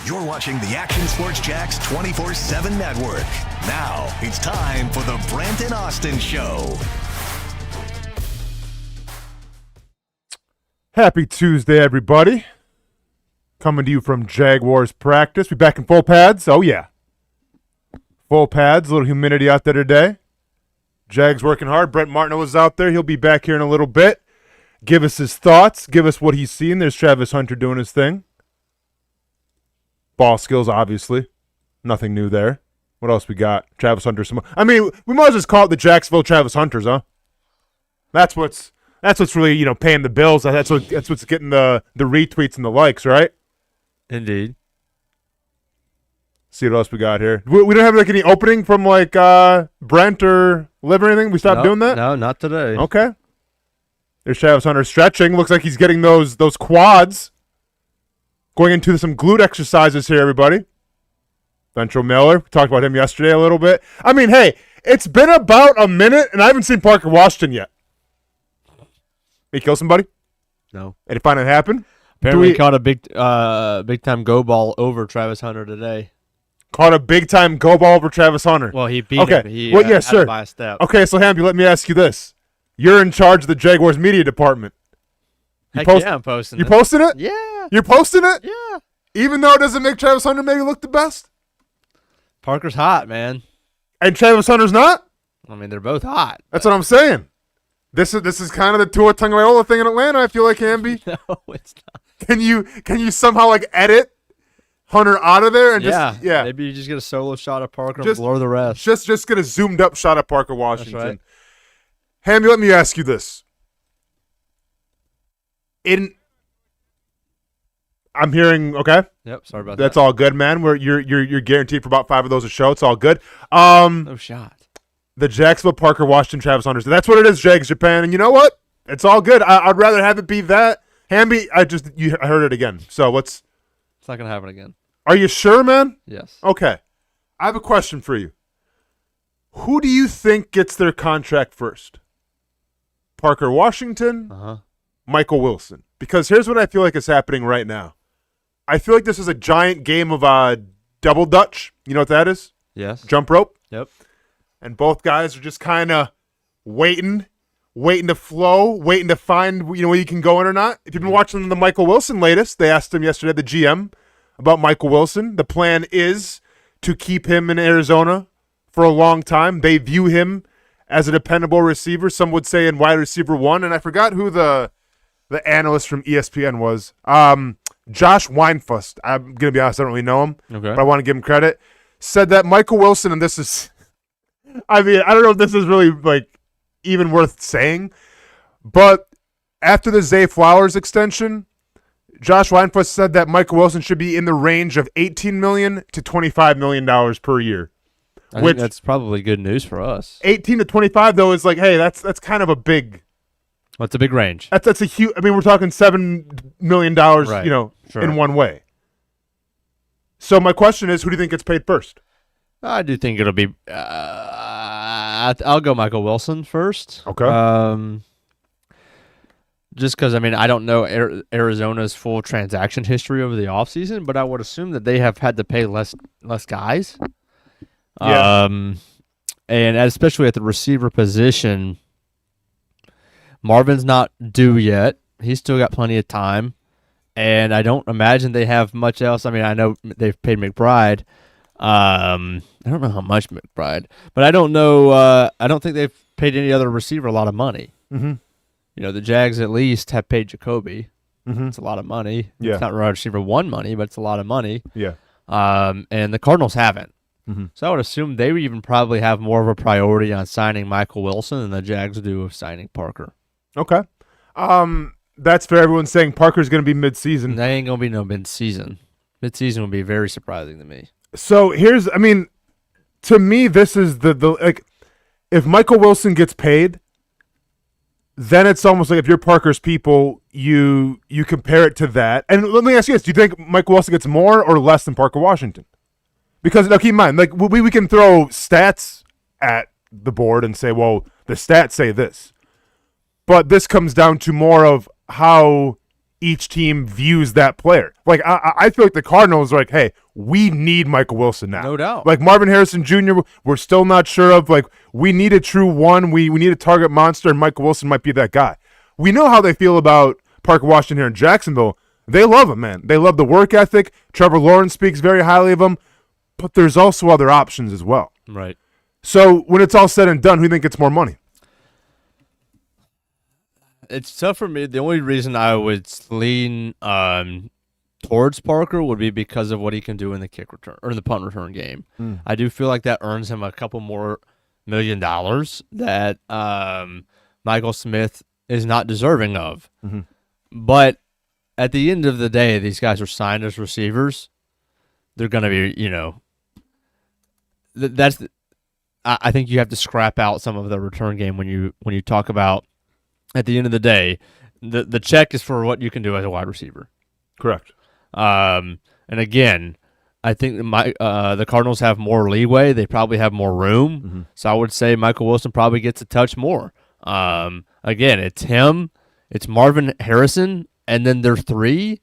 You're watching the Action Sports Jax 24/7 network. Now it's time for the Brent and Austen Show. Happy Tuesday, everybody. Coming to you from Jaguars practice. We back in full pads. Oh, yeah. Full pads. A little humidity out there today. Jags working hard. Brent Martineau is out there. He'll be back here in a little bit. Give us his thoughts. Give us what he's seen. There's Travis Hunter doing his thing. Ball skills, obviously. Nothing new there. What else we got? Travis Hunter. I mean, we might as well just call it the Jacksonville Travis Hunters, huh? That's what's really, paying the bills. That's what's getting the retweets and the likes, right? Indeed. See what else we got here. We don't have any opening from Brent or Liv or anything. We stopped doing that. No, not today. Okay. There's Travis Hunter stretching. Looks like he's getting those quads. Going into some glute exercises here, everybody. Ventrell Miller. We talked about him yesterday a little bit. I mean, hey, it's been about a minute, and I haven't seen Parker Washington yet. Did he kill somebody? No. Did he find it happen? Apparently he caught a big time go ball over Travis Hunter today. Caught a big time go ball over Travis Hunter. Well, he beat him. He yeah, sure. by a step. Okay, so Hamby, let me ask you this. You're in charge of the Jaguars media department. Yeah, I'm posting it. You posting it? Yeah. You're posting it? Yeah. Even though it doesn't make Travis Hunter maybe look the best? Parker's hot, man. And Travis Hunter's not? I mean, they're both hot. That's what I'm saying. This is kind of the Tua Tagovailoa thing in Atlanta, I feel like, Hamby. No, it's not. Can you somehow edit Hunter out of there and just maybe you just get a solo shot of Parker and blur the rest. Just get a zoomed up shot of Parker Washington. That's right. Hamby, let me ask you this. I'm hearing okay. Yep, sorry about that. That's all good, man. You're guaranteed for about 5 of those a show. It's all good. No shot. The Jacksonville, Parker Washington, Travis Hunter. That's what it is, Jags Japan. And you know what? It's all good. I'd rather have it be that. Hamby, I heard it again. So it's not gonna happen again. Are you sure, man? Yes. Okay. I have a question for you. Who do you think gets their contract first? Parker Washington, Michael Wilson. Because here's what I feel like is happening right now. I feel like this is a giant game of double dutch. You know what that is? Yes. Jump rope. Yep. And both guys are just kind of waiting to flow, waiting to find where you can go in or not. If you've been watching the Michael Wilson latest, they asked him yesterday, the GM, about Michael Wilson. The plan is to keep him in Arizona for a long time. They view him as a dependable receiver. Some would say in wide receiver 1. And I forgot who the analyst from ESPN was. Josh Weinfuss. I'm going to be honest, I don't really know him, but I want to give him credit. Said that Michael Wilson, and this is, I mean, I don't know if this is really even worth saying, but after the Zay Flowers extension, Josh Weinfuss said that Michael Wilson should be in the range of $18 million to $25 million per year. I think that's probably good news for us. 18 to 25 though is hey, that's kind of a big. What's a big range? That's a huge. I mean, we're talking $7 million, right. Sure. in one way. So my question is, who do you think gets paid first? I do think it'll be. I'll go Michael Wilson first. Okay. Just because, I mean, I don't know Arizona's full transaction history over the offseason, but I would assume that they have had to pay less guys. Yeah. And especially at the receiver position, Marvin's not due yet. He's still got plenty of time. And I don't imagine they have much else. I mean, I know they've paid McBride. I don't know how much McBride, but I don't know. I don't think they've paid any other receiver a lot of money. Mm-hmm. The Jags at least have paid Jacoby. Mm-hmm. It's a lot of money. Yeah. It's not wide receiver 1 money, but it's a lot of money. Yeah. And the Cardinals haven't. Mm-hmm. So I would assume they would even probably have more of a priority on signing Michael Wilson than the Jags do of signing Parker. Okay. That's fair. Everyone's saying Parker's going to be mid-season. That ain't going to be no mid-season. Mid-season would be very surprising to me. So to me, this is the if Michael Wilson gets paid, then it's almost like if you're Parker's people, you compare it to that. And let me ask you this. Do you think Michael Wilson gets more or less than Parker Washington? Because, now keep in mind, we can throw stats at the board and say, well, the stats say this. But this comes down to more of how each team views that player. Like I feel like the Cardinals are like, hey, we need Michael Wilson now. No doubt. Like Marvin Harrison Jr., we're still not sure of. Like we need a true one. We need a target monster, and Michael Wilson might be that guy. We know how they feel about Parker Washington here in Jacksonville. They love him, man. They love the work ethic. Trevor Lawrence speaks very highly of him, but there's also other options as well. Right. So when it's all said and done, who do you think gets more money? It's tough for me. The only reason I would lean towards Parker would be because of what he can do in the kick return or in the punt return game. I do feel like that earns him a couple more $1 million that Michael Smith is not deserving of. But at the end of the day, these guys are signed as receivers. They're going to be, I think you have to scrap out some of the return game when you talk about. At the end of the day, the check is for what you can do as a wide receiver. Correct. And again, I think the Cardinals have more leeway. They probably have more room. So I would say Michael Wilson probably gets a touch more. Again, it's him, it's Marvin Harrison, and then their three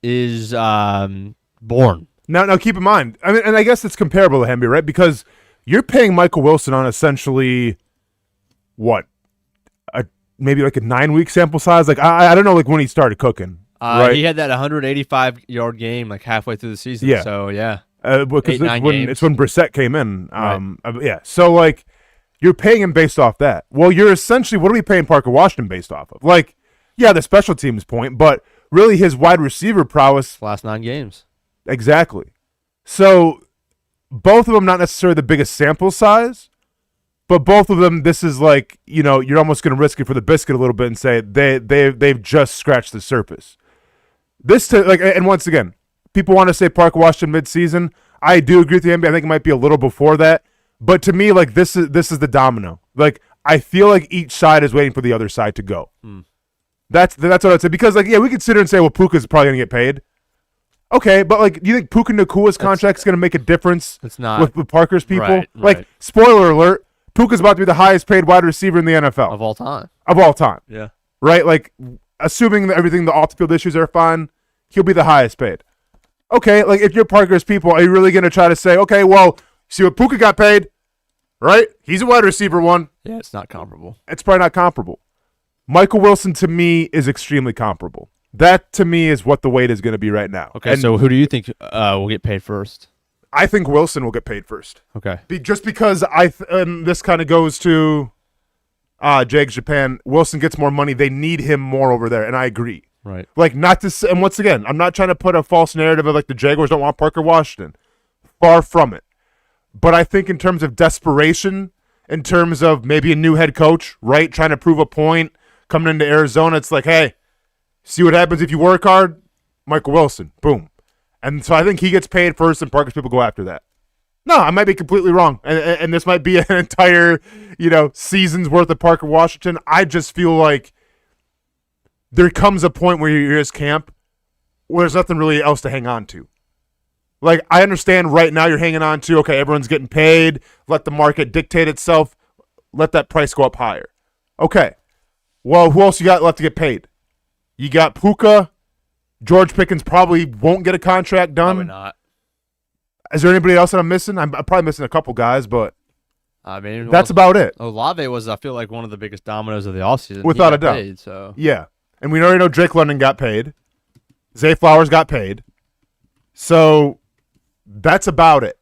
is Bourne. Now keep in mind, I mean, and I guess it's comparable to Hamby, right? Because you're paying Michael Wilson on essentially what? Maybe like a 9-week sample size. Like I don't know, like when he started cooking. Right? He had that 185-yard game like halfway through the season. Yeah. So yeah, because 8-9 games. It's when Brissett came in. Right. Yeah. So like you're paying him based off that. Well, you're essentially, what are we paying Parker Washington based off of? Like, yeah, the special teams point, but really his wide receiver prowess. Last 9 games. Exactly. So both of them not necessarily the biggest sample size. But both of them, this is like, you're almost going to risk it for the biscuit a little bit and say they've just scratched the surface. And once again, people want to say Parker Washington midseason. I do agree with the NBA. I think it might be a little before that. But to me, like this is the domino. Like I feel like each side is waiting for the other side to go. That's what I'd say. Because like, yeah, we could sit here and say, well, Puka's probably going to get paid. Okay, but like, do you think Puka Nakua's contract is going to make a difference? It's not with Parker's people. Right. Like, spoiler alert. Puka's about to be the highest paid wide receiver in the NFL. Of all time. Of all time. Yeah. Right? Like, assuming that everything, the off-field issues are fine, he'll be the highest paid. Okay, like, if you're Parker's people, are you really going to try to say, okay, well, see what Puka got paid, right? He's a wide receiver one. Yeah, it's not comparable. It's probably not comparable. Michael Wilson, to me, is extremely comparable. That, to me, is what the weight is going to be right now. Okay, so who do you think will get paid first? I think Wilson will get paid first. Okay. Just because this kind of goes to Jags Japan. Wilson gets more money. They need him more over there, and I agree. Right. Like, not to, and once again, I'm not trying to put a false narrative of like the Jaguars don't want Parker Washington. Far from it. But I think in terms of desperation, in terms of maybe a new head coach, right, trying to prove a point, coming into Arizona, it's like, hey, see what happens if you work hard? Michael Wilson. Boom. And so I think he gets paid first and Parker's people go after that. No, I might be completely wrong. And this might be an entire, season's worth of Parker Washington. I just feel like there comes a point where you're his camp where there's nothing really else to hang on to. Like, I understand right now you're hanging on to, okay, everyone's getting paid. Let the market dictate itself. Let that price go up higher. Okay. Well, who else you got left to get paid? You got Puka. George Pickens probably won't get a contract done. Probably not. Is there anybody else that I'm missing? I'm probably missing a couple guys, but I mean, that's about it. Olave was, I feel like, one of the biggest dominoes of the offseason. Without a doubt. Paid, so. Yeah. And we already know Drake London got paid. Zay Flowers got paid. So that's about it.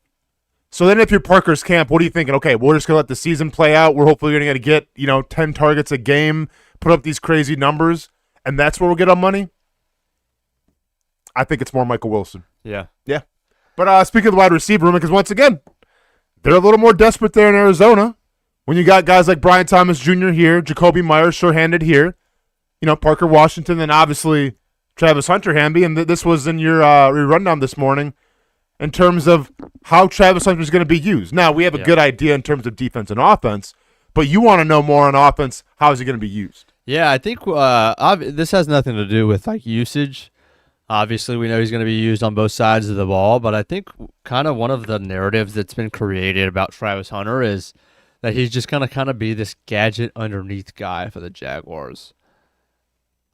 So then if you're Parker's camp, what are you thinking? Okay, we're just going to let the season play out. We're hopefully going to get, 10 targets a game, put up these crazy numbers, and that's where we'll get our money? I think it's more Michael Wilson. Yeah. Yeah. But speaking of the wide receiver room, because once again, they're a little more desperate there in Arizona. When you got guys like Brian Thomas Jr. here, Jacoby Myers short-handed here, Parker Washington, and obviously Travis Hunter Hamby, and this was in your rundown this morning in terms of how Travis Hunter is going to be used. Now, we have a good idea in terms of defense and offense, but you want to know more on offense. How is he going to be used? Yeah, I think this has nothing to do with like usage. Obviously, we know he's going to be used on both sides of the ball, but I think kind of one of the narratives that's been created about Travis Hunter is that he's just going to kind of be this gadget underneath guy for the Jaguars.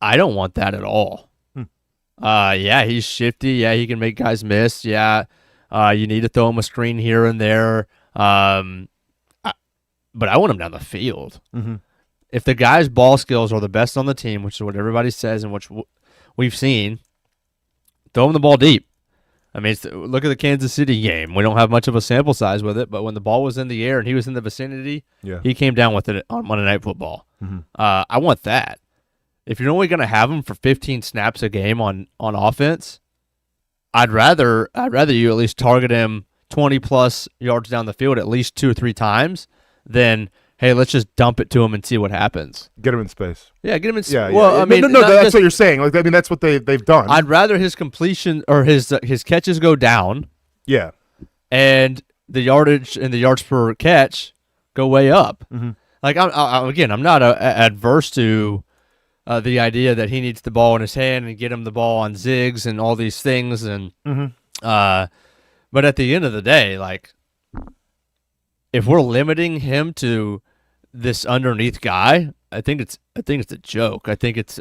I don't want that at all. Yeah, he's shifty. Yeah, he can make guys miss. Yeah, you need to throw him a screen here and there. But I want him down the field. Mm-hmm. If the guy's ball skills are the best on the team, which is what everybody says and which we've seen, throw him the ball deep. I mean, look at the Kansas City game. We don't have much of a sample size with it, but when the ball was in the air and he was in the vicinity, he came down with it on Monday Night Football. Mm-hmm. I want that. If you're only going to have him for 15 snaps a game on offense, I'd rather you at least target him 20-plus yards down the field at least 2 or 3 times than, hey, let's just dump it to him and see what happens. Get him in space. Yeah, get him in space. Yeah, well, yeah. I mean, no, that's what you're saying. Like, I mean, that's what they've done. I'd rather his completion or his catches go down. Yeah. And the yardage and the yards per catch go way up. Mm-hmm. Like, I'm not adverse to the idea that he needs the ball in his hand and get him the ball on zigs and all these things. And but at the end of the day, like, if we're limiting him to this underneath guy, I think it's a joke. I think it's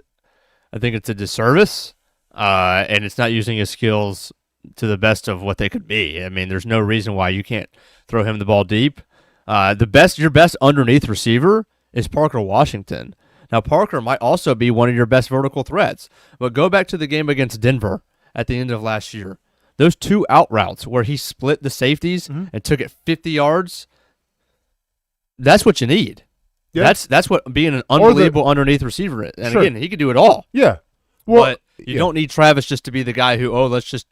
a disservice, and it's not using his skills to the best of what they could be. I mean, there's no reason why you can't throw him the ball deep. Your best underneath receiver is Parker Washington. Now, Parker might also be one of your best vertical threats, but go back to the game against Denver at the end of last year. Those 2 out routes where he split the safeties and took it 50 yards, that's what you need. Yeah. That's what being an unbelievable underneath receiver is. And again, he could do it all. Yeah. Well, but you don't need Travis just to be the guy who, let's just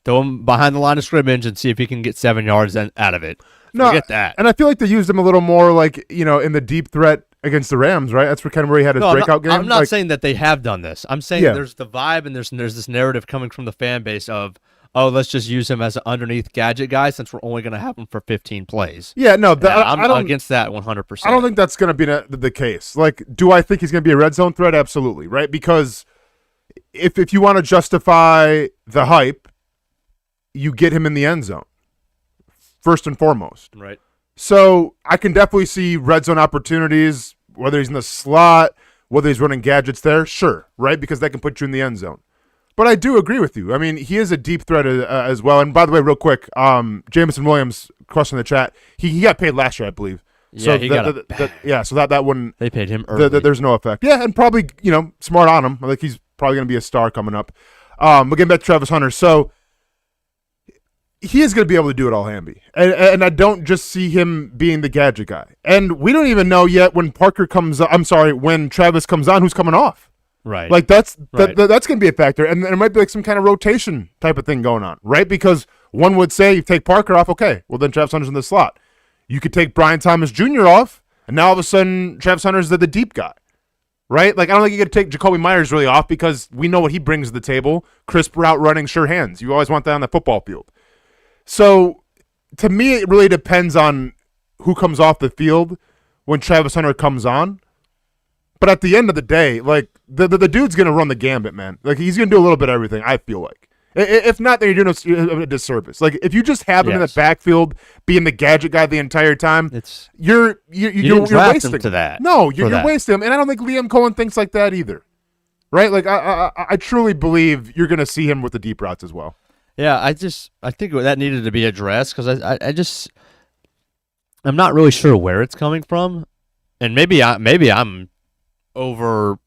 throw him behind the line of scrimmage and see if he can get 7 yards out of it. Forget that. And I feel like they used him a little more like, in the deep threat against the Rams, right? That's where he had his breakout game. I'm not saying that they have done this. I'm saying there's the vibe and there's this narrative coming from the fan base of, let's just use him as an underneath gadget guy since we're only going to have him for 15 plays. Yeah, no, I'm against that 100%. I don't think that's going to be the case. Like, do I think he's going to be a red zone threat? Absolutely, right? Because if you want to justify the hype, you get him in the end zone, first and foremost. Right. So I can definitely see red zone opportunities, whether he's in the slot, whether he's running gadgets there, sure, right? Because that can put you in the end zone. But I do agree with you. I mean, he is a deep threat as well. And by the way, real quick, Jameson Williams, question in the chat, he got paid last year, I believe. Yeah, so so that wouldn't. They paid him early. There's no effect. Yeah, and probably smart on him. I think he's probably going to be a star coming up. But getting back to Travis Hunter, so he is going to be able to do it all, Hamby. And I don't just see him being the gadget guy. And we don't even know yet when when Travis comes on, who's coming off. Right. Like that's going to be a factor. And there might be like some kind of rotation type of thing going on, right? Because one would say you take Parker off, okay, well then Travis Hunter's in the slot. You could take Brian Thomas Jr. off, and now all of a sudden Travis Hunter's the deep guy. Right? Like, I don't think you could take Jacoby Myers really off because we know what he brings to the table. Crisp route running, sure hands. You always want that on the football field. So, to me, it really depends on who comes off the field when Travis Hunter comes on. But at the end of the day, like, the dude's going to run the gambit, man. Like, he's going to do a little bit of everything, I feel like. If not, then you're doing a disservice. Like, if you just have him in the backfield being the gadget guy the entire time, you're wasting him to that. No, you're wasting him. And I don't think Liam Cohen thinks like that either. Right? Like, I truly believe you're going to see him with the deep routes as well. Yeah, I think that needed to be addressed because I'm not really sure where it's coming from, and maybe I'm overstating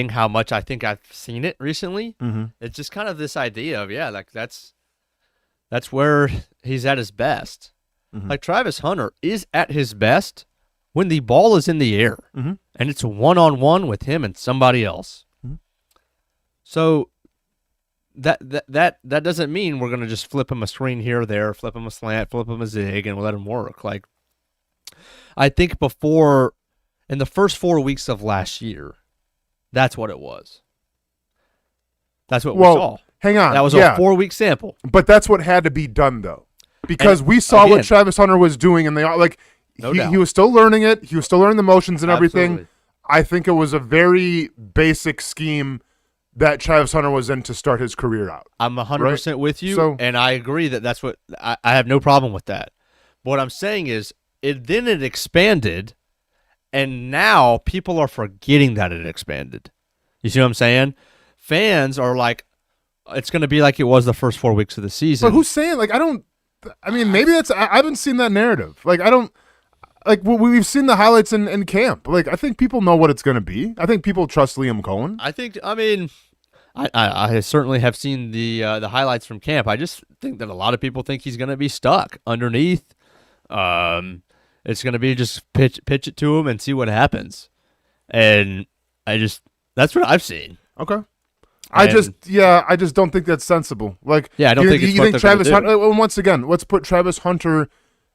how much I think I've seen it recently. Mm-hmm. It's just kind of this idea of like that's where he's at his best. Mm-hmm. Like Travis Hunter is at his best when the ball is in the air mm-hmm. and it's 1-on-1 with him and somebody else. Mm-hmm. So. That doesn't mean we're gonna just flip him a screen here or there, flip him a slant, flip him a zig, and let him work. Like, I think in the first 4 weeks of last year, that's what it was. That's what we saw. Hang on, that was a 4-week sample. But that's what had to be done though, because we saw what Travis Hunter was doing, and he was still learning it. He was still learning the motions and everything. Absolutely. I think it was a very basic scheme that Travis Hunter was in to start his career out. I'm 100% with you, and I agree that's what I have no problem with that. But what I'm saying is, it expanded, and now people are forgetting that it expanded. You see what I'm saying? fans are like, it's going to be like it was the first 4 weeks of the season. But who's saying, like, maybe I haven't seen that narrative. Like, I don't, like, we've seen the highlights in camp. Like, I think people know what it's going to be. I think people trust Liam Cohen. I certainly have seen the highlights from camp. I just think that a lot of people think he's going to be stuck underneath. It's going to be just pitch it to him and see what happens. And that's what I've seen. Okay. I just don't think that's sensible. Like, I don't think it's you what think they're Travis gonna do. Hunter. Once again, let's put Travis Hunter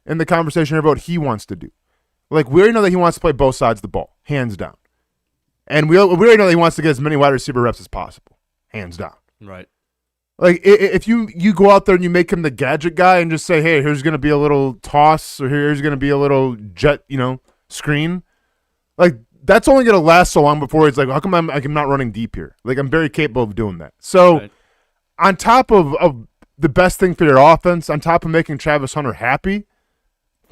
in the conversation about what he wants to do. Like, we already know that he wants to play both sides of the ball, hands down, and we already know that he wants to get as many wide receiver reps as possible, hands down. Right. Like, if you go out there and you make him the gadget guy and just say, hey, here's going to be a little toss or here's going to be a little jet, screen, like, that's only going to last so long before he's like, how come I'm not running deep here? Like, I'm very capable of doing that. So, Right. On top of the best thing for your offense, on top of making Travis Hunter happy,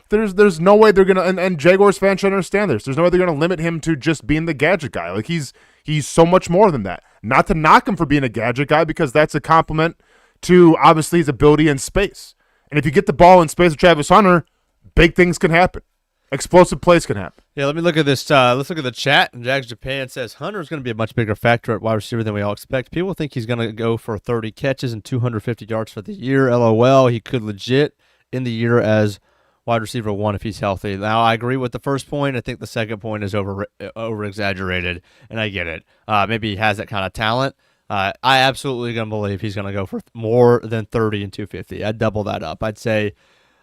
there's no way they're going to – and Jaguars fans should understand this. There's no way they're going to limit him to just being the gadget guy. Like, he's so much more than that. Not to knock him for being a gadget guy because that's a compliment to, obviously, his ability in space. And if you get the ball in space with Travis Hunter, big things can happen. Explosive plays can happen. Yeah, let me look at this. Let's look at the chat. And Jags Japan says Hunter's going to be a much bigger factor at wide receiver than we all expect. People think he's going to go for 30 catches and 250 yards for the year. LOL. He could legit end the year as wide receiver 1 if he's healthy. Now, I agree with the first point. I think the second point is over-exaggerated, and I get it. Maybe he has that kind of talent. I absolutely going to believe he's going to go for more than 30 and 250. I'd double that up. I'd say,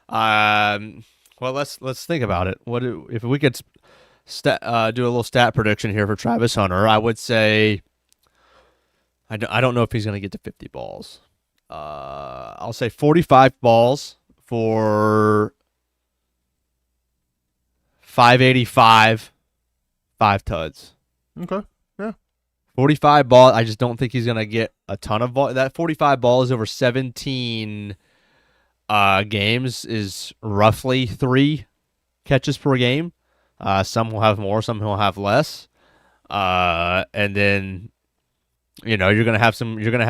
well, let's think about it. If we could do a little stat prediction here for Travis Hunter? I would say I don't know if he's going to get to 50 balls. I'll say 45 balls for 585, 5 tuds. Okay, yeah. 45 balls. I just don't think he's going to get a ton of ball. That 45 balls over 17 games is roughly 3 catches per game. Some will have more, some will have less. And then, you're going to have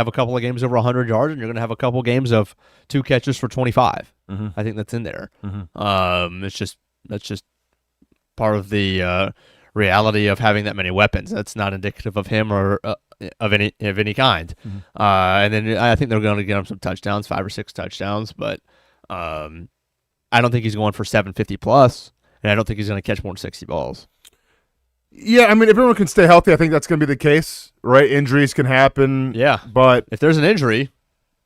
a couple of games over 100 yards, and you're going to have a couple games of 2 catches for 25. Mm-hmm. I think that's in there. Mm-hmm. That's just part of the reality of having that many weapons. That's not indicative of him or of any kind. Mm-hmm. And then I think they're going to get him some touchdowns, 5 or 6 touchdowns, but I don't think he's going for 750 plus, and I don't think he's going to catch more than 60 balls. Yeah, I mean, if everyone can stay healthy, I think that's going to be the case, right? Injuries can happen. Yeah, but if there's an injury,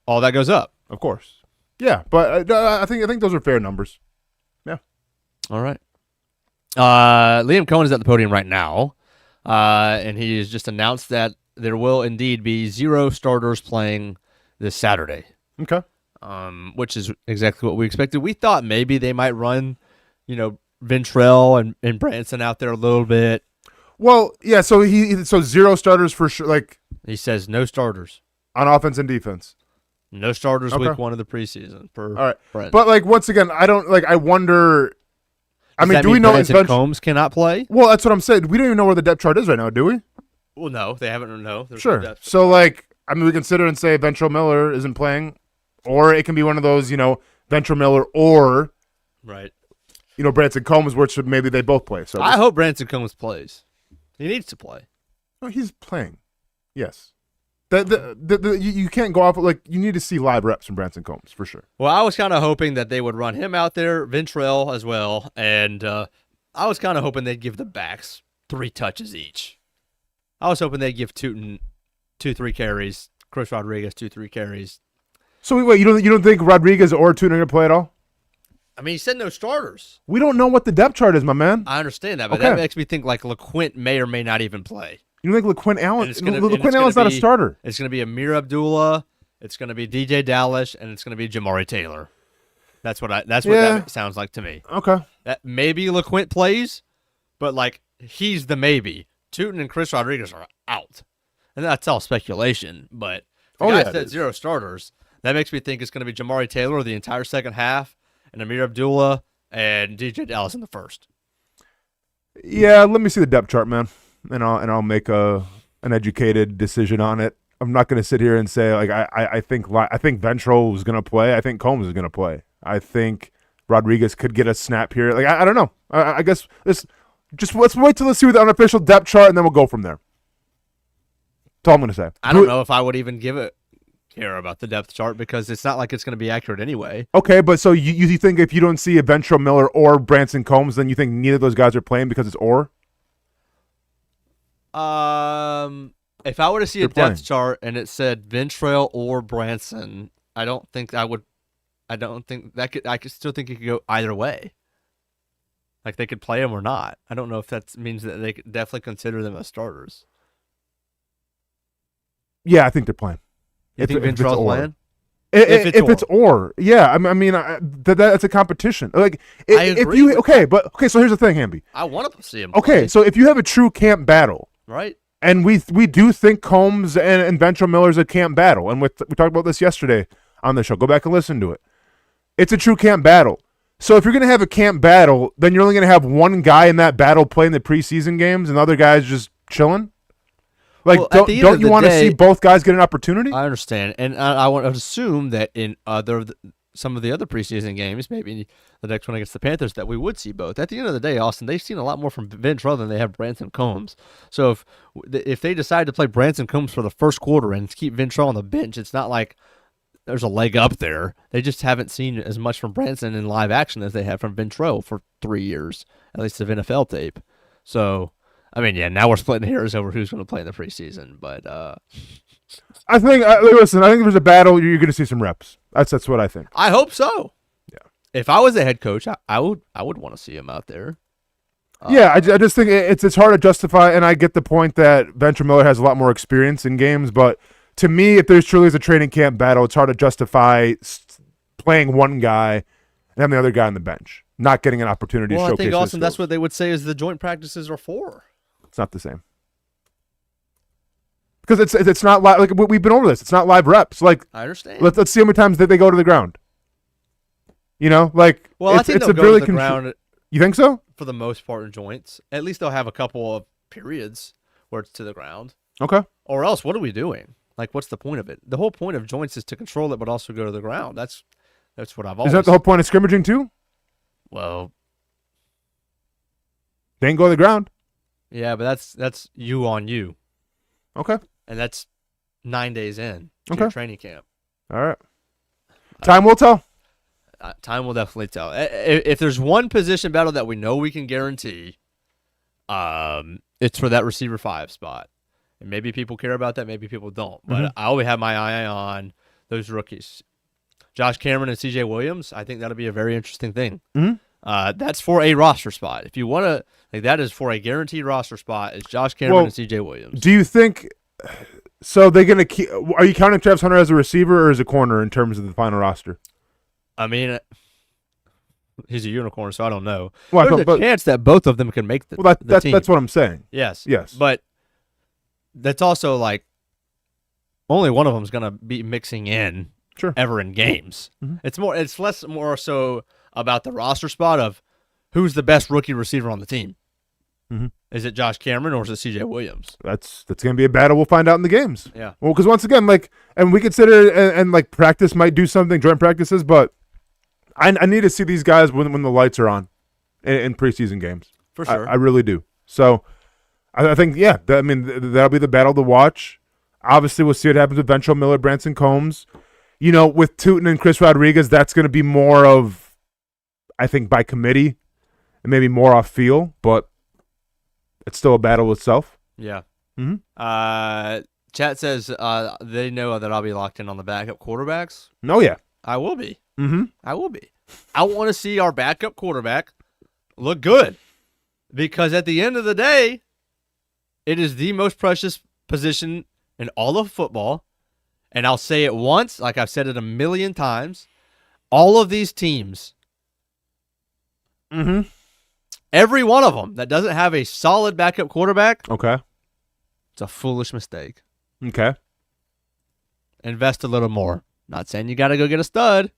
all that goes up. Of course. Yeah, but I think those are fair numbers. Yeah. All right. Liam Cohen is at the podium right now, and he has just announced that there will indeed be 0 starters playing this Saturday. Okay. Which is exactly what we expected. We thought maybe they might run, Ventrell and Branson out there a little bit. Well, yeah. So 0 starters for sure. Like he says, no starters on offense and defense. No starters week 1 of the preseason. All right. Brent. But once again, I wonder. Do we know Branson Combs cannot play? Well, that's what I'm saying. We don't even know where the depth chart is right now, do we? Well, no, they haven't. No, sure. No so, we consider and say Ventrell Miller isn't playing, or it can be one of those, Ventrell Miller or, right, Branson Combs, which maybe they both play. So I hope Branson Combs plays. He needs to play. No, he's playing. Yes. You can't go off you need to see live reps from Branson Combs for sure. Well, I was kind of hoping that they would run him out there, Ventrell as well, and I was kind of hoping they'd give the backs 3 touches each. I was hoping they'd give Tootin 2-3 carries, Chris Rodriguez 2-3 carries. So wait, you don't think Rodriguez or Tootin are gonna play at all? I mean, he said no starters. We don't know what the depth chart is, my man. I understand that, but that makes me think LeQuint may or may not even play. You don't think LeQuint Allen? LeQuint Allen's not a starter. It's going to be Amir Abdullah. It's going to be DJ Dallas, and it's going to be Jamari Taylor. That's what that sounds like to me. Okay. That maybe LeQuint plays, but he's the maybe. Tootin and Chris Rodriguez are out, and that's all speculation. But the guy said 0 starters. That makes me think it's going to be Jamari Taylor the entire second half, and Amir Abdullah and DJ Dallas in the first. Yeah, let me see the depth chart, man. And I'll make an educated decision on it. I'm not going to sit here and say like I think Ventrell is going to play. I think Combs is going to play. I think Rodriguez could get a snap here. Like I don't know. I guess let's wait till let's see the unofficial depth chart, and then we'll go from there. That's all I'm going to say. I don't know if I would even care about the depth chart because it's not like it's going to be accurate anyway. Okay, but so you think if you don't see a Ventrell Miller or Branson Combs, then you think neither of those guys are playing because it's or? If I were to see a depth chart and it said Ventrell or Branson, I don't think I would. I don't think that could. I could still think it could go either way. Like they could play them or not. I don't know if that means that they could definitely consider them as starters. Yeah, I think they're playing. You think Ventrell's playing? If it's or, yeah, I mean, that's a competition. Like, I agree. So here's the thing, Hamby. I want to see him. Okay, play. so if you have a true camp battle, right? And we do think Combs and Ventrell Miller is a camp battle, and we talked about this yesterday on the show. Go back and listen to it. It's a true camp battle. So if you're going to have a camp battle, then you're only going to have one guy in that battle playing the preseason games, and the other guys just chilling. Like, well, don't you want to see both guys get an opportunity? I understand, and I want to assume that in some of the other preseason games, maybe the next one against the Panthers, that we would see both. At the end of the day, Austin, they've seen a lot more from Ventrell than they have Branson Combs. So if they decide to play Branson Combs for the first quarter and keep Ventrell on the bench, it's not like there's a leg up there. They just haven't seen as much from Branson in live action as they have from Ventrell for 3 years, at least of NFL tape. So, I mean, yeah, now we're splitting hairs over who's going to play in the preseason, but I think listen, I think if there's a battle, you're going to see some reps. That's what I think. I hope so. Yeah. If I was a head coach, I would want to see him out there. Yeah, I just think it's hard to justify, and I get the point that Ventrell Miller has a lot more experience in games, but to me, if there's truly a training camp battle, it's hard to justify playing one guy and having the other guy on the bench, not getting an opportunity to showcase. I think, Austin, that's what they would say is the joint practices are for. It's not the same. Because it's not live. Like we've been over this. It's not live reps. Like I understand. Let's see how many times they go to the ground. You know, like I think they'll go to the ground. You think so? For the most part in joints, at least they'll have a couple of periods where it's to the ground. Okay. Or else, what are we doing? Like, what's the point of it? The whole point of joints is to control it, but also go to the ground. That's what I've always. Is that the whole point of scrimmaging too? Well, they ain't go to the ground. Yeah, but that's you on you. Okay. And that's 9 days in to your training camp. All right. Time will tell. Time will definitely tell. If there's one position battle that we know we can guarantee, it's for that receiver 5 spot. And maybe people care about that, maybe people don't. But I always have my eye on those rookies. Josh Cameron and C.J. Williams, I think that'll be a very interesting thing. That's for a roster spot. If you want to, like, that is for a guaranteed roster spot. It's Josh Cameron and C.J. Williams. Do you think? So they're gonna keep? Are you counting Travis Hunter as a receiver or as a corner in terms of the final roster? I mean, he's a unicorn, so I don't know. Well, there's a chance that both of them can make the team. That's what I'm saying. Yes. Yes. But that's also like only one of them is going to be mixing in ever in games. It's less so about the roster spot of who's the best rookie receiver on the team. Is it Josh Cameron or is it C.J. Williams? That's going to be a battle we'll find out in the games. Yeah. Well, because once again, like, and we consider and like practice might do something, joint practices, but I need to see these guys when the lights are on in preseason games. For sure. I really do. So I think, yeah, that'll be the battle to watch. Obviously, we'll see what happens with Ventrell Miller, Branson Combs. You know, with Tootin and Chris Rodriguez, that's going to be more of, I think, by committee and maybe more off feel, but it's still a battle itself. Yeah. Chat says they know that I'll be locked in on the backup quarterbacks. No, yeah. I will be. I will be. I want to see our backup quarterback look good because at the end of the day, it is the most precious position in all of football. And I'll say it once, like I've said it a million times. All of these teams, every one of them that doesn't have a solid backup quarterback, it's a foolish mistake. Okay. Invest a little more. Not saying you got to go get a stud.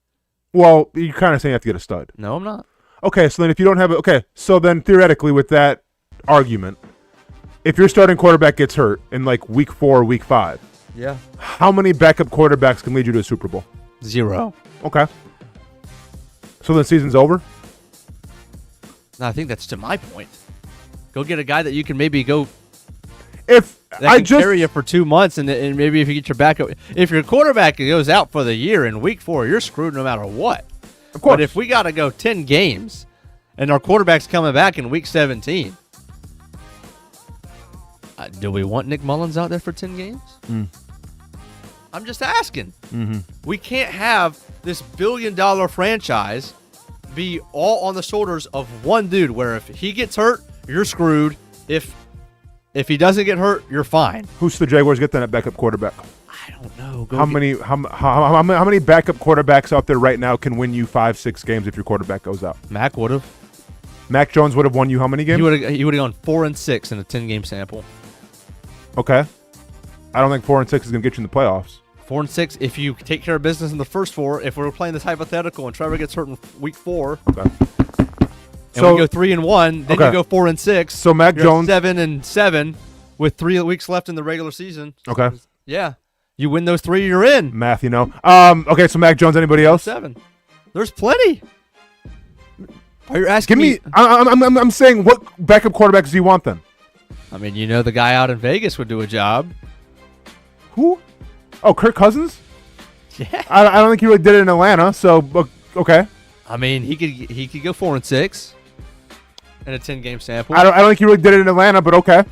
Well, you're kind of saying you have to get a stud. No, I'm not. Okay, so then if you don't have so then theoretically with that argument, if your starting quarterback gets hurt in like week 4 or week 5, Yeah. How many backup quarterbacks can lead you to a Super Bowl? 0. Okay. So the season's over? No, I think that's to my point. Go get a guy that you can maybe go If that I can just carry you for 2 months, and maybe if you get your backup, if your quarterback goes out for the year in week 4, you're screwed no matter what. of course. But if we got to go 10 games, and our quarterback's coming back in week 17, do we want Nick Mullins out there for 10 games? I'm just asking. We can't have this billion-dollar franchise be all on the shoulders of one dude, where if he gets hurt, you're screwed. If he doesn't get hurt, you're fine. Who's the Jaguars get then at backup quarterback? I don't know. How many backup quarterbacks out there right now can win you 5-6 games if your quarterback goes out? Mac would have. Mac Jones would have won you how many games? He would have gone 4-6 in a 10-game sample. Okay. I don't think 4-6 is going to get you in the playoffs. 4-6 if you take care of business in the first 4. If we're playing this hypothetical and Trevor gets hurt in week 4, Okay. and we go 3-1, then you go 4-6. So Mac you're Jones 7-7 with 3 weeks left in the regular season. Okay. Yeah, you win those 3, you're in. Math, you know. Okay, so Mac Jones. Anybody else? 7. There's plenty. Are you asking Give me. I'm saying, what backup quarterbacks do you want then? I mean, the guy out in Vegas would do a job. Who? Oh, Kirk Cousins? Yeah. I don't think he really did it in Atlanta. So okay. I mean, he could go 4-6 in a 10-game sample. I don't think he really did it in Atlanta, but okay.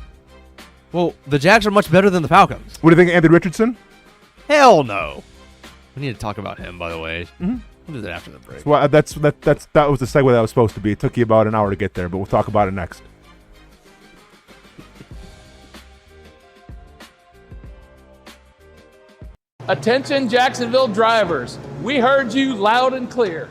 Well, the Jags are much better than the Falcons. What do you think of Anthony Richardson? Hell no. We need to talk about him, by the way. We'll do that after the break. Well, that was the segue that was supposed to be. It took you about an hour to get there, but we'll talk about it next. Attention Jacksonville drivers, we heard you loud and clear.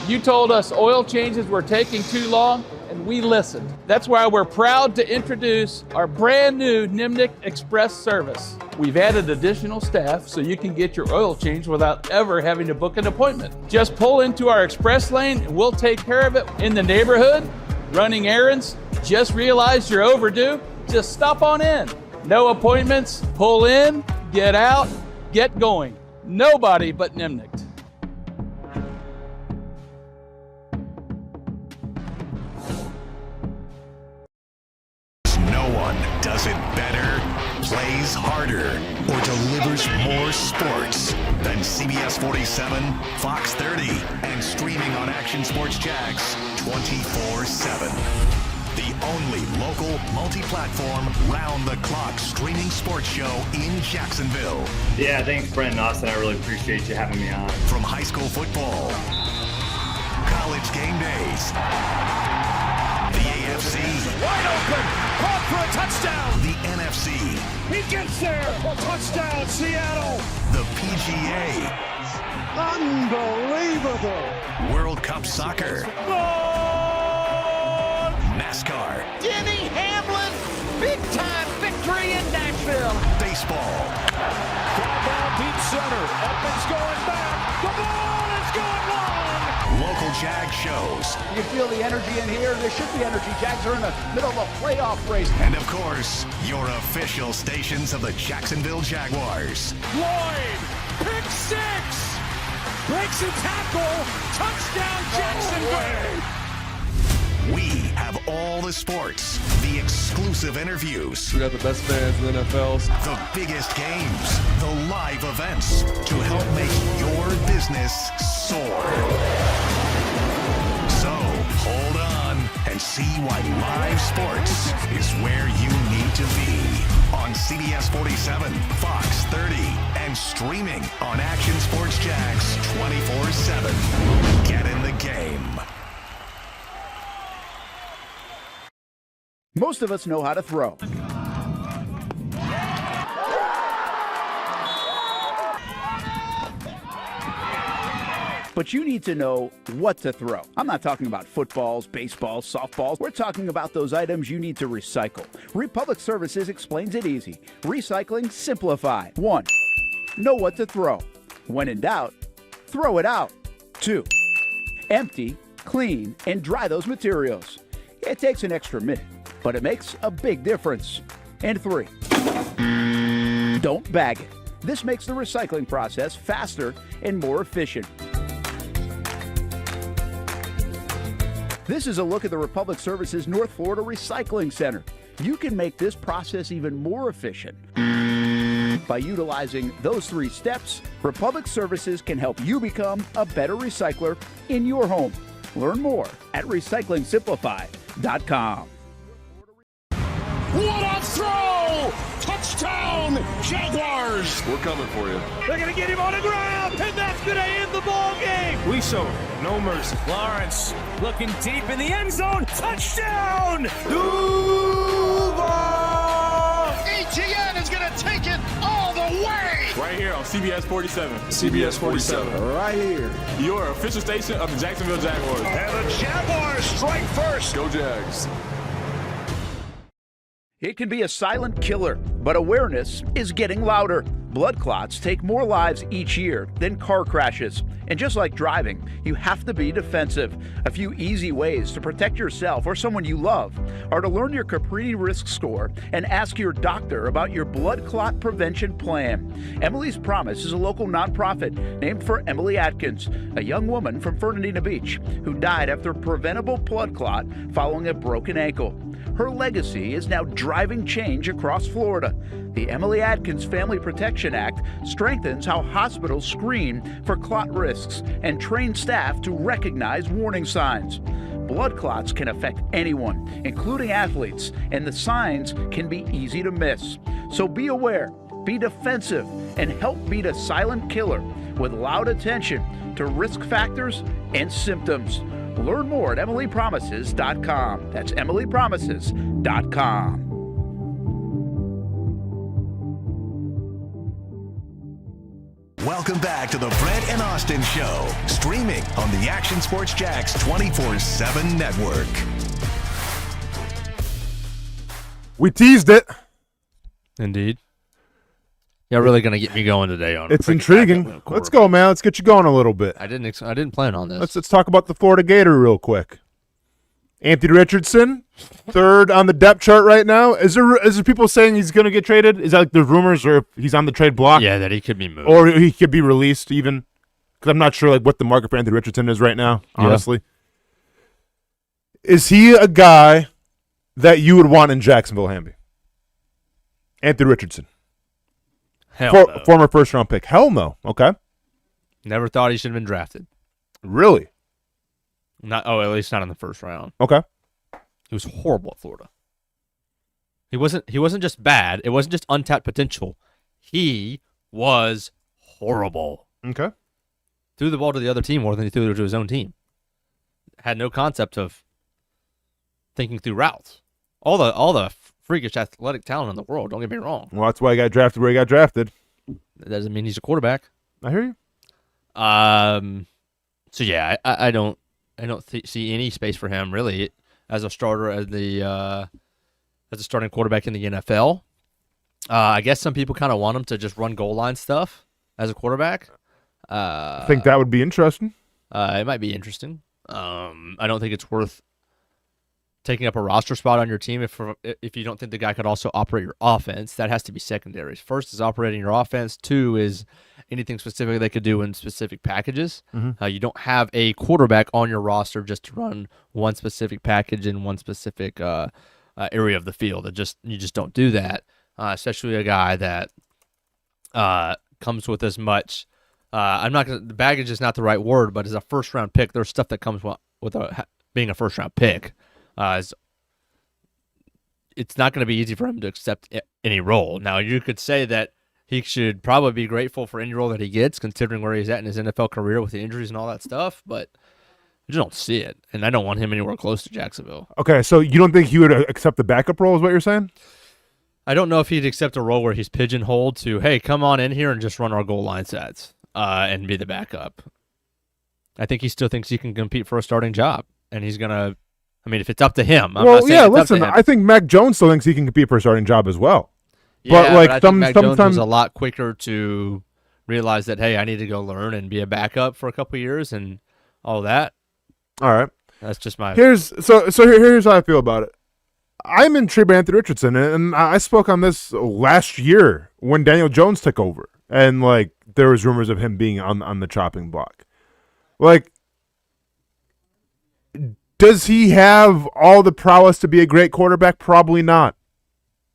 You told us oil changes were taking too long, and we listened. That's why we're proud to introduce our brand new Nimnik Express service. We've added additional staff so you can get your oil change without ever having to book an appointment. Just pull into our express lane and we'll take care of it. In the neighborhood, running errands, just realized you're overdue, just stop on in. No appointments, pull in, get out, get going. Nobody but Nimnik. No one does it better, plays harder, or delivers more sports than CBS 47, Fox 30, and streaming on Action Sports Jax 24/7. The only local, multi-platform, round-the-clock streaming sports show in Jacksonville. Yeah, thanks, Brent and Austen. I really appreciate you having me on. From high school football, college game days, the AFC, Wide open, caught for a touchdown. the NFC, He gets there, a touchdown, Seattle. the PGA, Unbelievable. World Cup soccer, NASCAR, Denny Hamlin, big time victory in Nashville. baseball, Fly ball deep center, Edmonds going back. The ball is going long. local Jag shows, You can feel the energy in here. There should be energy. Jags are in the middle of a playoff race. and of course, your official stations of the Jacksonville Jaguars. Lloyd, pick six. Breaks a tackle. Touchdown, Jacksonville. We have all the sports, the exclusive interviews, We got the best fans in the NFL. the biggest games, the live events to help make your business soar. So hold on and see why live sports is where you need to be. On CBS 47, Fox 30, and streaming on Action Sports Jax 24/7. Get in the game. Most of us know how to throw. But you need to know what to throw. I'm not talking about footballs, baseballs, softballs. We're talking about those items you need to recycle. Republic Services explains it easy. Recycling simplified. 1. Know what to throw. When in doubt, throw it out. 2. Empty, clean, and dry those materials. It takes an extra minute, but it makes a big difference. And 3. Don't bag it. This makes the recycling process faster and more efficient. This is a look at the Republic Services North Florida Recycling Center. You can make this process even more efficient. By utilizing those 3 steps, Republic Services can help you become a better recycler in your home. Learn more at recyclingsimplified.com. What a throw! Touchdown, Jaguars! We're coming for you. They're going to get him on the ground, and that's going to end the ball game. We show no mercy. Lawrence looking deep in the end zone. Touchdown! Duval! ETN is going to take it all the way! Right here on CBS 47. CBS 47. Right here. Your official station of the Jacksonville Jaguars. And the Jaguars strike first. Go Jags. It can be a silent killer, but awareness is getting louder. Blood clots take more lives each year than car crashes. And just like driving, you have to be defensive. A few easy ways to protect yourself or someone you love are to learn your Caprini risk score and ask your doctor about your blood clot prevention plan. Emily's Promise is a local nonprofit named for Emily Atkins, a young woman from Fernandina Beach who died after a preventable blood clot following a broken ankle. Her legacy is now driving change across Florida. The Emily Atkins Family Protection Act strengthens how hospitals screen for clot risks and train staff to recognize warning signs. Blood clots can affect anyone, including athletes, and the signs can be easy to miss. So be aware, be defensive, and help beat a silent killer with loud attention to risk factors and symptoms. Learn more at emilypromises.com. That's emilypromises.com. Welcome back to the Brent and Austin Show, streaming on the Action Sports Jax 24/7 network. We teased it. Indeed. You're really gonna get me going today on It's intriguing. Let's go, man. Let's get you going a little bit. I didn't plan on this. Let's talk about the Florida Gator real quick. Anthony Richardson, 3rd on the depth chart right now. Is there people saying he's going to get traded? Is that like the rumors, or if he's on the trade block? Yeah, that he could be moved, or he could be released even. Because I'm not sure like what the market for Anthony Richardson is right now. Honestly, Is he a guy that you would want in Jacksonville, Hamby? Anthony Richardson. Hell no. Former first-round pick. Hell no. Okay. Never thought he should have been drafted. Really? At least not in the first round. Okay. He was horrible at Florida. He wasn't just bad. It wasn't just untapped potential. He was horrible. Okay. Threw the ball to the other team more than he threw it to his own team. Had no concept of thinking through routes. All the freakish athletic talent in the world, don't get me wrong. Well, that's why he got drafted where he got drafted. That doesn't mean he's a quarterback. I hear you. So yeah, I don't see any space for him really as a starter as a starting quarterback in the NFL. I guess some people kind of want him to just run goal line stuff as a quarterback. I think that would be interesting. It might be interesting. I don't think it's worth taking up a roster spot on your team if you don't think the guy could also operate your offense. That has to be secondary. First is operating your offense. 2 is anything specific they could do in specific packages. Mm-hmm. You don't have a quarterback on your roster just to run one specific package in one specific area of the field. You just don't do that, especially a guy that comes with as much. The baggage is not the right word, but as a first round pick, there's stuff that comes with being a first round pick. It's not going to be easy for him to accept any role. Now, you could say that he should probably be grateful for any role that he gets, considering where he's at in his NFL career with the injuries and all that stuff, but I just don't see it, and I don't want him anywhere close to Jacksonville. Okay, so you don't think he would accept the backup role is what you're saying? I don't know if he'd accept a role where he's pigeonholed to, hey, come on in here and just run our goal line sets and be the backup. I think he still thinks he can compete for a starting job, and he's going to if it's up to him. I think Mac Jones still thinks he can compete for a starting job as well. Yeah, but I think Mac Jones was a lot quicker to realize that, hey, I need to go learn and be a backup for a couple of years and all that. All right. That's just my... Here's how I feel about it. I'm intrigued by Anthony Richardson, and I spoke on this last year when Daniel Jones took over, and like there was rumors of him being on the chopping block. Like, does he have all the prowess to be a great quarterback? Probably not.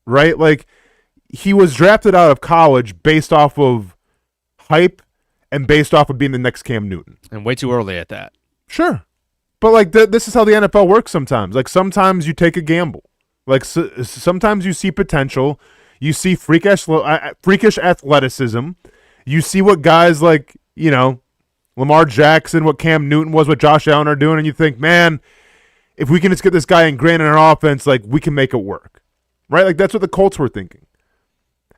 Right? Like, he was drafted out of college based off of hype and based off of being the next Cam Newton. And way too early at that. Sure. But, like, this is how the NFL works sometimes. Like, sometimes you take a gamble. Like, sometimes you see potential. You see freakish athleticism. You see what guys like, you know, Lamar Jackson, what Cam Newton was, what Josh Allen are doing, and you think, man, if we can just get this guy ingrained in our offense, like, we can make it work. Right? Like, that's what the Colts were thinking.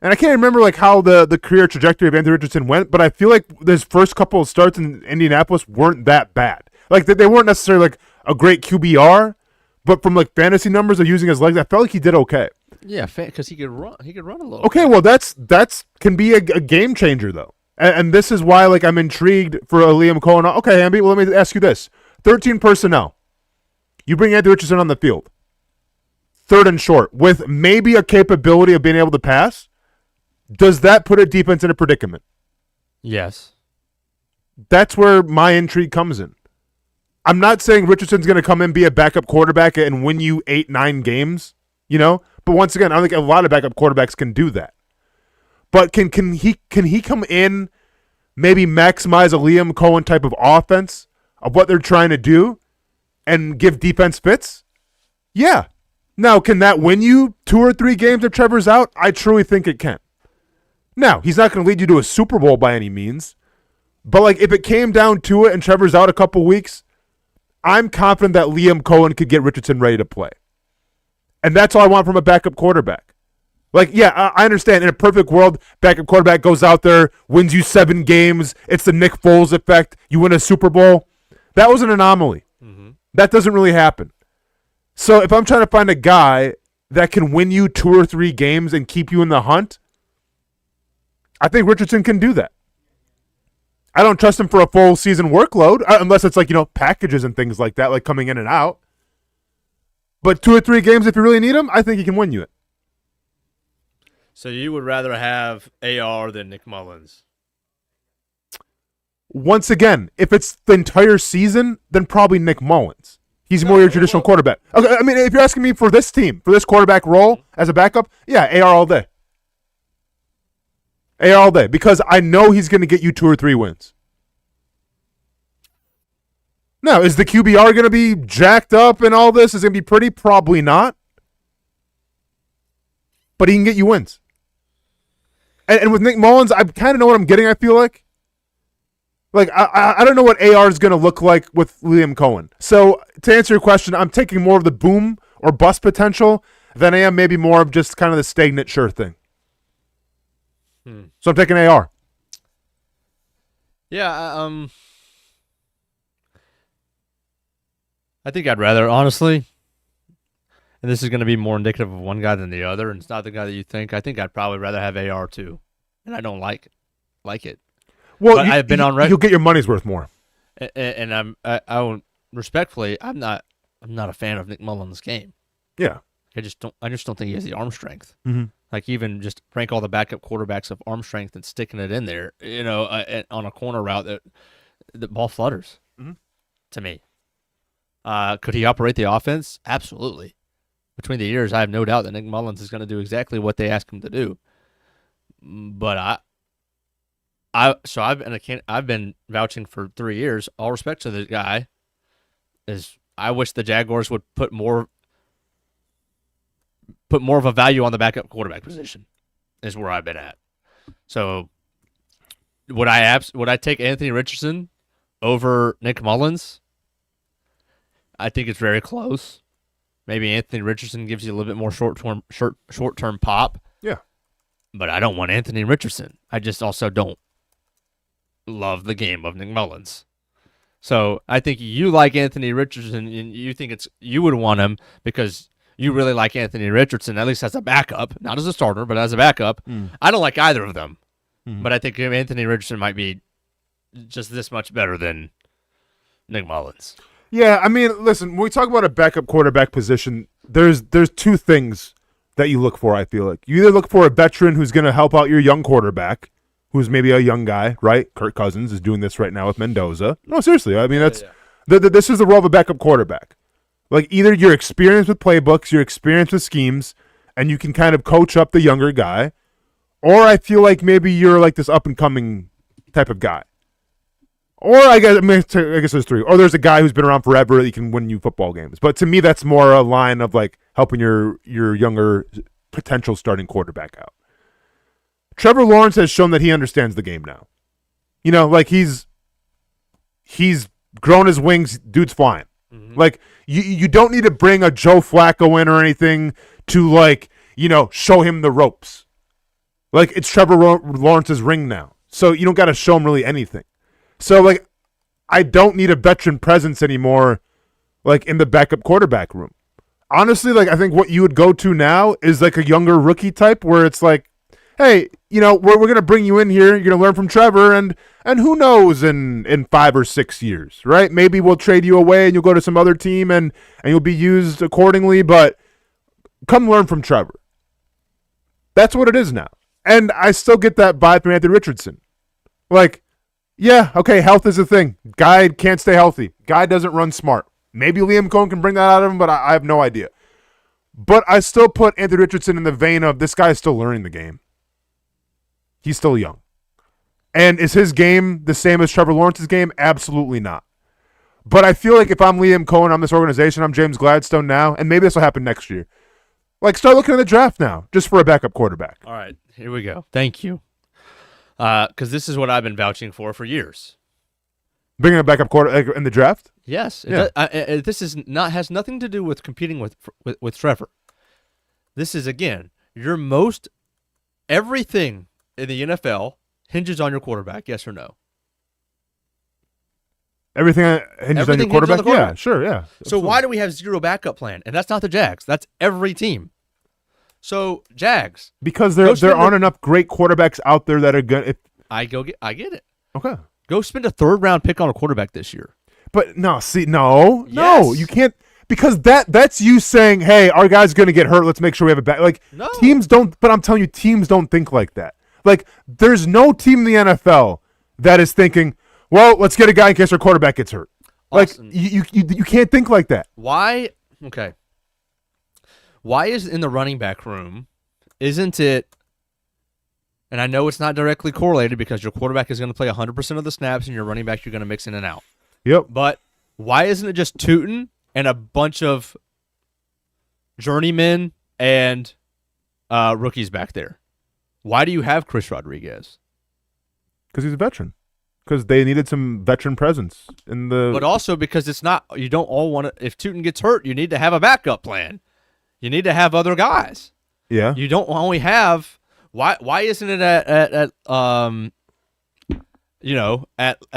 And I can't remember, like, how the career trajectory of Anthony Richardson went, but I feel like his first couple of starts in Indianapolis weren't that bad. Like, they weren't necessarily, like, a great QBR, but from, like, fantasy numbers of using his legs, I felt like he did okay. Yeah, because he could run. He could run a little. Okay, well, that's can be a game changer, though. And this is why, like, I'm intrigued for Liam Cohen. Okay, Hamby, well, let me ask you this. 13 personnel. You bring Anthony Richardson on the field. 3rd and short, with maybe a capability of being able to pass. Does that put a defense in a predicament? Yes. That's where my intrigue comes in. I'm not saying Richardson's going to come in, be a backup quarterback, and win you 8-9 games, you know? But once again, I think a lot of backup quarterbacks can do that. But can he come in, maybe maximize a Liam Cohen type of offense of what they're trying to do and give defense fits? Yeah. Now, can that win you 2 or 3 games if Trevor's out? I truly think it can. Now, he's not going to lead you to a Super Bowl by any means. But like if it came down to it and Trevor's out a couple weeks, I'm confident that Liam Cohen could get Richardson ready to play. And that's all I want from a backup quarterback. Like, yeah, I understand. In a perfect world, backup quarterback goes out there, wins you 7 games. It's the Nick Foles effect. You win a Super Bowl. That was an anomaly. Mm-hmm. That doesn't really happen. So if I'm trying to find a guy that can win you 2 or 3 games and keep you in the hunt, I think Richardson can do that. I don't trust him for a full season workload, unless it's like, you know, packages and things like that, like coming in and out. But 2 or 3 games, if you really need him, I think he can win you it. So you would rather have AR than Nick Mullins? Once again, if it's the entire season, then probably Nick Mullins. He's more your traditional quarterback. Okay, I mean, if you're asking me for this team, for this quarterback role as a backup, yeah, AR all day. AR all day, because I know he's going to get you 2 or 3 wins. Now, is the QBR going to be jacked up and all this? Is it going to be pretty? Probably not. But he can get you wins. And with Nick Mullins, I kind of know what I'm getting, I feel like. Like, I don't know what AR is going to look like with Liam Cohen. So, to answer your question, I'm taking more of the boom or bust potential than I am maybe more of just kind of the stagnant sure thing. So I'm taking AR. Yeah, I think I'd rather, honestly, and this is going to be more indicative of one guy than the other, and it's not the guy that you think. I think I'd probably rather have AR too, and I don't like it. Well, I've been on record. You'll get your money's worth more. And I won't, respectfully, I'm not a fan of Nick Mullins' game. Yeah, I just don't think he has the arm strength. Mm-hmm. Like, even just rank all the backup quarterbacks of arm strength and sticking it in there, you know, on a corner route that the ball flutters. Mm-hmm. To me. Could he operate the offense? Absolutely. Between the years, I have no doubt that Nick Mullins is going to do exactly what they ask him to do. But I've been vouching for 3 years. All respect to the guy, I wish the Jaguars would put more of a value on the backup quarterback position. Is where I've been at. So would I take Anthony Richardson over Nick Mullins? I think it's very close. Maybe Anthony Richardson gives you a little bit more short-term pop. Yeah. But I don't want Anthony Richardson. I just also don't love the game of Nick Mullins. So I think you like Anthony Richardson, and you think you would want him because you really like Anthony Richardson, at least as a backup, not as a starter, but as a backup. I don't like either of them, but I think Anthony Richardson might be just this much better than Nick Mullins. Yeah, I mean, listen, when we talk about a backup quarterback position, there's two things that you look for, I feel like. You either look for a veteran who's going to help out your young quarterback, who's maybe a young guy, right? Kirk Cousins is doing this right now with Mendoza. No, seriously. I mean, this is the role of a backup quarterback. Like, either you're experienced with playbooks, you're experienced with schemes, and you can kind of coach up the younger guy, or I feel like maybe you're like this up-and-coming type of guy. Or I guess there's three. Or there's a guy who's been around forever that you can win you football games. But to me, that's more a line of like helping your younger potential starting quarterback out. Trevor Lawrence has shown that he understands the game now. You know, like he's grown his wings. Dude's flying. Mm-hmm. Like you don't need to bring a Joe Flacco in or anything to like, you know, show him the ropes. Like it's Trevor Lawrence's ring now. So you don't got to show him really anything. So, like, I don't need a veteran presence anymore, like, in the backup quarterback room. Honestly, like, I think what you would go to now is, like, a younger rookie type where it's like, hey, you know, we're going to bring you in here. You're going to learn from Trevor, and who knows in 5 or 6 years, right? Maybe we'll trade you away and you'll go to some other team and you'll be used accordingly, but come learn from Trevor. That's what it is now. And I still get that vibe from Anthony Richardson. Like, yeah, okay, health is a thing. Guy can't stay healthy. Guy doesn't run smart. Maybe Liam Cohen can bring that out of him, but I have no idea. But I still put Anthony Richardson in the vein of this guy is still learning the game. He's still young. And is his game the same as Trevor Lawrence's game? Absolutely not. But I feel like if I'm Liam Cohen, I'm this organization, I'm James Gladstone now, and maybe this will happen next year. Like, start looking at the draft now, just for a backup quarterback. All right, here we go. Thank you. Because this is what I've been vouching for years. Bringing a backup quarterback in the draft? Yes. Yeah. This has nothing to do with competing with Trevor. This is, again, everything in the NFL hinges on your quarterback, yes or no? Everything hinges on your quarterback? Yeah, sure, yeah. So absolutely. why do we have zero backup plan? And that's not the Jags. That's every team. So Jags, because there aren't enough great quarterbacks out there that are good. I get it. Okay, go spend a 3rd round pick on a quarterback this year. But no, you can't, because that's you saying, hey, our guy's going to get hurt. Let's make sure we have a back. Like teams don't. But I'm telling you, teams don't think like that. Like there's no team in the NFL that is thinking, well, let's get a guy in case our quarterback gets hurt. Austen. Like you can't think like that. Why? Okay. Why is in the running back room, isn't it, and I know it's not directly correlated because your quarterback is going to play 100% of the snaps and your running back you're going to mix in and out. Yep. But why isn't it just Tootin and a bunch of journeymen and rookies back there? Why do you have Chris Rodriguez? Because he's a veteran. Because they needed some veteran presence in the. But also because it's not, you don't all want to, if Tootin gets hurt, you need to have a backup plan. You need to have other guys. Yeah. You don't only have why isn't it at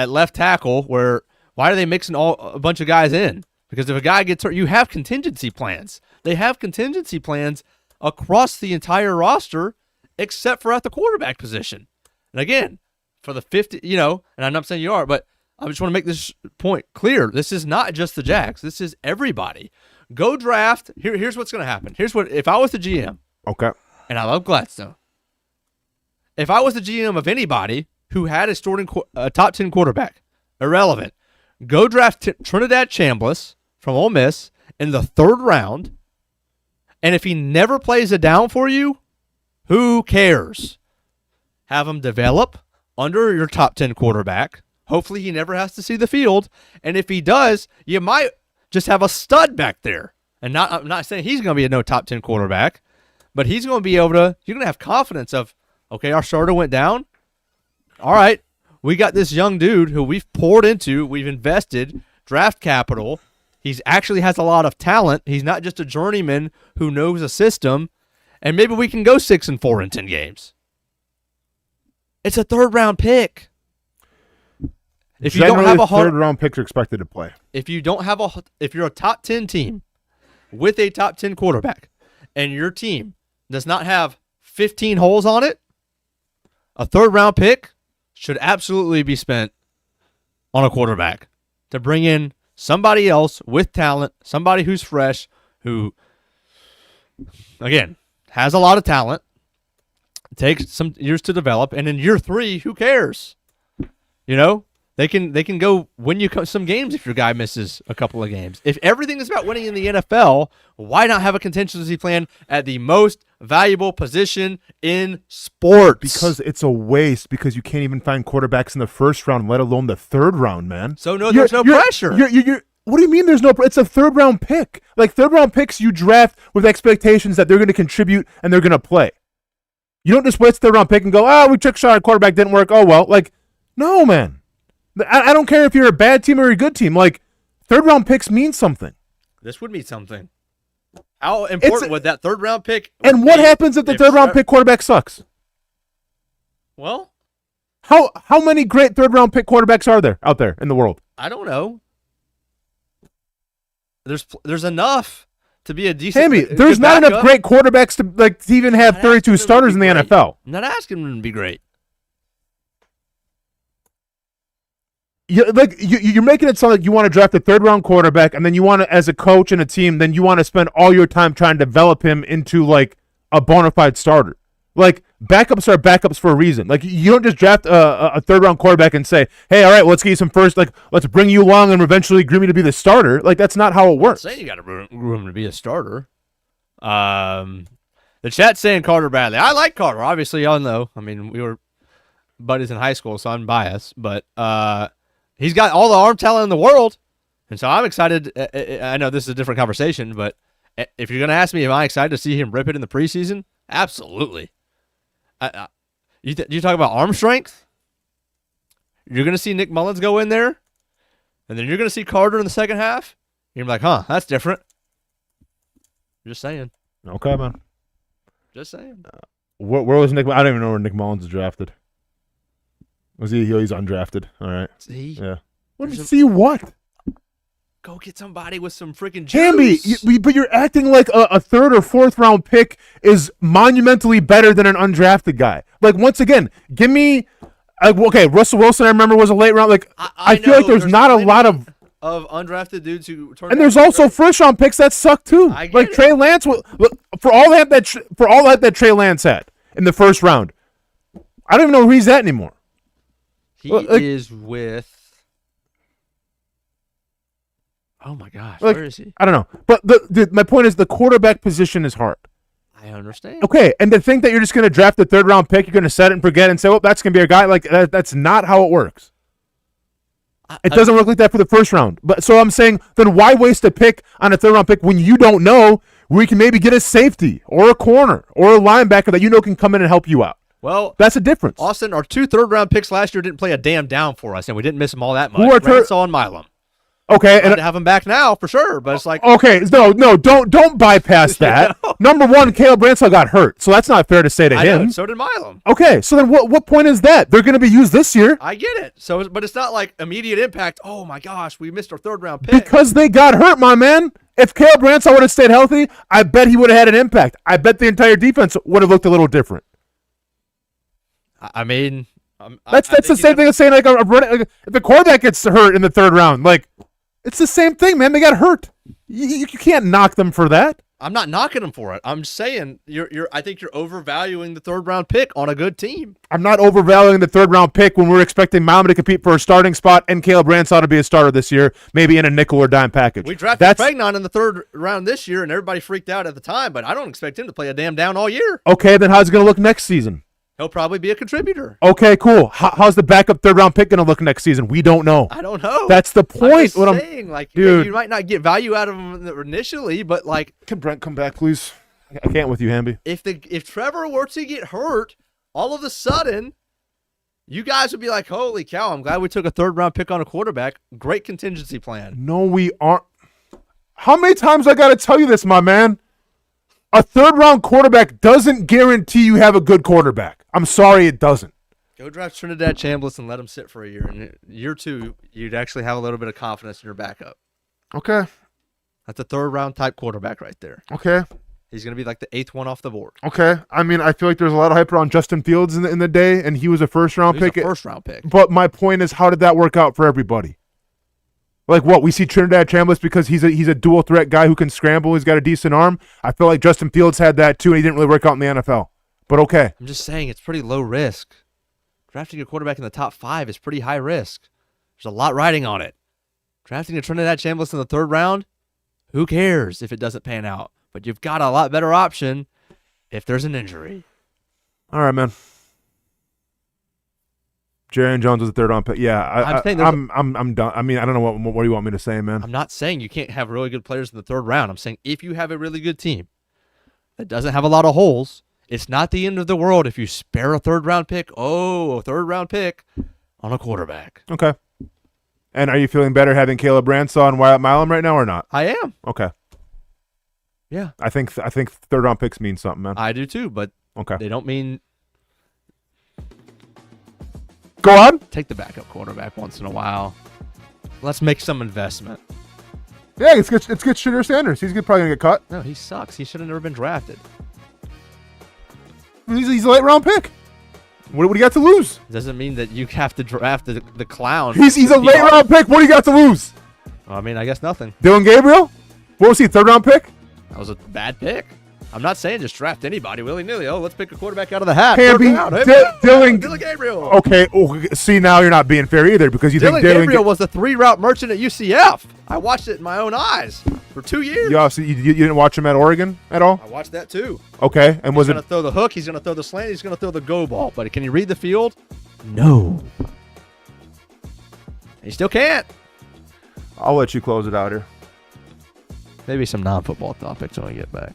left tackle where why are they mixing a bunch of guys in? Because if a guy gets hurt, you have contingency plans. They have contingency plans across the entire roster except for at the quarterback position. And again, for the 50, and I'm not saying you are, but I just want to make this point clear. This is not just the Jags. This is everybody. Go draft. Here's what's going to happen. Here's what, if I was the GM. Okay. And I love Gladstone. If I was the GM of anybody who had a top 10 quarterback, irrelevant, go draft Trinidad Chambliss from Ole Miss in the 3rd round. And if he never plays a down for you, who cares? Have him develop under your top 10 quarterback. Hopefully he never has to see the field. And if he does, you might just have a stud back there. And I'm not saying he's going to be a no top 10 quarterback, but he's going to be able to, you're going to have confidence of, okay, our starter went down. All right, we got this young dude who we've poured into, we've invested draft capital. He actually has a lot of talent. He's not just a journeyman who knows a system. And maybe we can go 6-4 in 10 games. It's a 3rd round pick. If you don't have a 3rd round picks are expected to play. If you're a top 10 team with a top 10 quarterback and your team does not have 15 holes on it, a 3rd round pick should absolutely be spent on a quarterback to bring in somebody else with talent, somebody who's fresh, who again, has a lot of talent. Takes some years to develop, and in year 3, who cares? You know, they can go win you some games if your guy misses a couple of games. If everything is about winning in the NFL, why not have a contingency plan at the most valuable position in sports? Because it's a waste. Because you can't even find quarterbacks in the first round, let alone the third round, man. So there's no pressure. What do you mean there's no? It's a third round pick. Like third round picks, you draft with expectations that they're going to contribute and they're going to play. You don't just waste the third round pick and go, we took a shot at quarterback, didn't work. Oh, well. Like, no, man. I don't care if you're a bad team or a good team. Like, third round picks mean something. This would mean something. How important would that third round pick And what happens if the third round pick quarterback sucks? Well, how many great third round pick quarterbacks are there out there in the world? I don't know. There's enough to be a decent. Hammy, there's not enough great quarterbacks to even have 32 starters in the NFL. I'm not asking them to be great. You're making it sound like you want to draft a third round quarterback, and then you want to, as a coach and a team, then you want to spend all your time trying to develop him into like a bona fide starter. Like backups are backups for a reason. Like you don't just draft a third round quarterback and say, "Hey, all right, well, let's get you some first. Like let's bring you along and eventually groom you to be the starter." Like that's not how it works. I'm saying you got to groom him to be a starter. The chat's saying Carter Bradley. I like Carter. Obviously, y'all know. I mean, we were buddies in high school, so I'm biased. But he's got all the arm talent in the world, and so I'm excited. I know this is a different conversation, but if you're gonna ask me, am I excited to see him rip it in the preseason? Absolutely. You talk about arm strength. You're going to see Nick Mullins go in there, and then you're going to see Carter in the second half. You're going to be like, that's different. Just saying. Okay, man. Just saying. Where was Nick? I don't even know where Nick Mullins is drafted. Was he? He's undrafted. All right. See? Yeah. See what? Go get somebody with some freaking juice. Hamby, but you're acting like a third or fourth round pick is monumentally better than an undrafted guy. Like, once again, give me okay, Russell Wilson, I remember, was a late round. Like, I feel like there's not a lot of undrafted dudes who turn. And there's also first round picks that suck too. Like Trey Lance, for all that Trey Lance had in the first round, I don't even know where he's at anymore. He is with. Oh my gosh, where is he? I don't know. But my point is the quarterback position is hard. I understand. Okay, and to think that you're just going to draft a third round pick, you're going to set it and forget and say, well, that's going to be our guy. Like, that's not how it works. It doesn't work like that for the first round. But so I'm saying, then why waste a pick on a third round pick when you don't know where you can maybe get a safety or a corner or a linebacker that you know can come in and help you out? Well, that's a difference. Austin, our 2 third-round picks last year didn't play a damn down for us, and we didn't miss them all that much. Who are Ransall and Milam. Okay, and to have them back now for sure, but it's like okay, no, don't bypass that. Number one, Caleb Ransall got hurt, so that's not fair to say to him. Know, so did Milam. Okay, so then what point is that? They're going to be used this year. I get it. So, but it's not like immediate impact. Oh my gosh, we missed our third-round pick because they got hurt, my man. If Caleb Ransall would have stayed healthy, I bet he would have had an impact. I bet the entire defense would have looked a little different. I mean, that's the same thing as saying like if the quarterback gets hurt in the third round, like. It's the same thing, man. They got hurt. You can't knock them for that. I'm not knocking them for it. I'm saying I think you're overvaluing the third-round pick on a good team. I'm not overvaluing the third-round pick when we're expecting Miami to compete for a starting spot and Caleb Ransall to be a starter this year, maybe in a nickel or dime package. We drafted Pregnon in the third round this year, and everybody freaked out at the time, but I don't expect him to play a damn down all year. Okay, then how's it going to look next season? He'll probably be a contributor. Okay, cool. How's the backup third-round pick going to look next season? We don't know. I don't know. That's the point. I'm saying, like, dude, you might not get value out of him initially, but like, can Brent come back, please? I can't with you, Hamby. If Trevor were to get hurt, all of a sudden, you guys would be like, "Holy cow! I'm glad we took a third-round pick on a quarterback. Great contingency plan." No, we aren't. How many times I got to tell you this, my man? A third-round quarterback doesn't guarantee you have a good quarterback. I'm sorry, it doesn't. Go draft Trinidad Chambliss and let him sit for a year. And year 2, you'd actually have a little bit of confidence in your backup. Okay. That's a third-round type quarterback right there. Okay. He's going to be like the 8th one off the board. Okay. I mean, I feel like there's a lot of hype around Justin Fields in the day, and he was a first-round pick. First-round pick. But my point is, how did that work out for everybody? Like what? We see Trinidad Chambliss because he's a dual threat guy who can scramble. He's got a decent arm. I feel like Justin Fields had that too, and he didn't really work out in the NFL. But okay. I'm just saying it's pretty low risk. Drafting a quarterback in the top 5 is pretty high risk. There's a lot riding on it. Drafting a Trinidad Chambliss in the 3rd round, who cares if it doesn't pan out? But you've got a lot better option if there's an injury. All right, man. Jaron Jones was a 3rd round pick. Yeah, I'm done. I mean, I don't know what do you want me to say, man. I'm not saying you can't have really good players in the 3rd round. I'm saying if you have a really good team that doesn't have a lot of holes, it's not the end of the world if you spare a 3rd round pick. Oh, a 3rd round pick on a quarterback. Okay. And are you feeling better having Caleb Branshaw and Wyatt Milam right now or not? I am. Okay. Yeah. I think 3rd round picks mean something, man. I do too, but okay. They don't mean go on. Take the backup quarterback once in a while. Let's make some investment. Yeah, it's get Shedeur Sanders. He's probably gonna get cut. No, he sucks. He should have never been drafted. He's a late round pick. What do you got to lose? Doesn't mean that you have to draft the clown. He's a late round pick. What do you got to lose? I mean, I guess nothing. Dylan Gabriel? What was he, 3rd round pick? That was a bad pick. I'm not saying just draft anybody willy-nilly. Oh, let's pick a quarterback out of the hat. Hamby, Dylan Gabriel. Okay, see, now you're not being fair either because you think Dylan Gabriel was the 3-route merchant at UCF. I watched it in my own eyes for 2 years. Yeah, so you didn't watch him at Oregon at all? I watched that too. Okay, and he's going to throw the hook, he's going to throw the slant, he's going to throw the go ball. But can he read the field? No. He still can't. I'll let you close it out here. Maybe some non-football topics when we get back.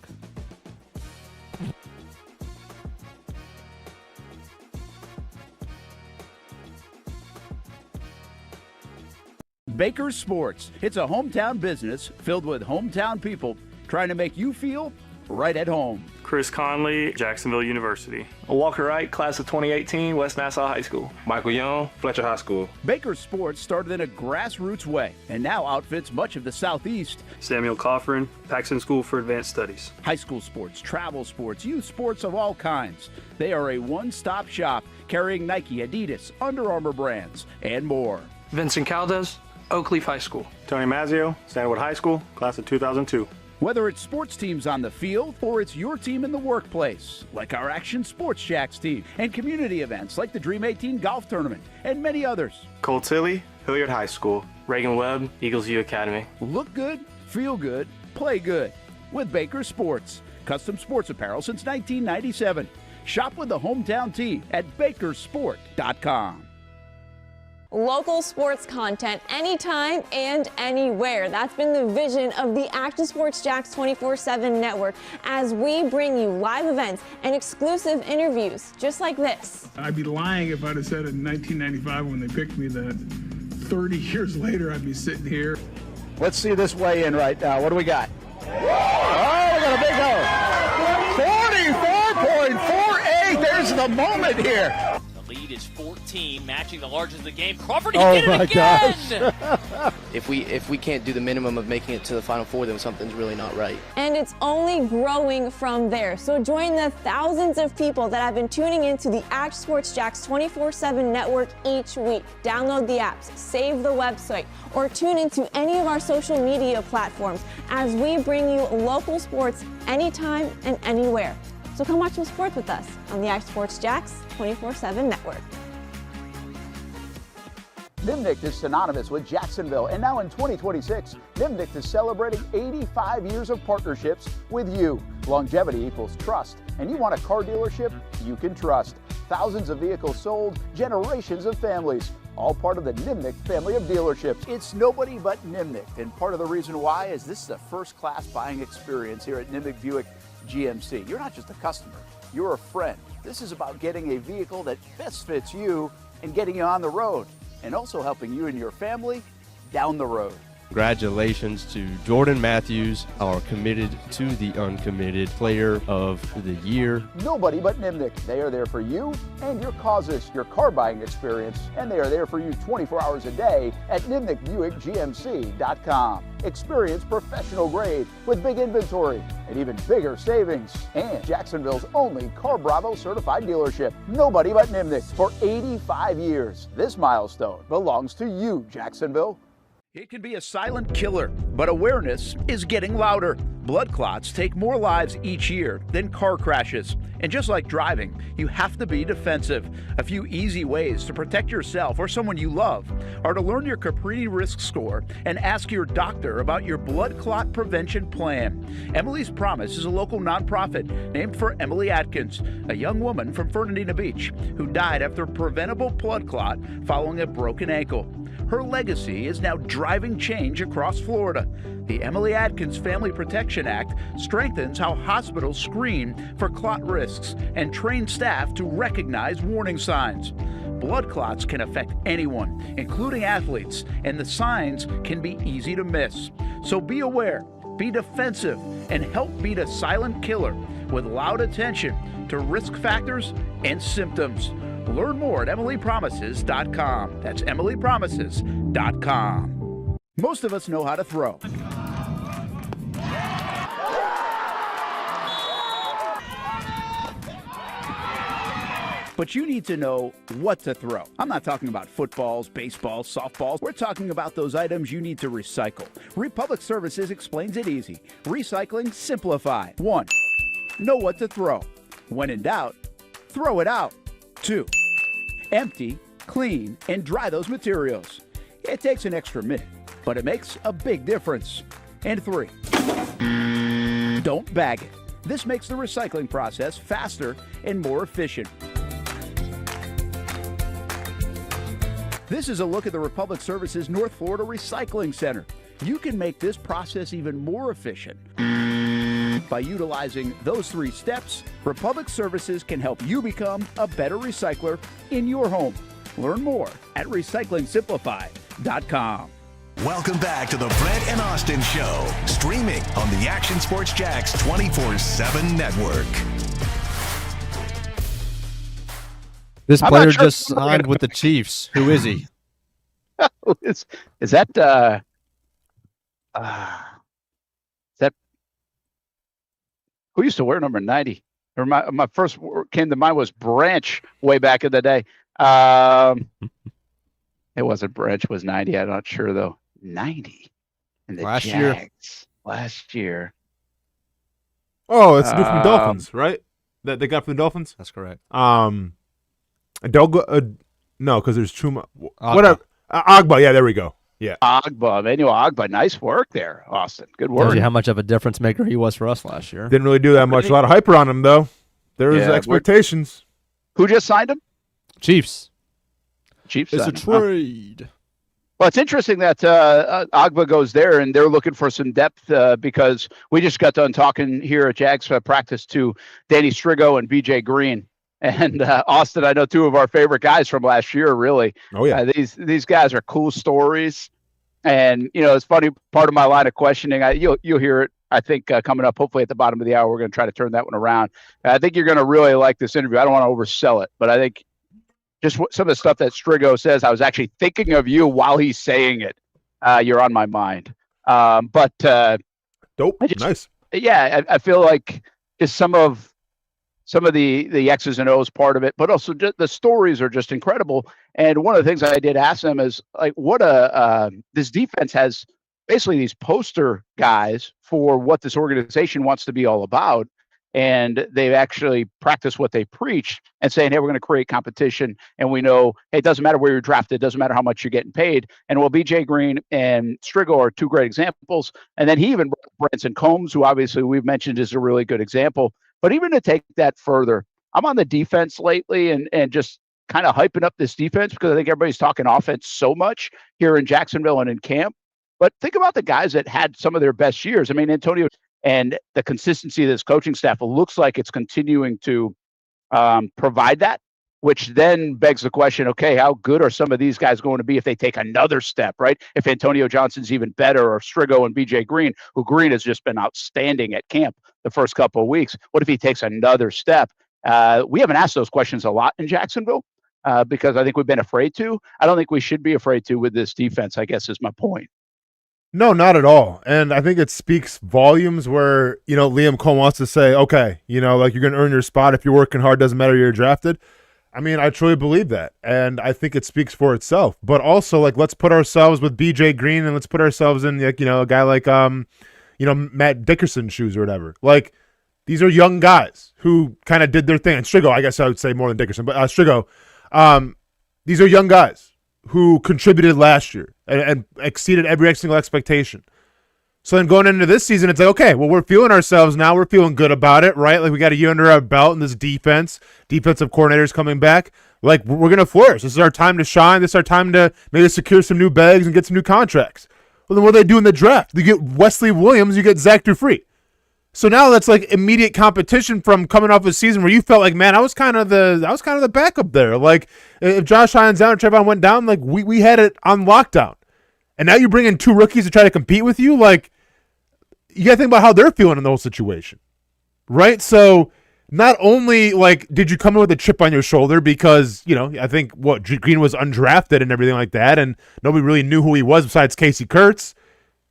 Baker Sports. It's a hometown business filled with hometown people trying to make you feel right at home. Chris Conley, Jacksonville University. Walker Wright, class of 2018, West Nassau High School. Michael Young, Fletcher High School. Baker Sports started in a grassroots way and now outfits much of the Southeast. Samuel Coffrin, Paxton School for Advanced Studies. High school sports, travel sports, youth sports of all kinds. They are a one-stop shop carrying Nike, Adidas, Under Armour brands, and more. Vincent Caldes, Oak Leaf High School. Tony Mazzio, Stanwood High School, class of 2002. Whether it's sports teams on the field or it's your team in the workplace, like our Action Sports Jacks team, and community events like the Dream 18 Golf Tournament, and many others. Cole Tilley, Hilliard High School. Reagan Webb, Eagles View Academy. Look good, feel good, play good with Baker Sports. Custom sports apparel since 1997. Shop with the hometown team at bakersport.com. Local sports content anytime and anywhere. That's been the vision of the Action Sports Jacks 24/7 network as we bring you live events and exclusive interviews just like this. I'd be lying if I'd have said in 1995 when they picked me that 30 years later I'd be sitting here. Let's see this weigh in right now. What do we got? Oh, we got a big hole. 44.48. There's the moment here. Lead is 14, matching the largest of the game. Crawford, he did it again! If we can't do the minimum of making it to the Final Four, then something's really not right. And it's only growing from there. So join the thousands of people that have been tuning into the Action Sports Jacks 24/7 network each week. Download the apps, save the website, or tune into any of our social media platforms as we bring you local sports anytime and anywhere. So come watch some sports with us on the Action Sports Jacks 24/7 network. Nimnicht is synonymous with Jacksonville, and now in 2026, Nimnicht is celebrating 85 years of partnerships with you. Longevity equals trust, and you want a car dealership you can trust. Thousands of vehicles sold, generations of families, all part of the Nimnicht family of dealerships. It's nobody but Nimnicht, and part of the reason why is this is a first-class buying experience here at Nimnicht Buick GMC. You're not just a customer, you're a friend. This is about getting a vehicle that best fits you and getting you on the road, and also helping you and your family down the road. Congratulations to Jordan Matthews, our committed to the uncommitted player of the year. Nobody but Nimnicht. They are there for you and your causes, your car buying experience, and they are there for you 24 hours a day at nimnichtbuickgmc.com. Experience professional grade with big inventory and even bigger savings. And Jacksonville's only Car Bravo certified dealership. Nobody but Nimnicht for 85 years. This milestone belongs to you, Jacksonville. It can be a silent killer, but awareness is getting louder. Blood clots take more lives each year than car crashes. And just like driving, you have to be defensive. A few easy ways to protect yourself or someone you love are to learn your Caprini risk score and ask your doctor about your blood clot prevention plan. Emily's Promise is a local nonprofit named for Emily Atkins, a young woman from Fernandina Beach who died after a preventable blood clot following a broken ankle. Her legacy is now driving change across Florida. The Emily Atkins Family Protection Act strengthens how hospitals screen for clot risks and train staff to recognize warning signs. Blood clots can affect anyone, including athletes, and the signs can be easy to miss. So be aware, be defensive, and help beat a silent killer with loud attention to risk factors and symptoms. Learn more at emilypromises.com. That's emilypromises.com. Most of us know how to throw. But you need to know what to throw. I'm not talking about footballs, baseballs, softballs. We're talking about those items you need to recycle. Republic Services explains it easy. Recycling simplified. 1. Know what to throw. When in doubt, throw it out. 2. Empty, clean, and dry those materials. It takes an extra minute, but it makes a big difference. And 3. Don't bag it. This makes the recycling process faster and more efficient. This is a look at the Republic Services North Florida Recycling Center. You can make this process even more efficient. By utilizing those 3 steps, Republic Services can help you become a better recycler in your home. Learn more at recyclingsimplified.com. Welcome back to the Brent and Austen Show, streaming on the Action Sports Jax 24/7 network. This player just signed with the Chiefs. Who is he? is that who used to wear number 90? Or my first came to mind was Branch way back in the day. It wasn't Branch, it was 90. I'm not sure though. 90 in the Jags last year. Oh, it's new from the Dolphins, right? That they got from the Dolphins. That's correct. No, because there's Chuma. Whatever. Agba. Yeah, there we go. Yeah. Agba, Emmanuel Agba. Nice work there, Austin. Good work. Tells you how much of a difference maker he was for us last year. Didn't really do that much. A lot of hype around him, though. There was expectations. Who just signed him? Chiefs. Chiefs. It's a trade. Well, it's interesting that Agba goes there, and they're looking for some depth because we just got done talking here at Jags practice to Danny Strigo and BJ Green. And Austin, I know 2 of our favorite guys from last year, really. Oh, yeah. These guys are cool stories. And, you know, it's funny, part of my line of questioning, you'll hear it, I think, coming up, hopefully at the bottom of the hour. We're going to try to turn that one around. I think you're going to really like this interview. I don't want to oversell it, but I think just some of the stuff that Strigo says, I was actually thinking of you while he's saying it. You're on my mind. Dope. Nice. Yeah, I feel like just some of the X's and O's part of it, but also just the stories are just incredible. And one of the things I did ask them is like, this defense has basically these poster guys for what this organization wants to be all about. And they actually practice what they preach and saying, hey, we're going to create competition. And we know, hey, it doesn't matter where you're drafted. It doesn't matter how much you're getting paid. And BJ Green and Strigo are 2 great examples. And then he even brought Branson Combs, who obviously we've mentioned is a really good example. But even to take that further, I'm on the defense lately and just kind of hyping up this defense because I think everybody's talking offense so much here in Jacksonville and in camp. But think about the guys that had some of their best years. I mean, Antonio and the consistency of this coaching staff, it looks like it's continuing to provide that, which then begs the question, okay, how good are some of these guys going to be if they take another step, right? If Antonio Johnson's even better, or Strigo and BJ Green, who Green has just been outstanding at camp the first couple of weeks. What if he takes another step? We haven't asked those questions a lot in Jacksonville because I think we've been afraid to. I don't think we should be afraid to with this defense, I guess is my point. No, not at all. And I think it speaks volumes where, Liam Cole wants to say, okay, like you're going to earn your spot if you're working hard, doesn't matter you're drafted. I mean, I truly believe that, and I think it speaks for itself. But also, like, let's put ourselves with BJ Green, and let's put ourselves in, like, a guy like Matt Dickerson's shoes or whatever. Like, these are young guys who kind of did their thing. And Strigo, I guess I would say more than Dickerson, but Strigo, these are young guys who contributed last year and exceeded every single expectation. So then going into this season, it's like, okay, well, we're feeling ourselves now. We're feeling good about it, right? Like, we got a year under our belt in this defense. Defensive coordinators coming back. Like, we're going to flourish. This is our time to shine. This is our time to maybe secure some new bags and get some new contracts. Well, then what do they do in the draft? You get Wesley Williams. You get Zach Dufree. So now that's like immediate competition from coming off a season where you felt like, man, I was kind of the backup there. Like, if Josh Hines down or Trayvon went down, like, we had it on lockdown. And now you bring in two rookies to try to compete with you. Like, you got to think about how they're feeling in the whole situation, right? So not only, like, did you come in with a chip on your shoulder because, I think Green was undrafted and everything like that, and nobody really knew who he was besides Casey Kurtz.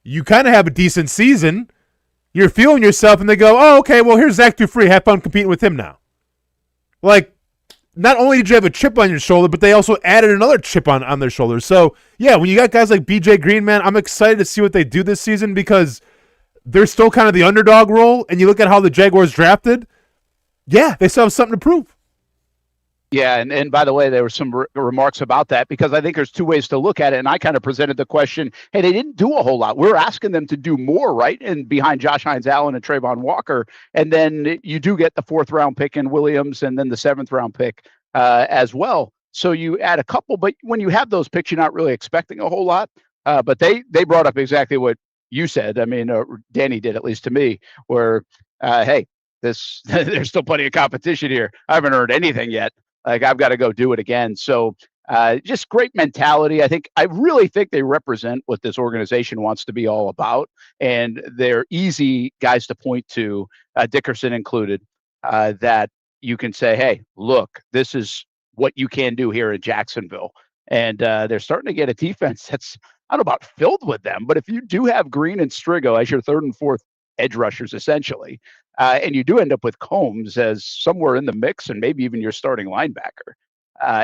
You kind of have a decent season. You're feeling yourself, and they go, oh, okay, well, here's Zach Dufree. Have fun competing with him now. Like, not only did you have a chip on your shoulder, but they also added another chip on their shoulders. So, yeah, when you got guys like BJ Green, man, I'm excited to see what they do this season because they're still kind of the underdog role, and you look at how the Jaguars drafted, yeah, they still have something to prove. Yeah, and by the way, there were some remarks about that because I think there's two ways to look at it, and I kind of presented the question, hey, they didn't do a whole lot. We're asking them to do more, right? And behind Josh Hines-Allen and Trayvon Walker, and then you do get the 4th-round pick in Williams and then the 7th-round pick as well. So you add a couple, but when you have those picks, you're not really expecting a whole lot. But they brought up exactly what you said. I mean, Danny did, at least to me, where, hey, there's still plenty of competition here. I haven't earned anything yet. Like, I've got to go do it again. So just great mentality. I really think they represent what this organization wants to be all about. And they're easy guys to point to, Dickerson included, that you can say, hey, look, this is what you can do here in Jacksonville. And they're starting to get a defense that's, I don't know about filled with them, but if you do have Green and Strigo as your 3rd and 4th edge rushers, essentially, and you do end up with Combs as somewhere in the mix and maybe even your starting linebacker,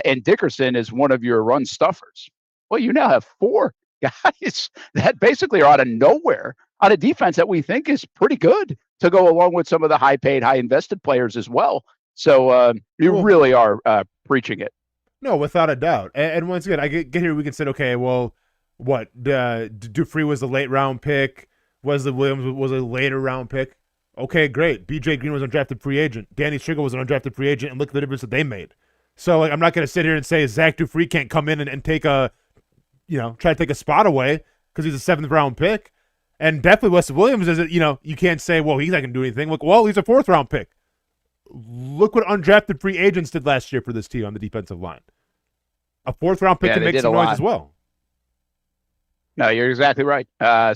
and Dickerson is one of your run stuffers, well, you now have 4 guys that basically are out of nowhere on a defense that we think is pretty good to go along with some of the high-paid, high-invested players as well. So you really are preaching it. No, without a doubt. And once again, I get here, we can say, okay, well, what, Dufree was a late-round pick. Wesley Williams was a later-round pick. Okay, great. B.J. Green was an undrafted free agent. Danny Strigo was an undrafted free agent, and look at the difference that they made. So, like, I'm not going to sit here and say Zach Dufree can't come in and take try to take a spot away because he's a 7th-round pick. And definitely Wesley Williams is, you can't say, well, he's not going to do anything. Look, well, he's a 4th-round pick. Look what undrafted free agents did last year for this team on the defensive line. A 4th-round pick can make some noise as well. No, you're exactly right.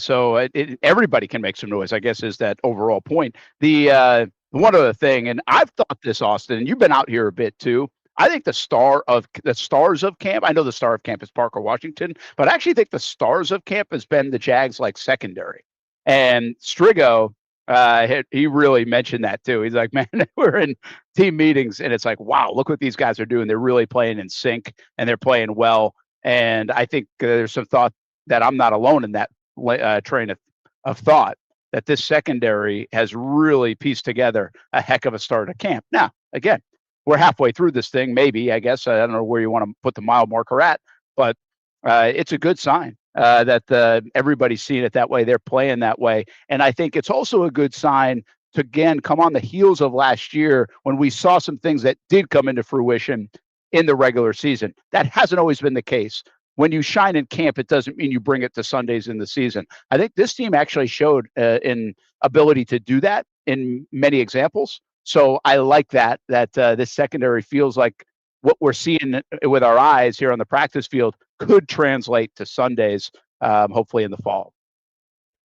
So everybody can make some noise, I guess, is that overall point. The one other thing, and I've thought this, Austin, and you've been out here a bit too. I think the stars of camp, I know the star of camp is Parker Washington, but I actually think the stars of camp has been the Jags like secondary. And Strigo, he really mentioned that too. He's like, man, we're in team meetings and it's like, wow, look what these guys are doing. They're really playing in sync and they're playing well. And I think there's some thought that I'm not alone in that train of thought, that this secondary has really pieced together a heck of a start at camp. Now, again, we're halfway through this thing, maybe, I guess. I don't know where you want to put the mile marker at, but it's a good sign that everybody's seeing it that way. They're playing that way. And I think it's also a good sign to, again, come on the heels of last year when we saw some things that did come into fruition in the regular season. That hasn't always been the case. When you shine in camp, it doesn't mean you bring it to Sundays in the season. I think this team actually showed an ability to do that in many examples. So I like that this secondary feels like what we're seeing with our eyes here on the practice field could translate to Sundays, hopefully in the fall.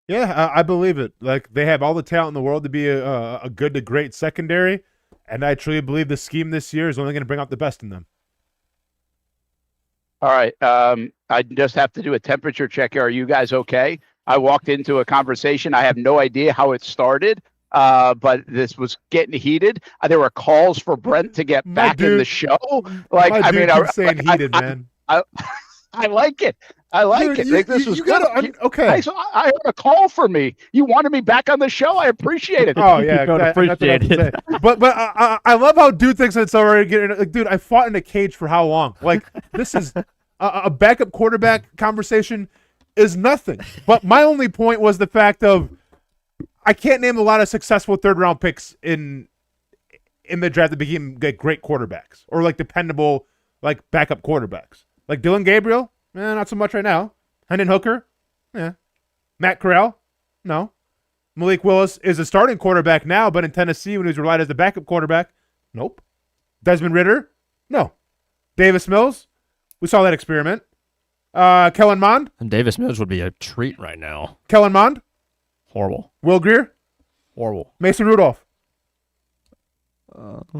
Yeah, I believe it. Like, they have all the talent in the world to be a good to great secondary, and I truly believe the scheme this year is only going to bring out the best in them. All right. I just have to do a temperature check here. Are you guys okay? I walked into a conversation. I have no idea how it started. but this was getting heated. There were calls for Brent to get back in the show. Like, I mean, saying heated, man. I like it. I like it. Like, this was good. Okay. I heard a call for me. You wanted me back on the show. I appreciate it. Oh yeah, appreciate it. But I love how dude thinks it's already getting. Like, dude, I fought in a cage for how long? Like, this is a backup quarterback conversation is nothing. But my only point was the fact of I can't name a lot of successful third round picks in the draft that became like great quarterbacks or like dependable like backup quarterbacks. Like Dylan Gabriel, not so much right now. Hendon Hooker, yeah. Matt Corral, no. Malik Willis is a starting quarterback now, but in Tennessee when he was relied as the backup quarterback, nope. Desmond Ridder, no. Davis Mills, we saw that experiment. Kellen Mond. And Davis Mills would be a treat right now. Kellen Mond. Horrible. Will Grier. Horrible. Mason Rudolph. Horrible.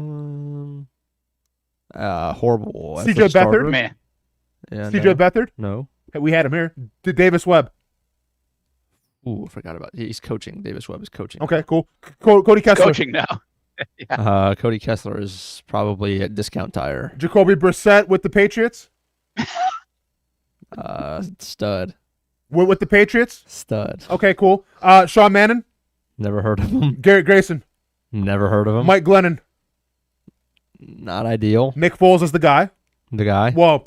CJ Beathard. Man. Yeah, CJ Beathard. No. We had him here. Davis Webb. Ooh, I forgot about He's coaching. Davis Webb is coaching. Okay, cool. Cody Kessler. Coaching now. Yeah. Cody Kessler is probably a discount tire. Jacoby Brissett with the Patriots. Stud. With the Patriots? Stud. Okay, cool. Sean Mannon. Never heard of him. Garrett Grayson. Never heard of him. Mike Glennon. Not ideal. Nick Foles is the guy. The guy? Well,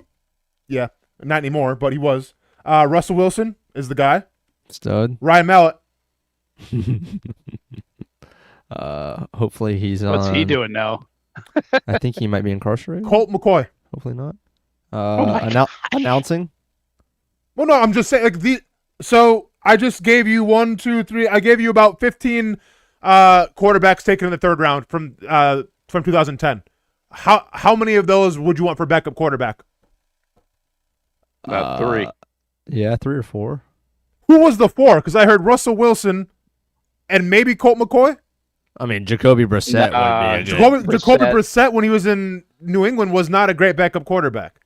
yeah, not anymore, but he was. Russell Wilson is the guy. Stud. Ryan Mallett. Hopefully he's on. What's he doing now? I think he might be incarcerated. Colt McCoy. Hopefully not. Announcing. Well, no, I'm just saying so I just gave you 1, 2, 3. I gave you about 15 quarterbacks taken in the third round from 2010. How many of those would you want for backup quarterback? About 3. Yeah, 3 or 4. Who was the 4? Because I heard Russell Wilson and maybe Colt McCoy. I mean, Jacoby Brissett would be a good. Jacoby Brissett, when he was in New England, was not a great backup quarterback.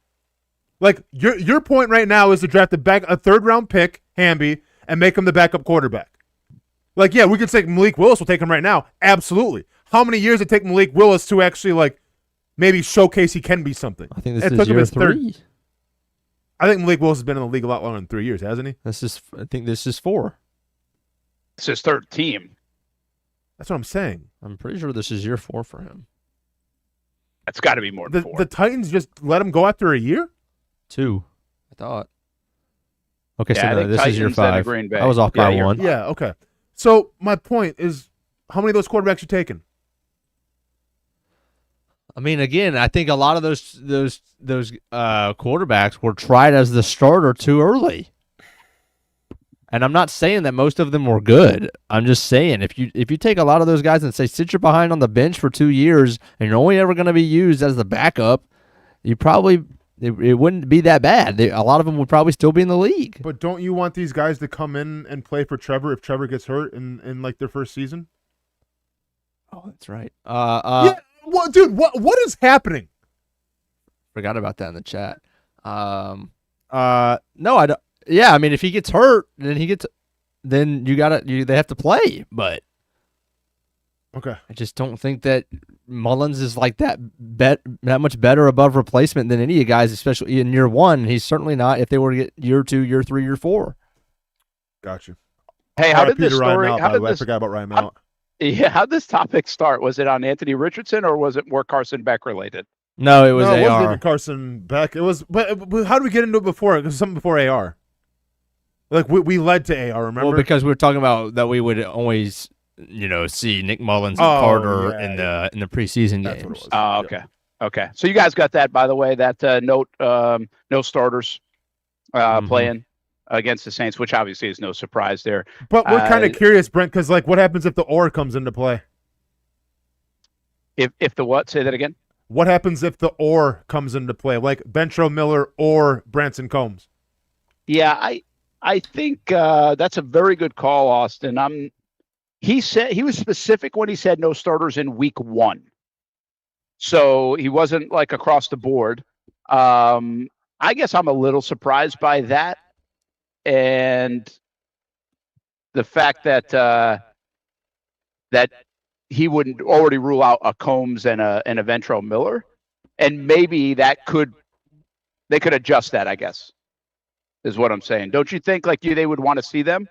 Like, your point right now is to draft a third-round pick, Hamby, and make him the backup quarterback. Like, yeah, we could take Malik Willis. We'll take him right now. Absolutely. How many years did it take Malik Willis to actually, like, maybe showcase he can be something? I think this is year 3. I think Malik Willis has been in the league a lot longer than 3 years, hasn't he? I think this is 4. It's his third team. That's what I'm saying. I'm pretty sure this is year 4 for him. That's got to be more than 4. The Titans just let him go after a year? 2, I thought. Okay, yeah, so no, this Titans is year 5. Green Bay. I was off by 1. Yeah, okay. So my point is, how many of those quarterbacks you taking? I mean, again, I think a lot of those quarterbacks were tried as the starter too early. And I'm not saying that most of them were good. I'm just saying if you take a lot of those guys and say sit your behind on the bench for 2 years and you're only ever going to be used as the backup, you probably it wouldn't be that bad. A lot of them would probably still be in the league. But don't you want these guys to come in and play for Trevor if Trevor gets hurt in like their first season? Oh, that's right. Yeah, well, dude, what is happening? Forgot about that in the chat. No, I don't. Yeah, I mean, if he gets hurt, then they have to play. But okay, I just don't think that Mullins is like that much better above replacement than any of you guys, especially in year 1. He's certainly not. If they were to get year 2, year 3, year 4. Got you. Hey, how did this story? I forgot about Ryan Mallett. Yeah, how did this topic start? Was it on Anthony Richardson or was it more Carson Beck related? No, it was AR. It wasn't even Carson Beck. It was. But how did we get into it before? It was something before AR. Like we led to AR. Remember? Well, because we were talking about that we would always, see Nick Mullins and Carter in the preseason games. Oh, okay, okay. So you guys got that, by the way. That note, no starters playing against the Saints, which obviously is no surprise there. But we're kind of curious, Brent, because like, what happens if the or comes into play? If the what? Say that again. What happens if the or comes into play, like Bencho Miller or Branson Combs? Yeah, I think that's a very good call, Austin. He said he was specific when he said no starters in week 1, so he wasn't like across the board. I guess I'm a little surprised by that, and the fact that that he wouldn't already rule out a Combs and a Ventrell Miller, and maybe they could adjust that, I guess, is what I'm saying. Don't you think they would want to see them?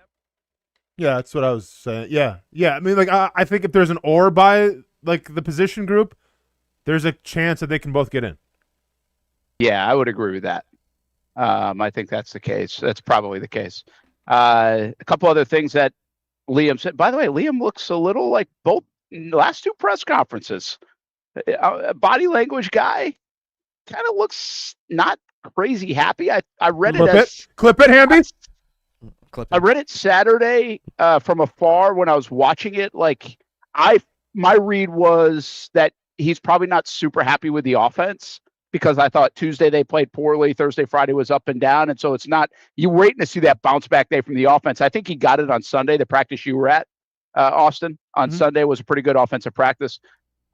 Yeah, that's what I was saying. Yeah. I mean, I think if there's an or by the position group, there's a chance that they can both get in. Yeah, I would agree with that. I think that's the case. That's probably the case. A couple other things that Liam said. By the way, Liam looks a little like both last two press conferences. Body language guy kind of looks not crazy happy. I read Clip it, Hamby. I read it Saturday from afar when I was watching it. My read was that he's probably not super happy with the offense, because I thought Tuesday they played poorly, Thursday, Friday was up and down, and so it's not, you're waiting to see that bounce back day from the offense. I think he got it on Sunday, the practice you were at, Austin, on Sunday was a pretty good offensive practice.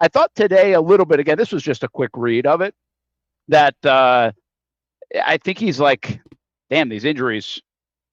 I thought today a little bit, again, this was just a quick read of it, that I think he's like, damn, these injuries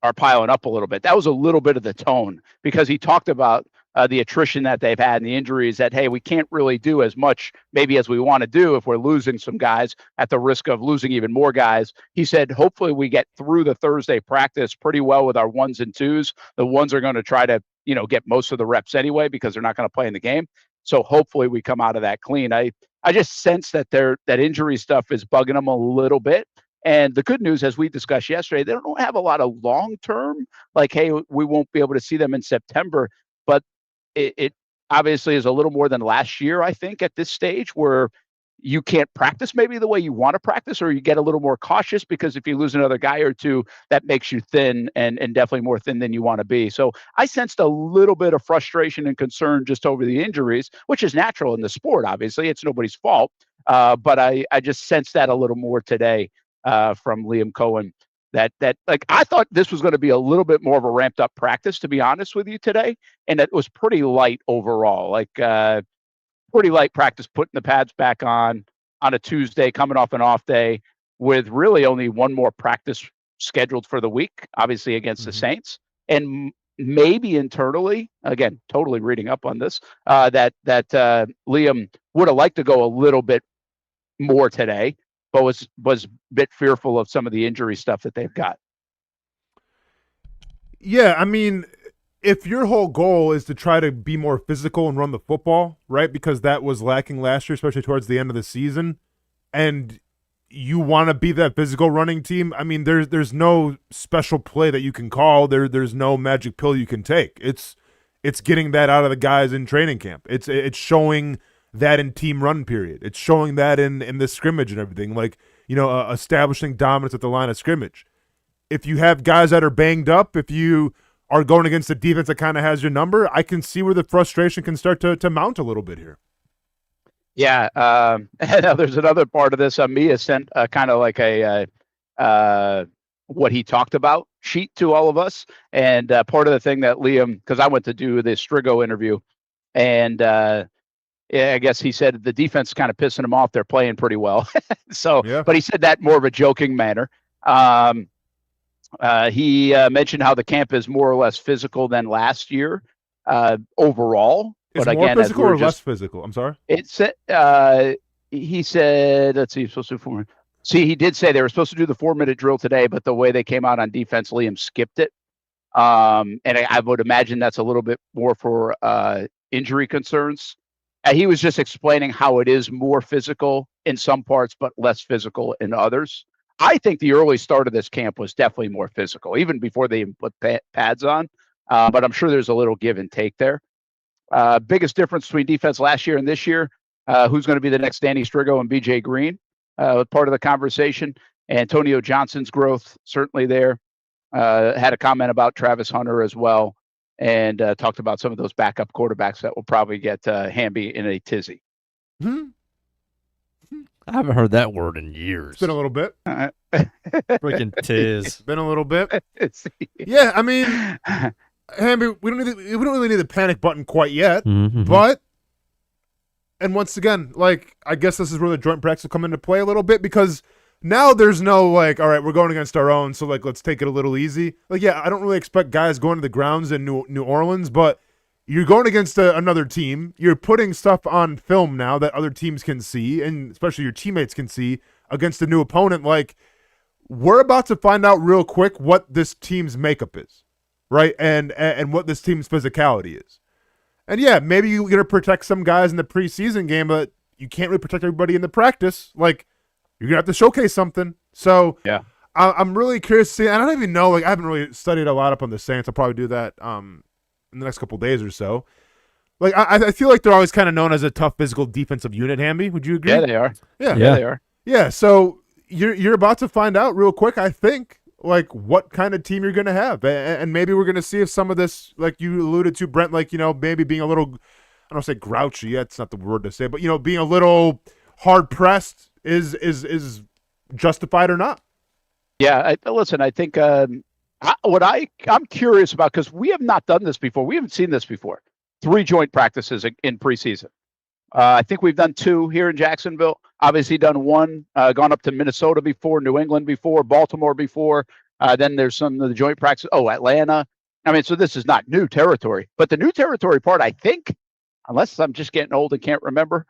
are piling up a little bit. That was a little bit of the tone, because he talked about the attrition that they've had and the injuries, that, hey, we can't really do as much maybe as we want to do if we're losing some guys at the risk of losing even more guys. He said, hopefully we get through the Thursday practice pretty well with our ones and twos. The ones are going to try to, get most of the reps anyway, because they're not going to play in the game. So hopefully we come out of that clean. I just sense that that injury stuff is bugging them a little bit. And the good news, as we discussed yesterday, they don't have a lot of long-term, hey, we won't be able to see them in September, but it obviously is a little more than last year, I think, at this stage, where you can't practice maybe the way you want to practice, or you get a little more cautious, because if you lose another guy or two, that makes you thin, and definitely more thin than you want to be. So I sensed a little bit of frustration and concern just over the injuries, which is natural in the sport, obviously. It's nobody's fault. But I just sensed that a little more today from Liam Cohen. That I thought this was going to be a little bit more of a ramped up practice, to be honest with you, today, and it was pretty light overall. Pretty light practice, putting the pads back on a Tuesday, coming off an off day, with really only one more practice scheduled for the week, obviously against the Saints, and maybe internally, again, totally reading up on this, that Liam would have liked to go a little bit more today, but was a bit fearful of some of the injury stuff that they've got. Yeah, I mean, if your whole goal is to try to be more physical and run the football, right, because that was lacking last year, especially towards the end of the season, and you want to be that physical running team, I mean, there's no special play that you can call. There's no magic pill you can take. It's getting that out of the guys in training camp. It's showing that in team run period. It's showing that in the scrimmage and everything, establishing dominance at the line of scrimmage. If you have guys that are banged up, if you are going against a defense that kind of has your number, I can see where the frustration can start to mount a little bit here. Yeah. And there's another part of this. Mia sent kind of like a what he talked about sheet to all of us. And part of the thing that Liam, because I went to do the Strigo interview, and I guess he said the defense is kind of pissing him off. They're playing pretty well. But he said that more of a joking manner. He mentioned how the camp is more or less physical than last year overall. Is but more again, physical or less physical? I'm sorry. He said, let's see, supposed to do he did say they were supposed to do the 4-minute drill today, but the way they came out on defense, Liam skipped it. And I would imagine that's a little bit more for injury concerns. He was just explaining how it is more physical in some parts, but less physical in others. I think the early start of this camp was definitely more physical, even before they even put pads on. But I'm sure there's a little give and take there. Biggest difference between defense last year and this year, who's going to be the next Danny Strigo and BJ Green, part of the conversation. Antonio Johnson's growth, certainly there. Had a comment about Travis Hunter as well, and talked about some of those backup quarterbacks that will probably get Hamby in a tizzy. I haven't heard that word in years. It's been a little bit. Freaking tiz. Been a little bit. Yeah, I mean, Hamby, we don't really need the panic button quite yet, but, and once again, I guess this is where the joint practice will come into play a little bit, because now there's no all right, we're going against our own, so let's take it a little easy. I don't really expect guys going to the grounds in New Orleans, but you're going against another team. You're putting stuff on film now that other teams can see, and especially your teammates can see against a new opponent. Like, we're about to find out real quick what this team's makeup is, right? And what this team's physicality is. And yeah, maybe you're going to protect some guys in the preseason game, but you can't really protect everybody in the practice. Like, you're going to have to showcase something. So yeah, I'm really curious to see. I don't even know. Like, I haven't really studied a lot up on the Saints. I'll probably do that in the next couple of days or so. Like, I feel like they're always kind of known as a tough physical defensive unit, Hamby. Would you agree? Yeah, they are. Yeah, they are. Yeah, so you're about to find out real quick, I think, like, what kind of team you're going to have. And maybe we're going to see if some of this, like you alluded to, Brent, like, maybe being a little, I don't want to say grouchy, that's not the word to say, but, being a little hard-pressed is justified or not. Yeah, listen, I think I'm curious about, because we have not done this before. We haven't seen this before. 3 joint practices in preseason. I think we've done 2 here in Jacksonville. Obviously done 1, gone up to Minnesota before, New England before, Baltimore before. Then there's some of the joint practice. Oh, Atlanta. I mean, so this is not new territory. But the new territory part, I think, unless I'm just getting old and can't remember,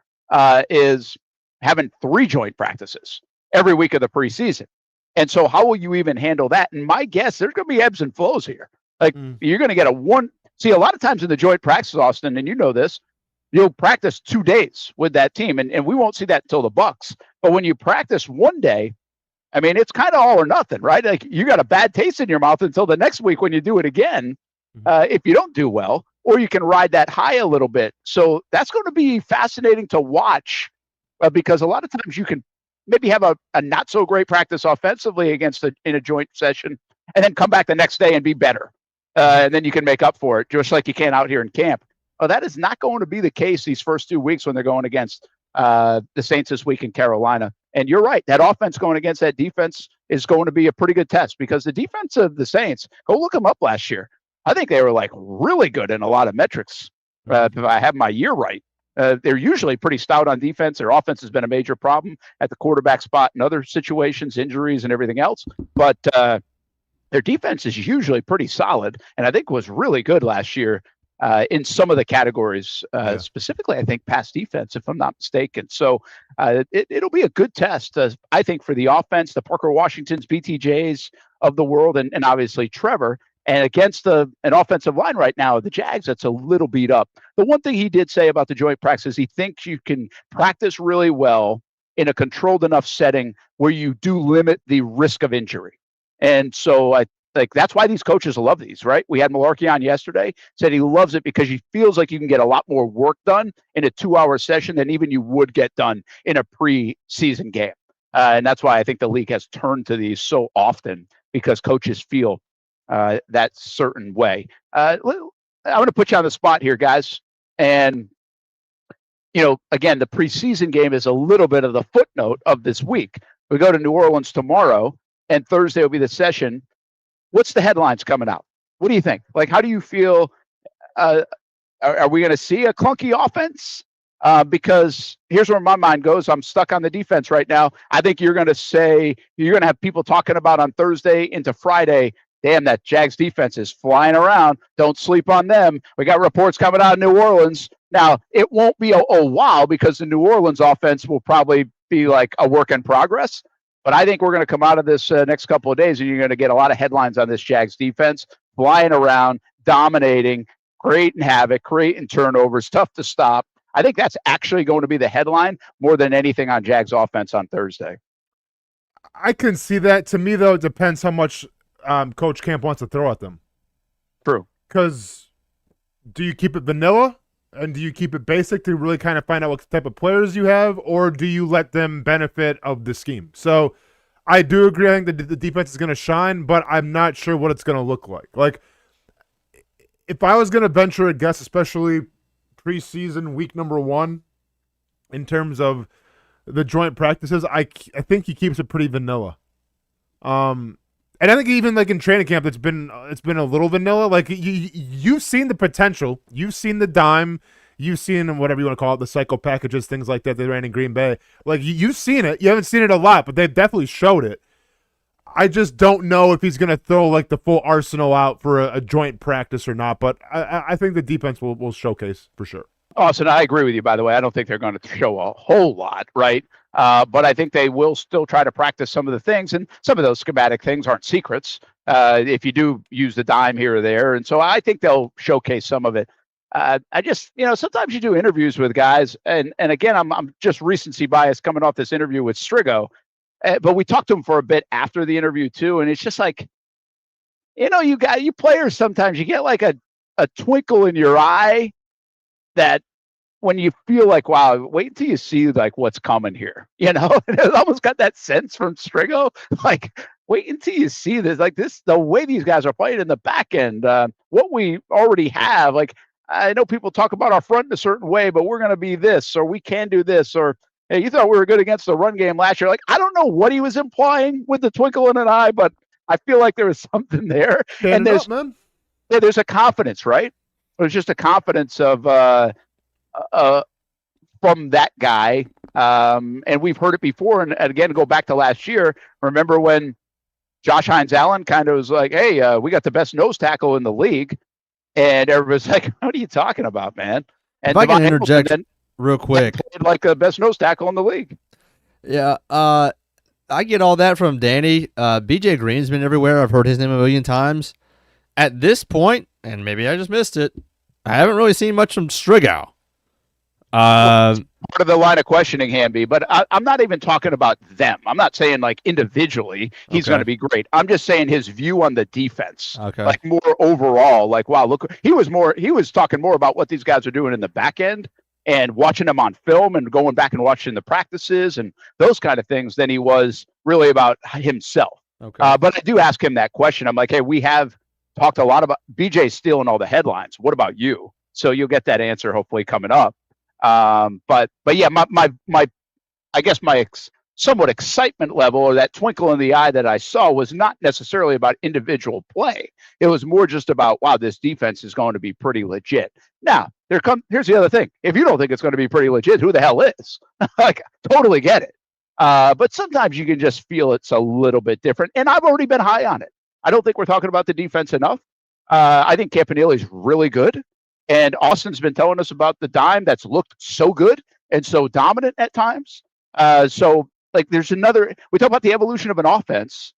is having 3 joint practices every week of the preseason. And so how will you even handle that? And my guess, there's going to be ebbs and flows here. Like, you're going to get see, a lot of times in the joint practice, Austin, and you know this, you'll practice 2 days with that team, and we won't see that until the Bucks. But when you practice 1 day, I mean, it's kind of all or nothing, right? Like, you got a bad taste in your mouth until the next week when you do it again, if you don't do well, or you can ride that high a little bit. So that's going to be fascinating to watch, because a lot of times you can maybe have a not so great practice offensively in a joint session, and then come back the next day and be better. And then you can make up for it, just like you can out here in camp. Oh, that is not going to be the case these first 2 weeks when they're going against the Saints this week in Carolina. And you're right, that offense going against that defense is going to be a pretty good test, because the defense of the Saints, go look them up last year. I think they were like really good in a lot of metrics. If I have my year right, they're usually pretty stout on defense. Their offense has been a major problem at the quarterback spot in other situations, injuries and everything else. But their defense is usually pretty solid, and I think was really good last year in some of the categories, specifically, I think, pass defense, if I'm not mistaken. So it'll be a good test, I think, for the offense, the Parker Washingtons, BTJs of the world, and obviously Trevor. And against an offensive line right now, the Jags, that's a little beat up. The one thing he did say about the joint practice is he thinks you can practice really well in a controlled enough setting where you do limit the risk of injury. And so I think that's why these coaches love these, right? We had Malarkey on yesterday, said he loves it because he feels like you can get a lot more work done in a 2-hour session than even you would get done in a preseason game. And that's why I think the league has turned to these so often, because coaches feel that certain way. I'm going to put you on the spot here, guys. And, again, the preseason game is a little bit of the footnote of this week. We go to New Orleans tomorrow, and Thursday will be the session. What's the headlines coming out? What do you think? Like, how do you feel? Are we going to see a clunky offense? Because here's where my mind goes. I'm stuck on the defense right now. I think you're going to have people talking about on Thursday into Friday, damn, that Jags defense is flying around. Don't sleep on them. We got reports coming out of New Orleans. Now, it won't be a wow, because the New Orleans offense will probably be like a work in progress. But I think we're going to come out of this next couple of days, and you're going to get a lot of headlines on this Jags defense, flying around, dominating, creating havoc, creating turnovers, tough to stop. I think that's actually going to be the headline more than anything on Jags offense on Thursday. I can see that. To me, though, it depends how much Coach Camp wants to throw at them. True. Because do you keep it vanilla, and do you keep it basic to really kind of find out what type of players you have, or do you let them benefit of the scheme? So I do agree. I think the defense is going to shine, but I'm not sure what it's going to look like. Like, if I was going to venture a guess, especially preseason week number 1, in terms of the joint practices, I think he keeps it pretty vanilla. And I think even like in training camp, it's been a little vanilla. Like you've seen the potential, you've seen the dime, you've seen whatever you want to call it, the cycle packages, things like that they ran in Green Bay. Like you've seen it. You haven't seen it a lot, but they've definitely showed it. I just don't know if he's going to throw like the full arsenal out for a joint practice or not. But I think the defense will showcase for sure. Austin, I agree with you, by the way. I don't think they're going to show a whole lot, right? But I think they will still try to practice some of the things, and some of those schematic things aren't secrets if you do use the dime here or there. And so I think they'll showcase some of it. I just, sometimes you do interviews with guys, and again, I'm just recency bias coming off this interview with Strigo, but we talked to him for a bit after the interview too, and it's just like, you players sometimes you get like a twinkle in your eye that when you feel like, wow, wait until you see like what's coming here, and it almost got that sense from Strigo, like wait until you see this, like the way these guys are playing in the back end, what we already have, like. I know people talk about our front in a certain way, but we're going to be this, or we can do this, or hey, you thought we were good against the run game last year. Like, I don't know what he was implying with the twinkle in an eye, but I feel like there was something there. And there's a confidence, right? There's just a confidence of from that guy. And we've heard it before. And again, go back to last year. Remember when Josh Hines-Allen kind of was like, hey, we got the best nose tackle in the league. And everybody's like, what are you talking about, man? And if I can interject real quick. Like the best nose tackle in the league. Yeah, I get all that from Danny. BJ Green's been everywhere. I've heard his name a million times. At this point, and maybe I just missed it, I haven't really seen much from Strigo. Part of the line of questioning, Hamby, but I'm not even talking about them. I'm not saying like individually he's going to be great. I'm just saying his view on the defense, like more overall. Like, wow, look, he was talking more about what these guys are doing in the back end and watching them on film and going back and watching the practices and those kind of things than he was really about himself. But I do ask him that question. I'm like, hey, we have talked a lot about BJ stealing all the headlines. What about you? So you'll get that answer hopefully coming up. But yeah, I guess my somewhat excitement level, or that twinkle in the eye that I saw, was not necessarily about individual play. It was more just about, wow, this defense is going to be pretty legit. Now, here's the other thing. If you don't think it's going to be pretty legit, who the hell is? Like, totally get it. But sometimes you can just feel it's a little bit different. And I've already been high on it. I don't think we're talking about the defense enough. I think Campanile is really good. And Austin's been telling us about the dime that's looked so good and so dominant at times. So, like, we talk about the evolution of an offense.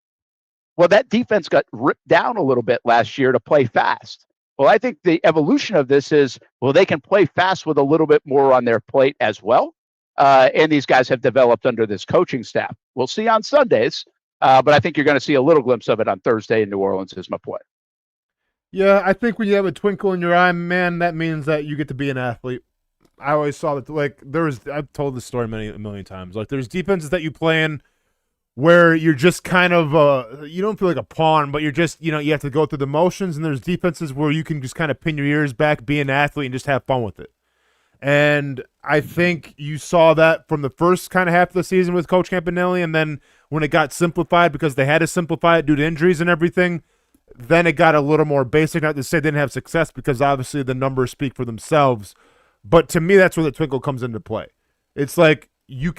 Well, that defense got ripped down a little bit last year to play fast. Well, I think the evolution of this is, well, they can play fast with a little bit more on their plate as well. And these guys have developed under this coaching staff. We'll see on Sundays, but I think you're going to see a little glimpse of it on Thursday in New Orleans is my point. Yeah, I think when you have a twinkle in your eye, man, that means that you get to be an athlete. I always saw that, like, I've told this story a million times. Like, there's defenses that you play in where you're just kind of, you don't feel like a pawn, but you're just, you have to go through the motions. And there's defenses where you can just kind of pin your ears back, be an athlete, and just have fun with it. And I think you saw that from the first kind of half of the season with Coach Campanile. And then when it got simplified because they had to simplify it due to injuries and everything, then it got a little more basic. Not to say they didn't have success, because obviously the numbers speak for themselves. But to me, that's where the twinkle comes into play. It's like you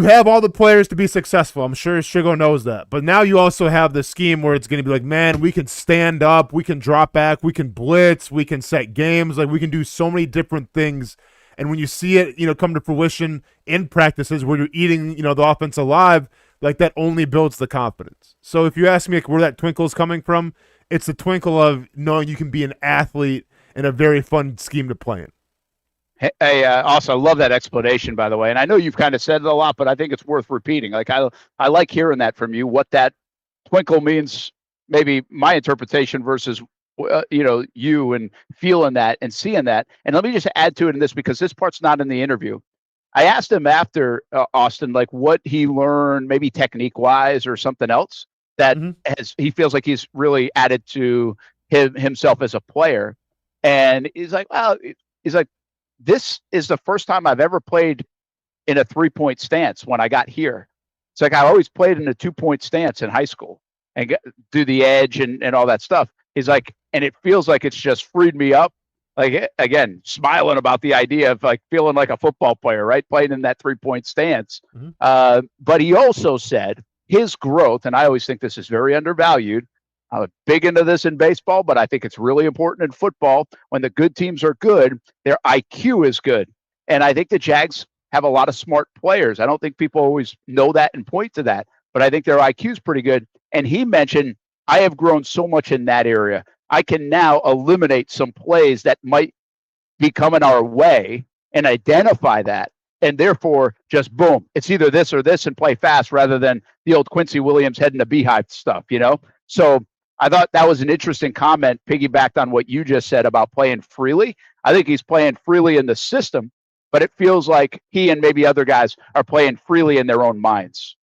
have all the players to be successful. I'm sure Strigo knows that. But now you also have the scheme where it's going to be like, man, we can stand up, we can drop back, we can blitz, we can set games. Like, we can do so many different things. And when you see it, come to fruition in practices where you're eating, the offense alive, like, that only builds the confidence. So if you ask me like where that twinkle is coming from, it's the twinkle of knowing you can be an athlete in a very fun scheme to play in. Hey, also, I love that explanation, by the way. And I know you've kind of said it a lot, but I think it's worth repeating. Like, I like hearing that from you, what that twinkle means, maybe my interpretation versus, you and feeling that and seeing that. And let me just add to it in this, because this part's not in the interview. I asked him after, Austin, like, what he learned, maybe technique-wise or something else that he feels like he's really added to himself as a player. And he's like, this is the first time I've ever played in a 3-point stance when I got here. It's like I always played in a 2-point stance in high school and do the edge and all that stuff. He's like, and it feels like it's just freed me up. Like, again, smiling about the idea of like feeling like a football player, right? Playing in that 3-point stance. But he also said, his growth, and I always think this is very undervalued. I'm big into this in baseball, but I think it's really important in football. When the good teams are good, their IQ is good. And I think the Jags have a lot of smart players. I don't think people always know that and point to that, but I think their IQ is pretty good. And he mentioned, I have grown so much in that area. I can now eliminate some plays that might be coming our way and identify that. And therefore, just boom, it's either this or this and play fast rather than the old Quincy Williams head in the beehive stuff, you know? So I thought that was an interesting comment, piggybacked on what you just said about playing freely. I think he's playing freely in the system, but it feels like he and maybe other guys are playing freely in their own minds.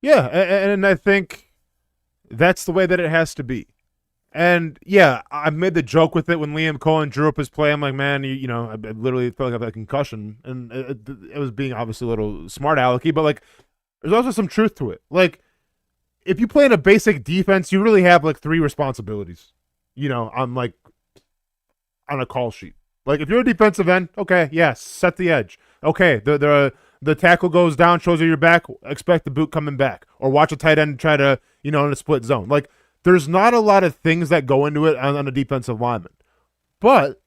Yeah, and I think that's the way that it has to be. And, yeah, I made the joke with it when Liam Cohen drew up his play. I'm like, man, I literally felt like I had a concussion. And it was being obviously a little smart alecky, but, like, there's also some truth to it. Like, if you play in a basic defense, you really have, like, 3 responsibilities, on a call sheet. Like, if you're a defensive end, okay, yes, set the edge. Okay, the tackle goes down, shows you your back, expect the boot coming back. Or watch a tight end try to, in a split zone. Like, there's not a lot of things that go into it on a defensive lineman. But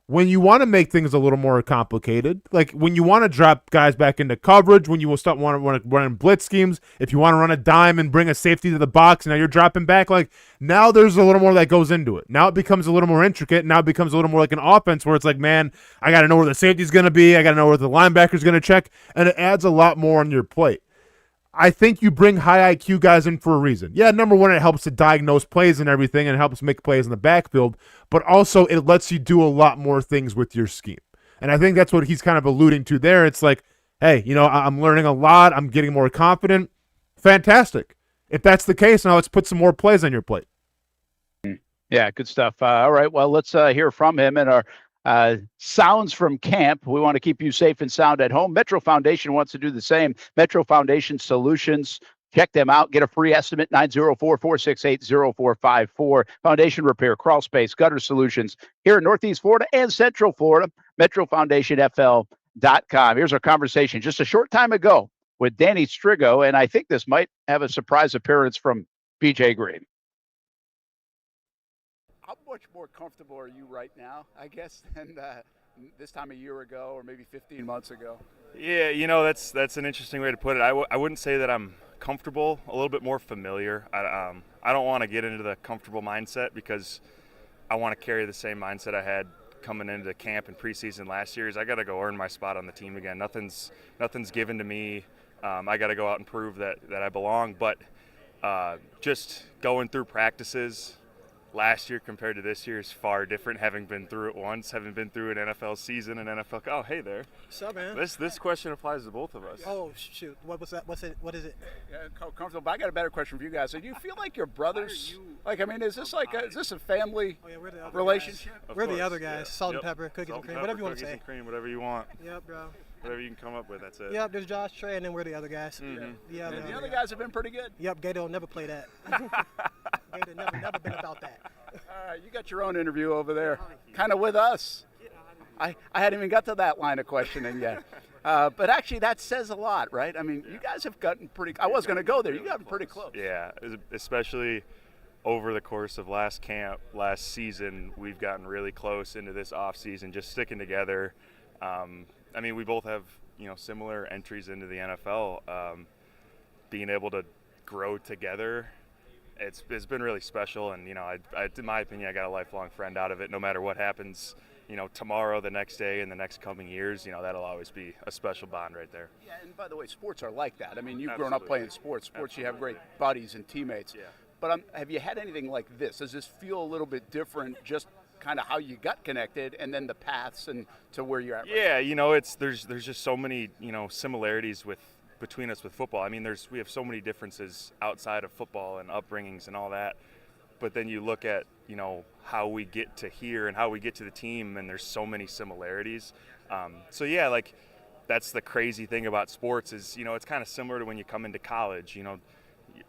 when you want to make things a little more complicated, like when you want to drop guys back into coverage, when you will start running blitz schemes, if you want to run a dime and bring a safety to the box, now you're dropping back, like now there's a little more that goes into it. Now it becomes a little more intricate. Now it becomes a little more like an offense where it's like, man, I got to know where the safety's going to be. I got to know where the linebacker's going to check. And it adds a lot more on your plate. I think you bring high IQ guys in for a reason. Yeah, number one, it helps to diagnose plays and everything and helps make plays in the backfield, but also it lets you do a lot more things with your scheme. And I think that's what he's kind of alluding to there. It's like, hey, I'm learning a lot. I'm getting more confident. Fantastic. If that's the case, now let's put some more plays on your plate. Yeah, good stuff. All right, well, let's hear from him in our sounds from camp. We want to keep you safe and sound at home. Metro Foundation wants to do the same. Metro Foundation Solutions. Check them out. Get a free estimate, 904-468-0454. Foundation repair, crawl space, gutter solutions here in Northeast Florida and Central Florida. MetroFoundationFL.com. Here's our conversation just a short time ago with Danny Strigo, and I think this might have a surprise appearance from BJ Green. How much more comfortable are you right now, I guess, than this time a year ago or maybe 15 months ago? Yeah, that's an interesting way to put it. I wouldn't say that I'm comfortable, a little bit more familiar. I don't want to get into the comfortable mindset because I want to carry the same mindset I had coming into camp and preseason last year. I got to go earn my spot on the team again. Nothing's given to me. I got to go out and prove that I belong. But just going through practices last year compared to this year is far different, having been through it once, having been through an NFL season, an NFL. Oh, hey there. What's up, man? This question applies to both of us. Oh, shoot. What was that? What is it? Yeah, comfortable. But I got a better question for you guys. So do you feel like you're brothers? Is this a family relationship? We're the other guys. Salt and pepper, cookies and cream, whatever you want to say. Cookies and cream, whatever you want. Yep, bro. Whatever you can come up with, that's it. Yep, there's Josh, Trey, and then we're the other guys. Mm-hmm. Yeah, the other guys have been pretty good. Yep, Gator will never play that. Gator never been about that. All right, you got your own interview over there, kind of with us. I hadn't even got to that line of questioning yet. But actually, that says a lot, right? I mean, you guys have gotten pretty – I was going to go there. You got pretty close. Yeah, especially over the course of last camp, last season, we've gotten really close into this offseason, just sticking together. We both have, similar entries into the NFL. Being able to grow together, it's been really special. And, in my opinion, I got a lifelong friend out of it. No matter what happens, tomorrow, the next day, and the next coming years, that'll always be a special bond right there. Yeah, and by the way, sports are like that. I mean, you've grown up playing sports. You have great buddies and teammates. Yeah. But have you had anything like this? Does this feel a little bit different, just kind of how you got connected and then the paths and to where you're at? Yeah, there's just so many, similarities between us with football. I mean, we have so many differences outside of football and upbringings and all that. But then you look at, how we get to here and how we get to the team, and there's so many similarities. That's the crazy thing about sports is, it's kind of similar to when you come into college.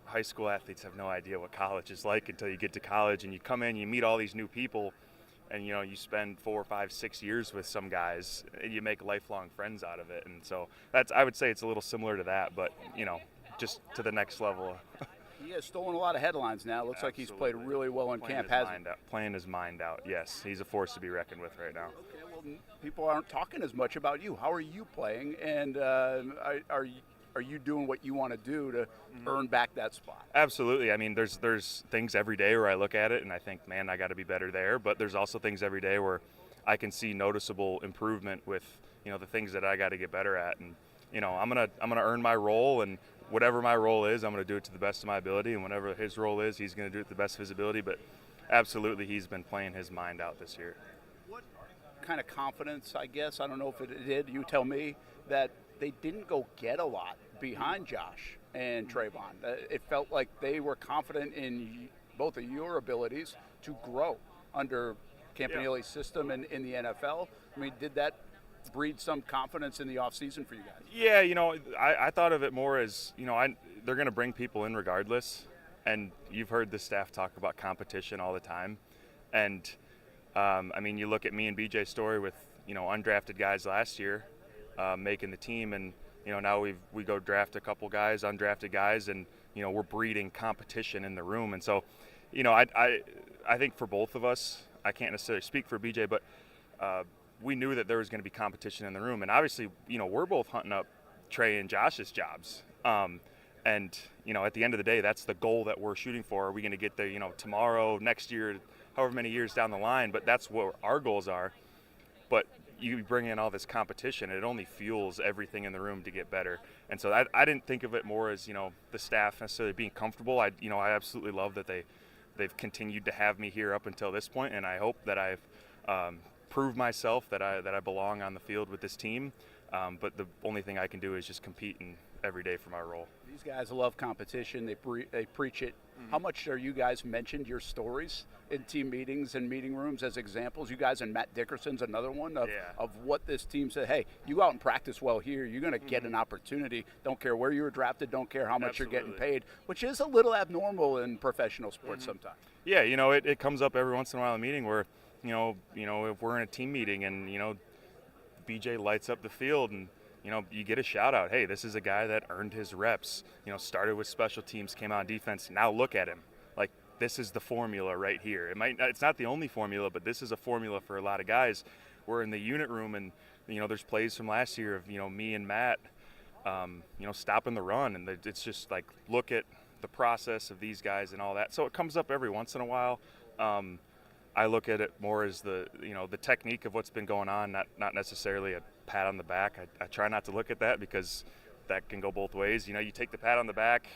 High school athletes have no idea what college is like until you get to college, and you come in, you meet all these new people, and you spend 4, 5, 6 years with some guys, and you make lifelong friends out of it. And so I would say it's a little similar to that, but just to the next level. He has stolen a lot of headlines now. Looks like he's played really well in camp. Playing his mind out, yes. He's a force to be reckoned with right now. Okay, well, people aren't talking as much about you. How are you playing, and are you doing what you want to do to earn back that spot? Absolutely. I mean, there's things every day where I look at it and I think, man, I got to be better there. But there's also things every day where I can see noticeable improvement with, the things that I got to get better at. And, I'm gonna earn my role, and whatever my role is, I'm gonna do it to the best of my ability. And whatever his role is, he's gonna do it to the best of his ability. But absolutely, he's been playing his mind out this year. What kind of confidence, I guess, I don't know if it did, you tell me, that they didn't go get a lot behind Josh and Trayvon. It felt like they were confident in both of your abilities to grow under Campanelli's system and in the NFL. I mean, did that breed some confidence in the offseason for you guys? Yeah, I thought of it more as, they're going to bring people in regardless. And you've heard the staff talk about competition all the time. And, you look at me and BJ's story with, undrafted guys last year making the team, and now we go draft a couple guys, undrafted guys, and we're breeding competition in the room. And so, I think for both of us, I can't necessarily speak for BJ, but we knew that there was going to be competition in the room. And obviously, we're both hunting up Trey and Josh's jobs. And at the end of the day, that's the goal that we're shooting for. Are we going to get there, tomorrow, next year, however many years down the line? But that's what our goals are. But you bring in all this competition, it only fuels everything in the room to get better. And so I didn't think of it more as, the staff necessarily being comfortable. I absolutely love that they've continued to have me here up until this point, and I hope that I've proved myself that I belong on the field with this team. But the only thing I can do is just compete every day for my role. These guys love competition. They preach it. How much are you guys mentioned your stories in team meetings and meeting rooms as examples? You guys, and Matt Dickerson's another one of what this team said. Hey, you go out and practice well here, you're going to get an opportunity. Don't care where you were drafted. Don't care how much you're getting paid, which is a little abnormal in professional sports sometimes. Yeah, it comes up every once in a while in a meeting where, if we're in a team meeting and, BJ lights up the field and, you get a shout out. Hey, this is a guy that earned his reps, started with special teams, came out on defense. Now look at him. Like, this is the formula right here. It's not the only formula, but this is a formula for a lot of guys. We're in the unit room and, there's plays from last year of, me and Matt, stopping the run. And it's just like, look at the process of these guys and all that. So it comes up every once in a while. I look at it more as the technique of what's been going on, not necessarily a pat on the back. I try not to look at that because that can go both ways. You take the pat on the back,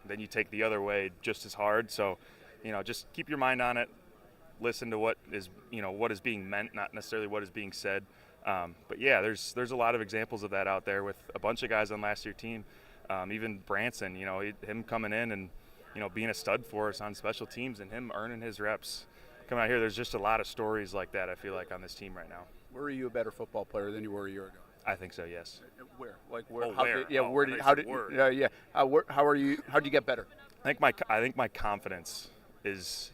then you take the other way just as hard. So, just keep your mind on it. Listen to what is being meant, not necessarily what is being said. But yeah, there's a lot of examples of that out there with a bunch of guys on last year's team. Even Branson, him coming in and, being a stud for us on special teams and him earning his reps. Coming out here, there's just a lot of stories like that, I feel like, on this team right now. Were you a better football player than you were a year ago? I think so, yes. Where? Like where? Oh, where? How'd you get better? I think my confidence has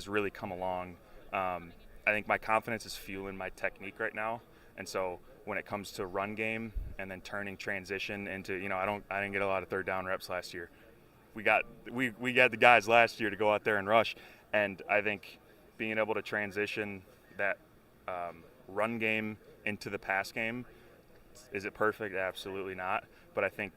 really come along. I think my confidence is fueling my technique right now. And so when it comes to run game and then turning transition into, I didn't get a lot of third down reps last year. We got the guys last year to go out there and rush. And I think being able to transition that run game into the pass game, is it perfect? Absolutely not. But I think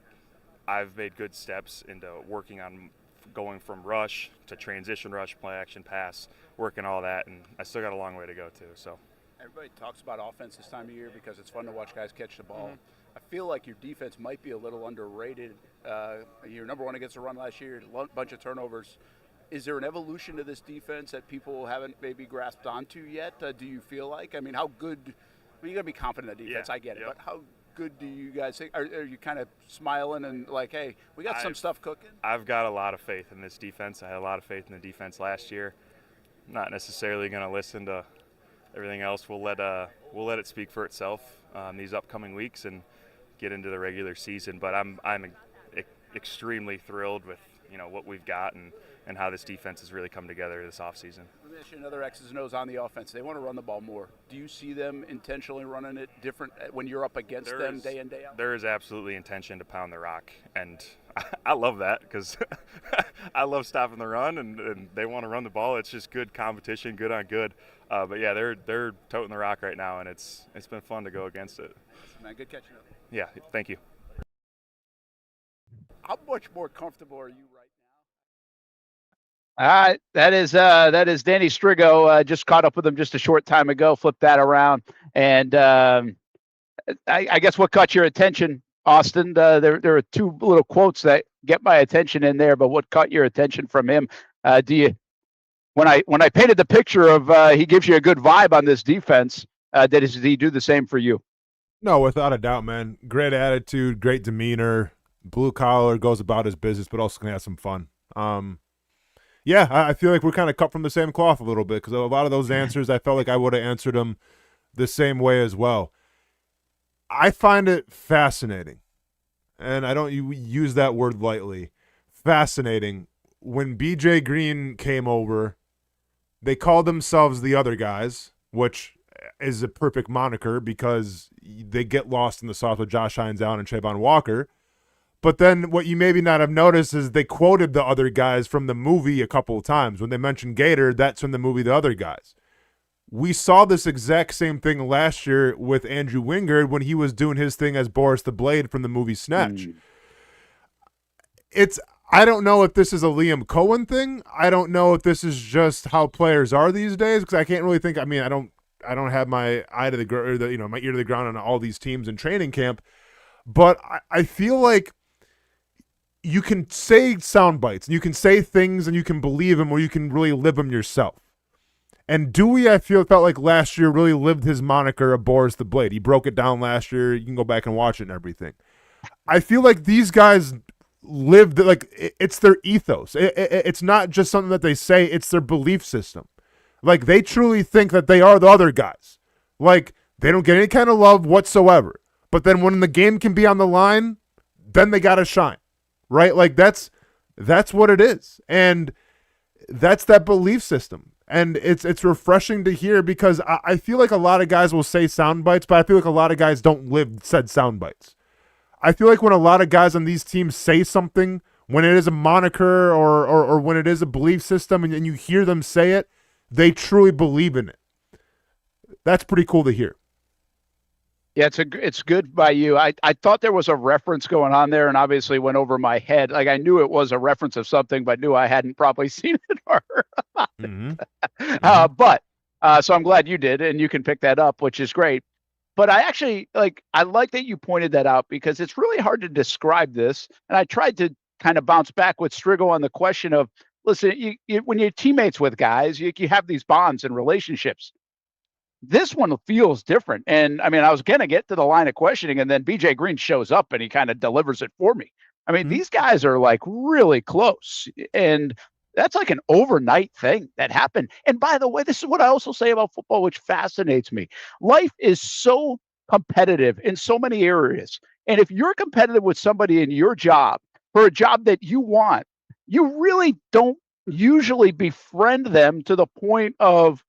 I've made good steps into working on going from rush to transition rush, play action pass, working all that, and I still got a long way to go too. So everybody talks about offense this time of year because it's fun to watch guys catch the ball. I feel like your defense might be a little underrated. You're number one against the run last year, a bunch of turnovers. Is there an evolution to this defense that people haven't maybe grasped onto yet? Do you feel like? I mean, how good? You're going to be confident in the defense, I get it. But how good do you guys think? Are you kind of smiling and like, hey, we got some stuff cooking? I've got a lot of faith in this defense. I had a lot of faith in the defense last year. I'm not necessarily going to listen to everything else. We'll let it speak for itself these upcoming weeks and get into the regular season. But I'm extremely thrilled with what we've got and how this defense has really come together this offseason. Let me ask you another X's and O's on the offense. They want to run the ball more. Do you see them intentionally running it different when you're up against them day in, day out? There is absolutely intention to pound the rock, and I love that because I love stopping the run, and they want to run the ball. It's just good competition, good on good. But yeah, they're toting the rock right now, and it's been fun to go against it. Man, good catching up. Yeah, thank you. How much more comfortable are you right now? That is Danny Strigo. Just caught up with him just a short time ago. Flipped that around, and I guess what caught your attention, Austin? There are two little quotes that get my attention in there, but what caught your attention from him? When I painted the picture of he gives you a good vibe on this defense, does he do the same for you? No, without a doubt, man. Great attitude, great demeanor, blue collar, goes about his business, but also can have some fun. Yeah, I feel like we're kind of cut from the same cloth a little bit because a lot of those answers, I felt like I would have answered them the same way as well. I find it fascinating, and I don't use that word lightly, fascinating. When B.J. Green came over, they called themselves the other guys, which is a perfect moniker because they get lost in the sauce with Josh Hines Allen and Trayvon Walker. But then what you maybe not have noticed is they quoted the other guys from the movie a couple of times. When they mentioned Gator, that's from the movie The Other Guys. We saw this exact same thing last year with Andrew Wingard when he was doing his thing as Boris the Blade from the movie Snatch. I don't know if this is a Liam Cohen thing. I don't know if this is just how players are these days because I can't really think. I mean, I don't have my eye to my ear to the ground on all these teams in training camp, but I feel like you can say sound bites, and you can say things, and you can believe them, or you can really live them yourself. And Dewey, felt like last year really lived his moniker of Boris the Blade. He broke it down last year. You can go back and watch it and everything. I feel like these guys lived like it's their ethos. It's not just something that they say; it's their belief system. Like they truly think that they are the other guys. Like they don't get any kind of love whatsoever. But then when the game can be on the line, then they gotta shine. Right? Like that's what it is. And that's that belief system. And it's refreshing to hear because I feel like a lot of guys will say sound bites, but I feel like a lot of guys don't live said sound bites. I feel like when a lot of guys on these teams say something, when it is a moniker or when it is a belief system and you hear them say it, they truly believe in it. That's pretty cool to hear. Yeah, it's good by you. I thought there was a reference going on there and obviously went over my head. Like I knew it was a reference of something, but knew I hadn't probably seen it or heard about it. So I'm glad you did and you can pick that up, which is great. But I actually I like that you pointed that out because it's really hard to describe this. And I tried to kind of bounce back with Strigo on the question of, listen, when you're teammates with guys, you have these bonds and relationships. This one feels different. And I mean, I was going to get to the line of questioning and then BJ Green shows up and he kind of delivers it for me. I mean, these guys are like really close and that's like an overnight thing that happened. And by the way, this is what I also say about football, which fascinates me. Life is so competitive in so many areas. And if you're competitive with somebody in your job for a job that you want, you really don't usually befriend them to the point of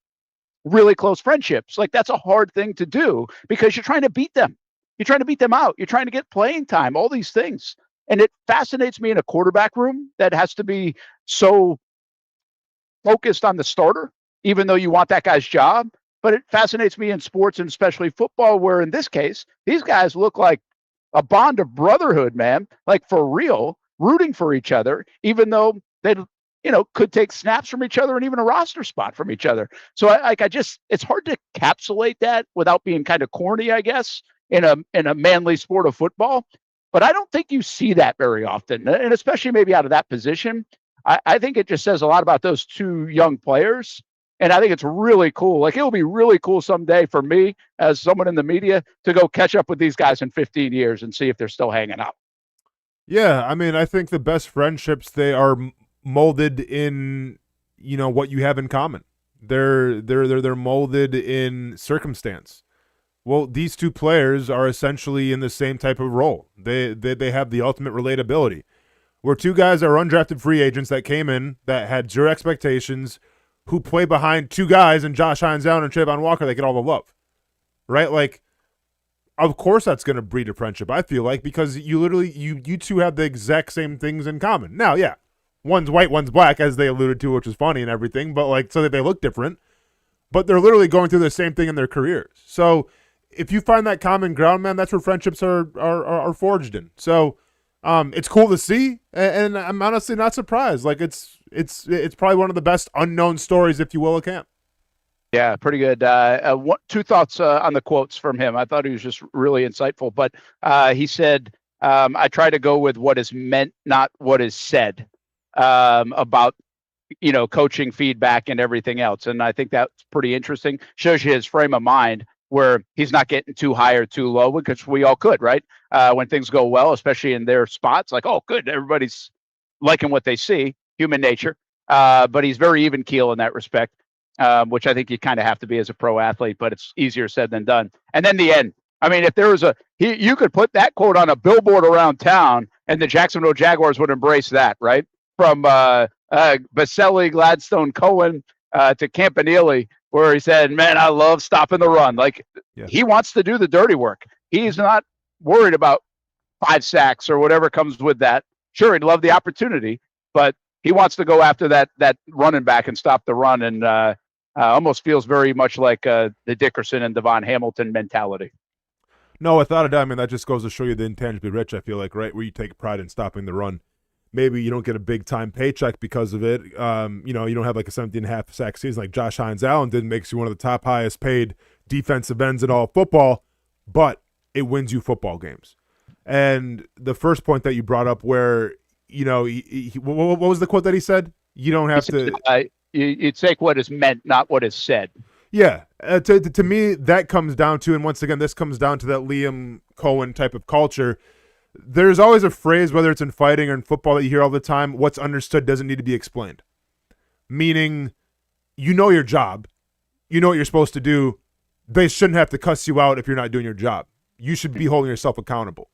really close friendships. Like that's a hard thing to do because you're trying to beat them. You're trying to beat them out. You're trying to get playing time, all these things. And it fascinates me in a quarterback room that has to be so focused on the starter, even though you want that guy's job. But it fascinates me in sports and especially football, where in this case, these guys look like a bond of brotherhood, man, like for real, rooting for each other, even though they could take snaps from each other and even a roster spot from each other. So it's hard to encapsulate that without being kind of corny, I guess, in a manly sport of football. But I don't think you see that very often. And especially maybe out of that position, I think it just says a lot about those two young players. And I think it's really cool. Like it'll be really cool someday for me as someone in the media to go catch up with these guys in 15 years and see if they're still hanging out. Yeah. I mean, I think the best friendships, they are molded in, what you have in common. They're molded in circumstance. Well, these two players are essentially in the same type of role. They have the ultimate relatability. where two guys are undrafted free agents that came in that had zero expectations, who play behind two guys in Josh Hines Allen and Trayvon Walker that get all the love, right? Like, of course that's going to breed a friendship, I feel like, because you two have the exact same things in common. Now, yeah, one's white, one's black, as they alluded to, which is funny and everything, but like, so that they look different, but they're literally going through the same thing in their careers. So if you find that common ground, man, that's where friendships are forged in. So it's cool to see, and I'm honestly not surprised. Like, it's probably one of the best unknown stories, if you will, of camp. Yeah, pretty good. Two thoughts on the quotes from him. I thought he was just really insightful. But he said, I try to go with what is meant, not what is said about, coaching feedback and everything else. And I think that's pretty interesting. Shows you his frame of mind, where he's not getting too high or too low, because we all could, right? When things go well, especially in their spots, like, oh, good, everybody's liking what they see, human nature. But he's very even keel in that respect, which I think you kind of have to be as a pro athlete, but it's easier said than done. And then the end. I mean, if there was you could put that quote on a billboard around town, and the Jacksonville Jaguars would embrace that, right? From Baselli, Gladstone, Cohen to Campanile, where he said, man, I love stopping the run. Like, He wants to do the dirty work. He's not worried about 5 sacks or whatever comes with that. Sure, he'd love the opportunity, but he wants to go after that running back and stop the run, and almost feels very much like the Dickerson and Devon Hamilton mentality. No, without a doubt. I mean, that just goes to show you the intangibly rich, I feel like, right? Where you take pride in stopping the run. Maybe you don't get a big-time paycheck because of it. You don't have like a 17.5 sack season like Josh Hines Allen did, makes you one of the top highest paid defensive ends in all of football, but it wins you football games. And the first point that you brought up where, what was the quote that he said? You don't have to... You take what is meant, not what is said. Yeah. To me, that comes down to, and once again, this comes down to that Liam Cohen type of culture. There's always a phrase, whether it's in fighting or in football, that you hear all the time: what's understood doesn't need to be explained. Meaning, you know your job. You know what you're supposed to do. They shouldn't have to cuss you out if you're not doing your job. You should be holding yourself accountable.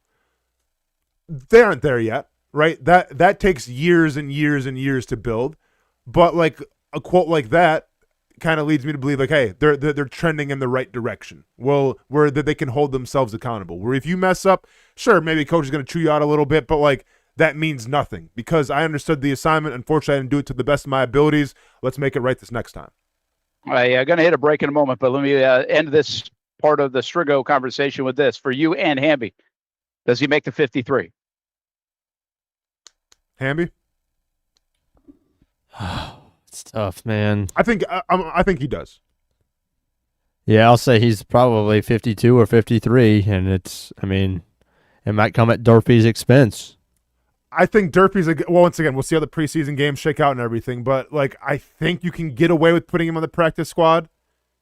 They aren't there yet, right? That takes years and years and years to build. But like a quote like that kind of leads me to believe, like, hey, they're trending in the right direction. Well, where they can hold themselves accountable. Where if you mess up, sure, maybe coach is going to chew you out a little bit, but like that means nothing because I understood the assignment. Unfortunately, I didn't do it to the best of my abilities. Let's make it right this next time. All right, I'm going to hit a break in a moment, but let me end this part of the Strigo conversation with this. For you and Hamby, does he make the 53? Hamby? It's tough, man. I think he does. Yeah, I'll say he's probably 52 or 53, and it might come at Durfee's expense. I think Durfee's once again, we'll see how the preseason games shake out and everything, but like I think you can get away with putting him on the practice squad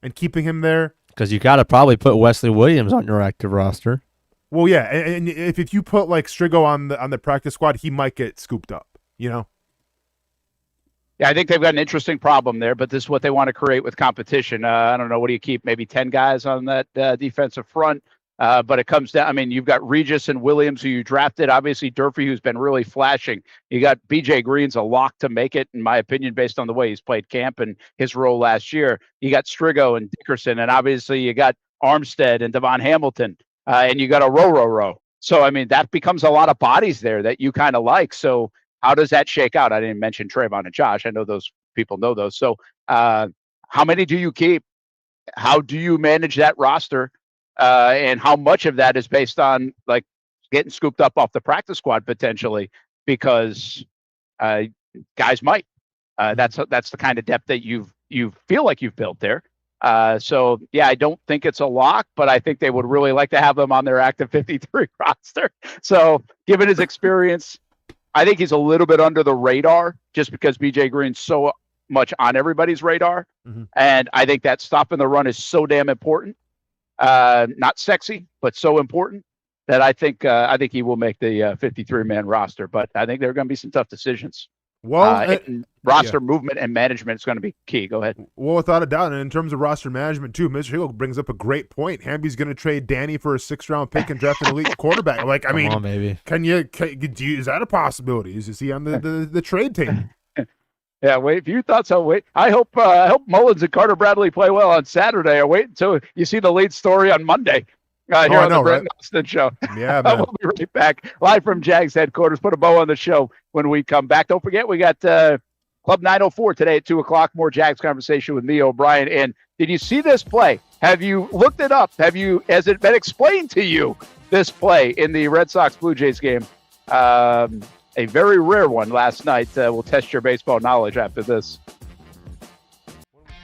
and keeping him there. Because you got to probably put Wesley Williams on your active roster. Well, yeah, and if you put like Strigo on the practice squad, he might get scooped up, Yeah, I think they've got an interesting problem there, but this is what they want to create with competition. I don't know. What do you keep? Maybe 10 guys on that defensive front. But it comes down, you've got Regis and Williams, who you drafted. Obviously, Durfee, who's been really flashing. You got B.J. Green's a lock to make it, in my opinion, based on the way he's played camp and his role last year. You got Strigo and Dickerson, and obviously you got Armstead and Devon Hamilton, and you got a row. So, that becomes a lot of bodies there that you kind of like. So how does that shake out? I didn't mention Trayvon and Josh. I know those people know those. So how many do you keep? How do you manage that roster? And how much of that is based on like getting scooped up off the practice squad potentially because guys might. That's the kind of depth that you feel like you've built there. So yeah, I don't think it's a lock, but I think they would really like to have them on their active 53 roster. So given his experience, I think he's a little bit under the radar just because BJ Green's so much on everybody's radar. Mm-hmm. And I think that stopping the run is so damn important. Not sexy, but so important that I think he will make the 53-man roster. But I think there are going to be some tough decisions. Well, roster movement and management is going to be key. Go ahead. Well, without a doubt, and in terms of roster management too, Mr. Hill brings up a great point. Hamby's going to trade Danny for a 6th-round pick and draft an elite quarterback. Like, I mean, Come on, baby. Is that a possibility? Is he on the trade team? Yeah, wait. If you thought so, wait. I hope Mullins and Carter Bradley play well on Saturday. I wait until you see the lead story on Monday. Here on the Brent Martineau Show. Yeah, man. We'll be right back. Live from Jags headquarters. Put a bow on the show when we come back. Don't forget, we got Club 904 today at 2 o'clock. More Jags conversation with me, O'Brien. And did you see this play? Have you looked it up? Has it been explained to you, this play in the Red Sox-Blue Jays game? A very rare one last night. We'll test your baseball knowledge after this.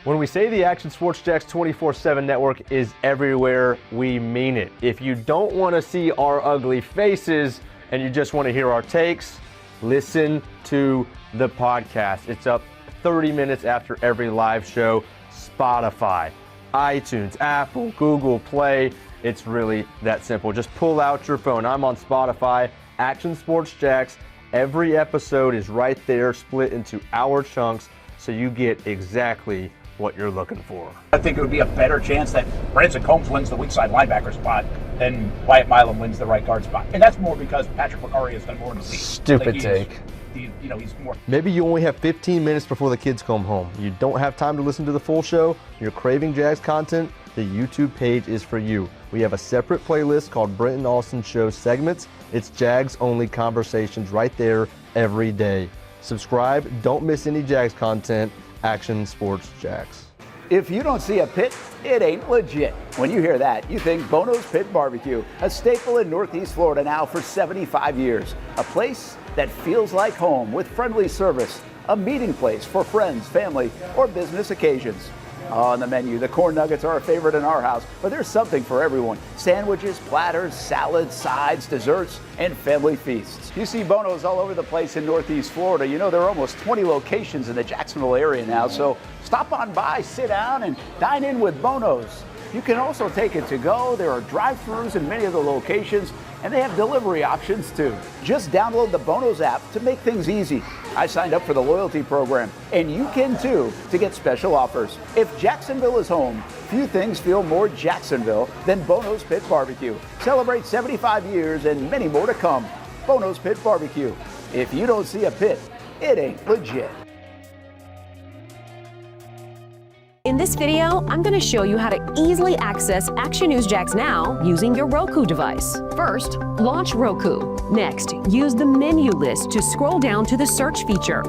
When we say the Action Sports Jacks 24/7 network is everywhere, we mean it. If you don't want to see our ugly faces and you just want to hear our takes, listen to the podcast. It's up 30 minutes after every live show. Spotify, iTunes, Apple, Google Play. It's really that simple. Just pull out your phone. I'm on Spotify, Action Sports Jacks. Every episode is right there, split into hour chunks, so you get exactly what you're looking for. I think it would be a better chance that Branson Combs wins the weak side linebacker spot than Wyatt Milam wins the right guard spot. And that's more because Patrick McCurry has done more in the league. Stupid take. He's more. Maybe you only have 15 minutes before the kids come home. You don't have time to listen to the full show. You're craving Jags content. The YouTube page is for you. We have a separate playlist called Brent and Austen Show Segments. It's Jags-only conversations right there every day. Subscribe. Don't miss any Jags content. Action Sports Jacks. If you don't see a pit, it ain't legit. When you hear that, you think Bono's Pit Barbecue, a staple in Northeast Florida now for 75 years. A place that feels like home with friendly service, a meeting place for friends, family, or business occasions. On the menu, the corn nuggets are a favorite in our house, but there's something for everyone. Sandwiches, platters, salads, sides, desserts, and family feasts. You see Bono's all over the place in Northeast Florida. You know, there are almost 20 locations in the Jacksonville area now, so stop on by, sit down, and dine in with Bono's. You can also take it to go. There are drive-thrus in many of the locations, and they have delivery options too. Just download the Bono's app to make things easy. I signed up for the loyalty program, and you can too, to get special offers. If Jacksonville is home, few things feel more Jacksonville than Bono's Pit Barbecue. Celebrate 75 years and many more to come. Bono's Pit Barbecue. If you don't see a pit, it ain't legit. In this video, I'm going to show you how to easily access Action News Jax Now using your Roku device. First, launch Roku. Next, use the menu list to scroll down to the search feature.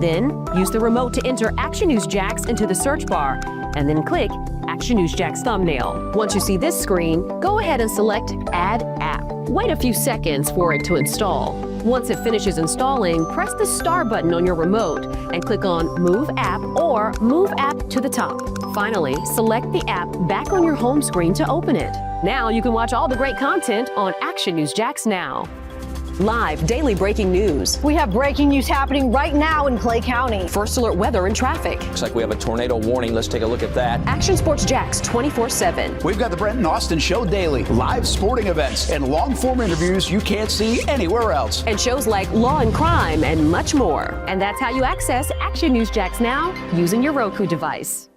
Then, use the remote to enter Action News Jax into the search bar, and then click Action News Jax thumbnail. Once you see this screen, go ahead and select Add App. Wait a few seconds for it to install. Once it finishes installing, press the star button on your remote and click on Move App or Move App to the top. Finally, select the app back on your home screen to open it. Now you can watch all the great content on Action News Jax Now. Live daily breaking news. We have breaking news happening right now in Clay County. First alert weather and traffic. Looks like we have a tornado warning. Let's take a look at that. Action Sports Jacks 24/7. We've got the Brent and Austen Show daily, live sporting events, and long-form interviews you can't see anywhere else. And shows like Law and Crime and much more. And that's how you access Action News Jax Now using your Roku device.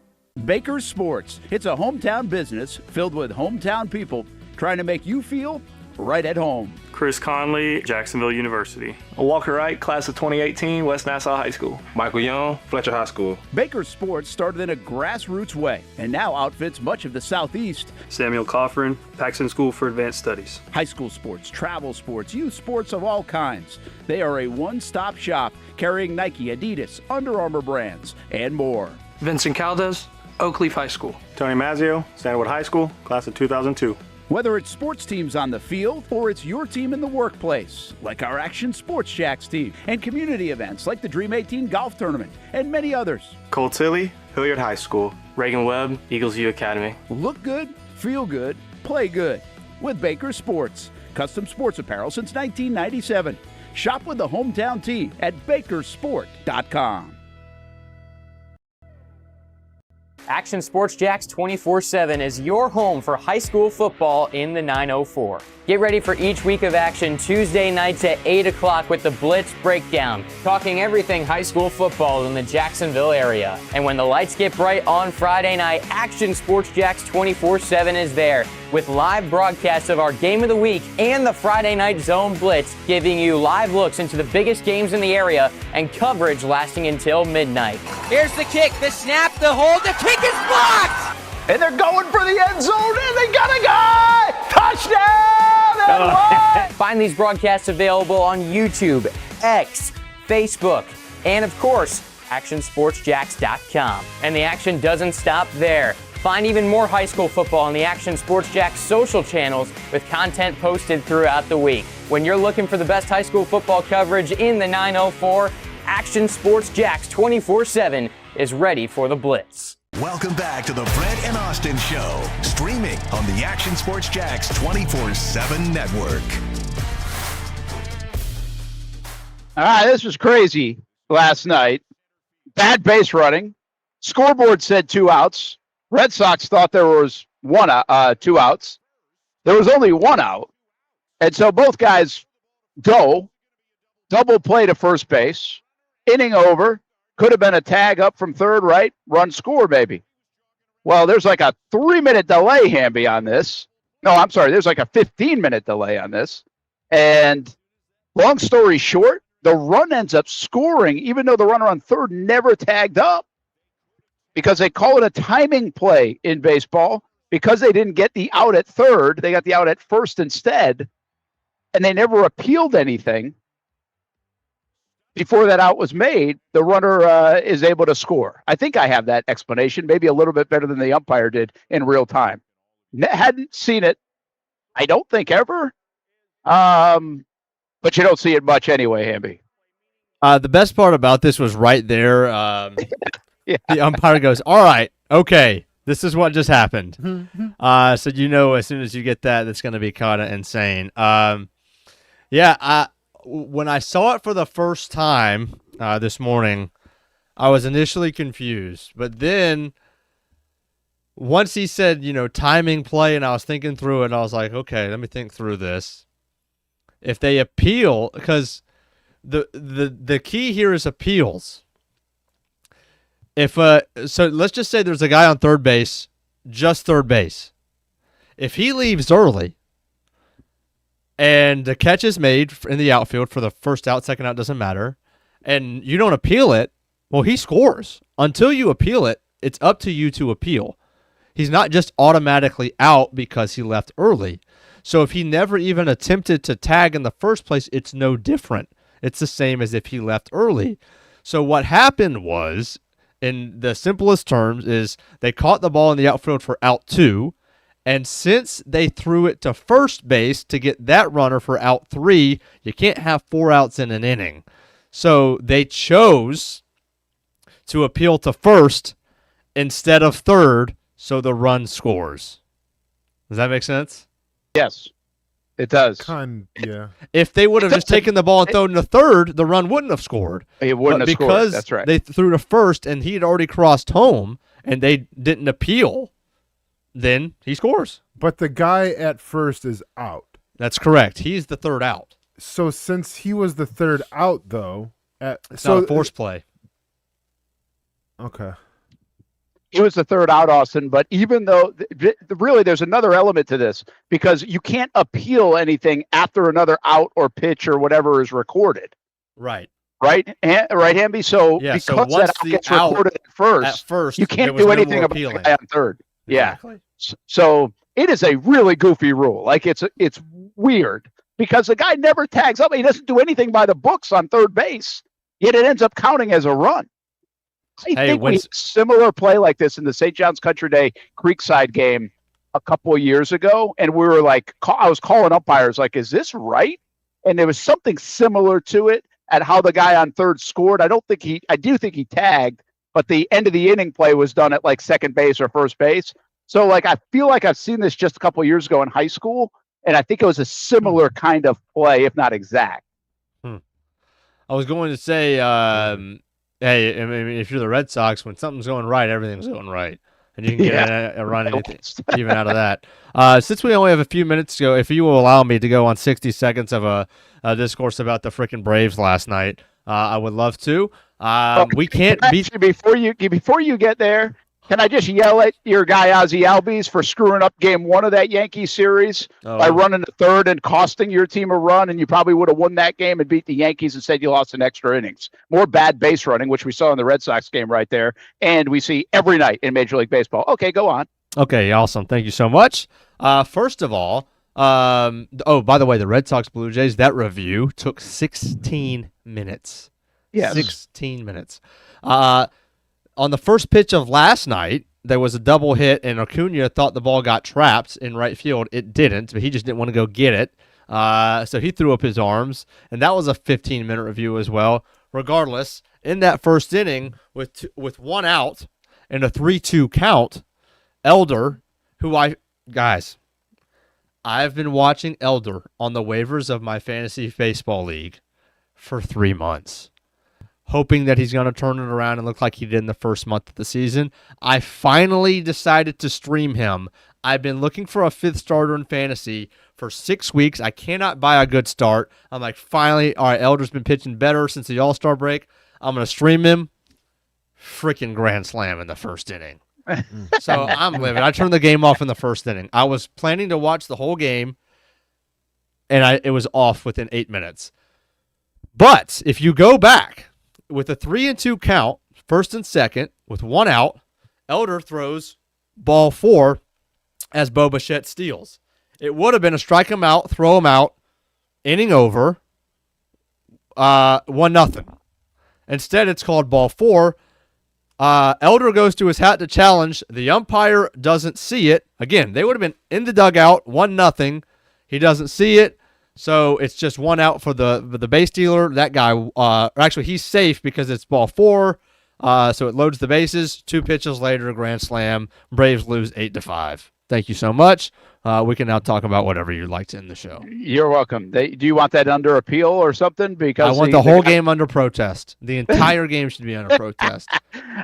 Baker's Sports. It's a hometown business filled with hometown people trying to make you feel right at home. Chris Conley, Jacksonville University. Walker Wright, class of 2018, West Nassau High School. Michael Young, Fletcher High School. Baker's Sports started in a grassroots way and now outfits much of the Southeast. Samuel Coffrin, Paxton School for Advanced Studies. High school sports, travel sports, youth sports of all kinds. They are a one-stop shop carrying Nike, Adidas, Under Armour brands, and more. Vincent Caldes, Oakleaf High School. Tony Mazzio, Stanwood High School, class of 2002. Whether it's sports teams on the field or it's your team in the workplace, like our Action Sports Jacks team, and community events like the Dream 18 Golf Tournament, and many others. Cole Tilly, Hilliard High School. Reagan Webb, Eagles View Academy. Look good, feel good, play good with Baker Sports. Custom sports apparel since 1997. Shop with the hometown team at bakersport.com. Action Sports Jacks 24/7 is your home for high school football in the 904. Get ready for each week of action Tuesday nights at 8 o'clock with the Blitz Breakdown, talking everything high school football in the Jacksonville area. And when the lights get bright on Friday night, Action Sports Jacks 24/7 is there with live broadcasts of our Game of the Week and the Friday Night Zone Blitz, giving you live looks into the biggest games in the area and coverage lasting until midnight. Here's the kick, the snap, the hold, the kick is blocked! And they're going for the end zone, and they got a guy! Touchdown! And what? Find these broadcasts available on YouTube, X, Facebook, and of course, ActionSportsJacks.com. And the action doesn't stop there. Find even more high school football on the Action Sports Jacks social channels with content posted throughout the week. When you're looking for the best high school football coverage in the 904, Action Sports Jacks 24/7 is ready for the Blitz. Welcome back to the Brent and Austen Show, streaming on the Action Sports Jacks 24/7 network. All right, this was crazy last night. Bad base running. Scoreboard said 2 outs. Red Sox thought there was 2 outs. There was only 1 out. And so both guys go. Double play to first base. Inning over. Could have been a tag up from third, right? Run score, maybe. Well, there's like a 3-minute delay, Hamby, on this. No, I'm sorry. There's like a 15-minute delay on this. And long story short, the run ends up scoring, even though the runner on third never tagged up. Because they call it a timing play in baseball. Because they didn't get the out at third, they got the out at first instead. And they never appealed anything. Before that out was made, the runner is able to score. I think I have that explanation, maybe a little bit better than the umpire did in real time. Hadn't seen it, I don't think, ever. But you don't see it much anyway, Hamby. The best part about this was right there. Yeah. The umpire goes, all right, okay, this is what just happened. So as soon as you get that, that's going to be kind of insane. When I saw it for the first time this morning, I was initially confused. But then once he said, timing play, and I was thinking through it, and I was like, okay, let me think through this. If they appeal, because the key here is appeals. So let's just say there's a guy on third base, just third base. If he leaves early and the catch is made in the outfield for the first out, second out, doesn't matter, and you don't appeal it, well, he scores. Until you appeal it, it's up to you to appeal. He's not just automatically out because he left early. So if he never even attempted to tag in the first place, it's no different. It's the same as if he left early. So what happened was, in the simplest terms, is they caught the ball in the outfield for out 2, and since they threw it to first base to get that runner for out 3, you can't have 4 outs in an inning. So they chose to appeal to first instead of third, so the run scores. Does that make sense? Yes, it does. Yeah. If they would have just taken the ball and thrown to third, the run wouldn't have scored. It wouldn't have scored. That's right. They threw to first, and he had already crossed home, and they didn't appeal, then he scores. But the guy at first is out. That's correct. He's the third out. So since he was the third out, though, it's not a force play. Okay. He was the third out, Austen, but even though really there's another element to this, because you can't appeal anything after another out or pitch or whatever is recorded. Right. Right, Hamby? So yeah, because so once that out gets recorded at first you can't do anything about the guy on third. Exactly. Yeah. So it is a really goofy rule. Like it's weird because the guy never tags up. He doesn't do anything by the books on third base, yet it ends up counting as a run. I think we had a similar play like this in the St. John's Country Day Creekside game a couple of years ago, and we were like, I was calling umpires like, is this right? And there was something similar to it at how the guy on third scored. I do think he tagged, but the end of the inning play was done at like second base or first base. So like, I feel like I've seen this just a couple of years ago in high school, and I think it was a similar kind of play, if not exact. I was going to say, hey, I mean, if you're the Red Sox, when something's going right, everything's going right. and you can get a run even out of that. Since we only have a few minutes to go, if you will allow me to go on 60 seconds of a discourse about the freaking Braves last night, I would love to. We can't beat before you get there. Can I just yell at your guy Ozzie Albies for screwing up Game 1 of that Yankees series by running the third and costing your team a run, and you probably would have won that game and beat the Yankees and said you lost in extra innings. More bad base running, which we saw in the Red Sox game right there, and we see every night in Major League Baseball. Okay, go on. Okay, awesome. Thank you so much. First of all, by the way, the Red Sox Blue Jays, that review took 16 minutes. Yes. 16 minutes. On the first pitch of last night, there was a double hit, and Acuna thought the ball got trapped in right field. It didn't, but he just didn't want to go get it. So he threw up his arms, and that was a 15-minute review as well. Regardless, in that first inning, with one out and a 3-2 count, Elder, I've been watching Elder on the waivers of my fantasy baseball league for 3 months, hoping that he's going to turn it around and look like he did in the first month of the season. I finally decided to stream him. I've been looking for a fifth starter in fantasy for 6 weeks. I cannot buy a good start. I'm like, finally, all right, Elder's been pitching better since the All-Star break. I'm going to stream him. Freaking grand slam in the first inning. So I'm living. I turned the game off in the first inning. I was planning to watch the whole game, and it was off within 8 minutes. But if you go back, with a 3-2 count, first and second, with one out, Elder throws ball 4 as Bo Bichette steals. It would have been a strike him out, throw him out, inning over, 1-0. Instead, it's called ball 4. Elder goes to his hat to challenge. The umpire doesn't see it. Again, they would have been in the dugout, 1-0. He doesn't see it. So it's just one out for the base stealer. That guy, actually, he's safe because it's ball 4. So it loads the bases. 2 pitches later, grand slam. Braves lose 8-5. Thank you so much. We can now talk about whatever you'd like to end the show. You're welcome. Do you want that under appeal or something? Because I want the whole game under protest. The entire game should be under protest.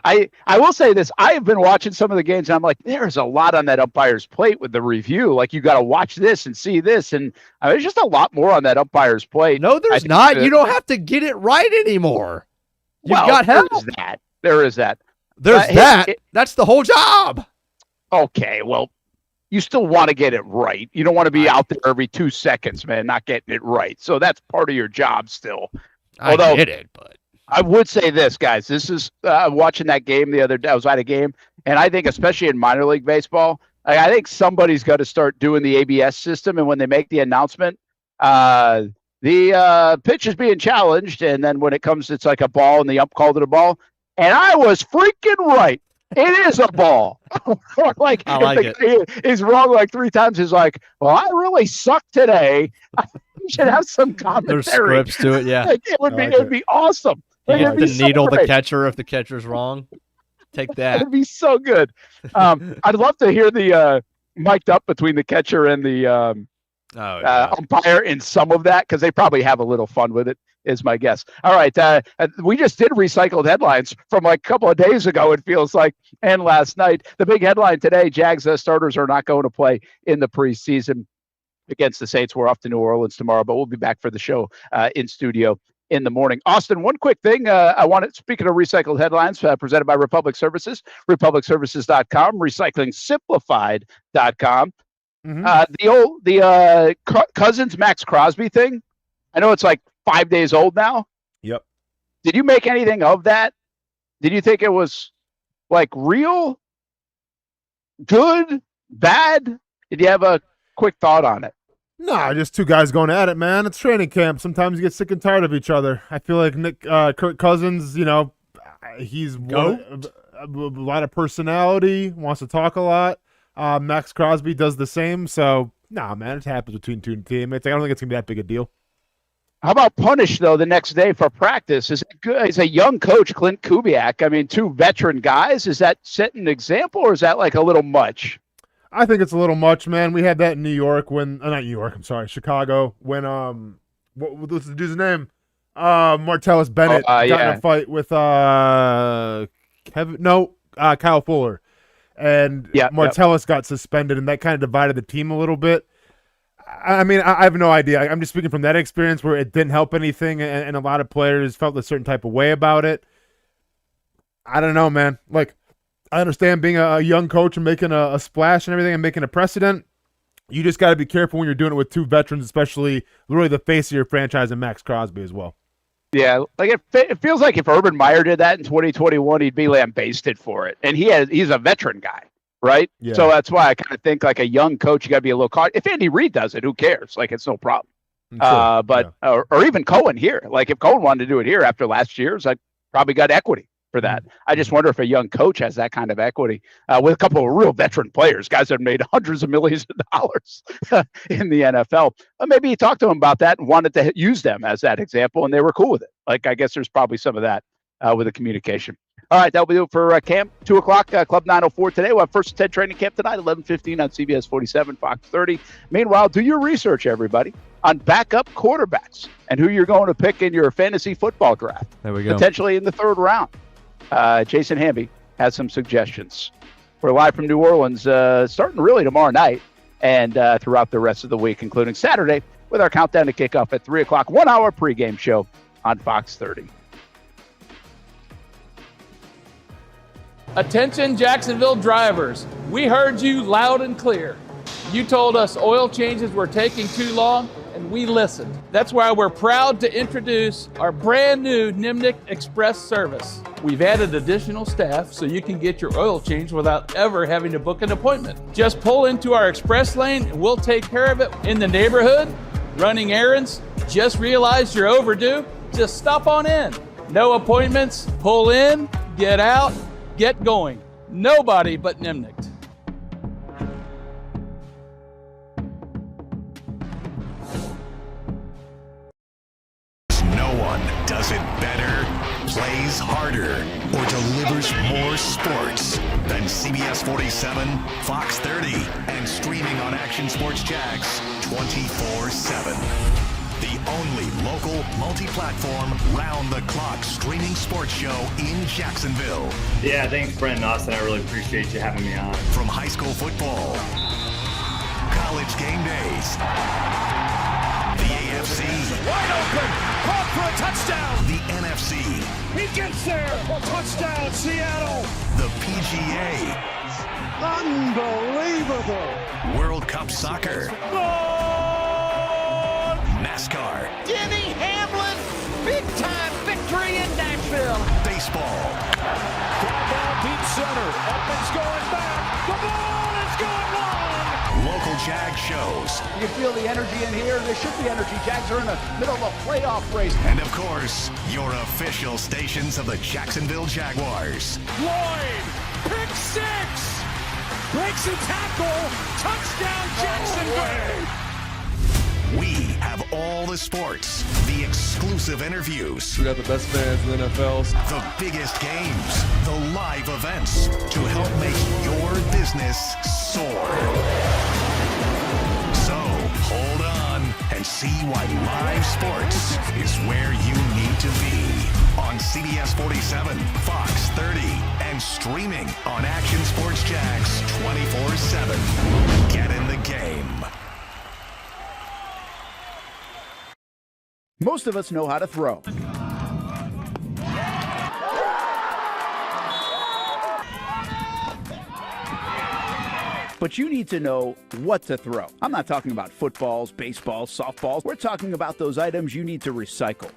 I will say this. I have been watching some of the games, and I'm like, there's a lot on that umpire's plate with the review. Like, you got to watch this and see this, and there's just a lot more on that umpire's plate. No, there's not. You don't have to get it right anymore. You've got help. There is that. There's that. That's the whole job. Okay, well, you still want to get it right. You don't want to be out there every 2 seconds, man, not getting it right. So that's part of your job still. I get it, but I would say this, guys. This is watching that game the other day. I was at a game, and I think especially in minor league baseball, I think somebody's got to start doing the ABS system. And when they make the announcement, the pitch is being challenged, and then when it comes, it's like a ball, and the ump called it a ball. And I was freaking right. It is a ball. Like, I like it. He's wrong like 3 times. He's like, well, I really suck today. You should have some commentary. There's scripts to it, yeah. Like, it would be awesome. You get to needle the catcher if the catcher's wrong. Take that. It'd be so good. I'd love to hear the mic'd up between the catcher and the umpire in some of that, because they probably have a little fun with it, is my guess. All right. We just did recycled headlines from like a couple of days ago, it feels like, and last night. The big headline today, Jags starters are not going to play in the preseason against the Saints. We're off to New Orleans tomorrow, but we'll be back for the show in studio in the morning. Austin, one quick thing. I wanted, speaking of recycled headlines, presented by Republic Services, republicservices.com, recyclingsimplified.com. The Cousins Max Crosby thing. I know it's like 5 days old now. Yep. Did you make anything of that? Did you think it was like real, good, bad? Did you have a quick thought on it? No, just 2 guys going at it, man. It's training camp. Sometimes you get sick and tired of each other. I feel like Kirk Cousins, he's a lot of personality, wants to talk a lot. Max Crosby does the same. So, nah, man, it happens between 2 teammates. I don't think it's going to be that big a deal. How about punish, though, the next day for practice? Is it good? Is a young coach, Clint Kubiak, 2 veteran guys, is that setting an example, or is that like a little much? I think it's a little much, man. We had that in New York when not New York, I'm sorry, Chicago, when what was the dude's name? Martellus Bennett got in a fight with Kyle Fuller. and Martellus got suspended, and that kind of divided the team a little bit. I mean, I have no idea. I'm just speaking from that experience where it didn't help anything, and a lot of players felt a certain type of way about it. I don't know, man. Like, I understand being a young coach and making a splash and everything and making a precedent. You just got to be careful when you're doing it with two veterans, especially really the face of your franchise and Max Crosby as well. Yeah, like it feels like if Urban Meyer did that in 2021, he'd be lambasted for it. And he's a veteran guy. Right? Yeah. So that's why I kind of think like a young coach, you got to be a little cautious. If Andy Reid does it, who cares? Like, it's no problem. Sure. Or even Cohen here. Like, if Cohen wanted to do it here after last year's, I probably got equity for that. I just wonder if a young coach has that kind of equity with a couple of real veteran players, guys that have made hundreds of millions of dollars in the NFL. Maybe he talked to them about that and wanted to use them as that example, and they were cool with it. Like, I guess there's probably some of that with the communication. All right, that'll be it for camp. 2 o'clock, Club 904 today. We'll have First and 10 training camp tonight, 11:15 on CBS 47, Fox 30. Meanwhile, do your research, everybody, on backup quarterbacks and who you're going to pick in your fantasy football draft. There we go. Potentially in the 3rd round. Jason Hamby has some suggestions. We're live from New Orleans, starting really tomorrow night and throughout the rest of the week, including Saturday, with our countdown to kickoff at 3 o'clock, 1-hour pregame show on Fox 30. Attention Jacksonville drivers, we heard you loud and clear. You told us oil changes were taking too long, and we listened. That's why we're proud to introduce our brand new Nimnik Express service. We've added additional staff so you can get your oil change without ever having to book an appointment. Just pull into our express lane and we'll take care of it. In the neighborhood, running errands, just realized you're overdue, just stop on in. No appointments, pull in, get out, get going. Nobody but Nimnik. No one does it better, plays harder, or delivers more sports than CBS 47, Fox 30, and streaming on Action Sports Jax 24/7. The only local, multi-platform, round-the-clock streaming sports show in Jacksonville. Yeah, thanks, Brent and Austen. I really appreciate you having me on. From high school football, college game days, the AFC, wide open, caught for a touchdown. The NFC, he gets there, touchdown, Seattle. The PGA, unbelievable. World Cup soccer. NASCAR. Denny Hamlin, big-time victory in Nashville. Baseball. Fly ball deep center. Up it's going back. The ball is going long. Local Jag shows. You can feel the energy in here. There should be energy. Jags are in the middle of a playoff race. And, of course, your official stations of the Jacksonville Jaguars. Lloyd, pick six. Breaks a tackle. Touchdown, Jacksonville. We have all the sports, the exclusive interviews. We got the best fans in the NFL. The biggest games, the live events to help make your business soar. So hold on and see why live sports is where you need to be. On CBS 47, Fox 30, and streaming on Action Sports Jax 24/7. Get in the game. Most of us know how to throw. But you need to know what to throw. I'm not talking about footballs, baseballs, softballs. We're talking about those items you need to recycle.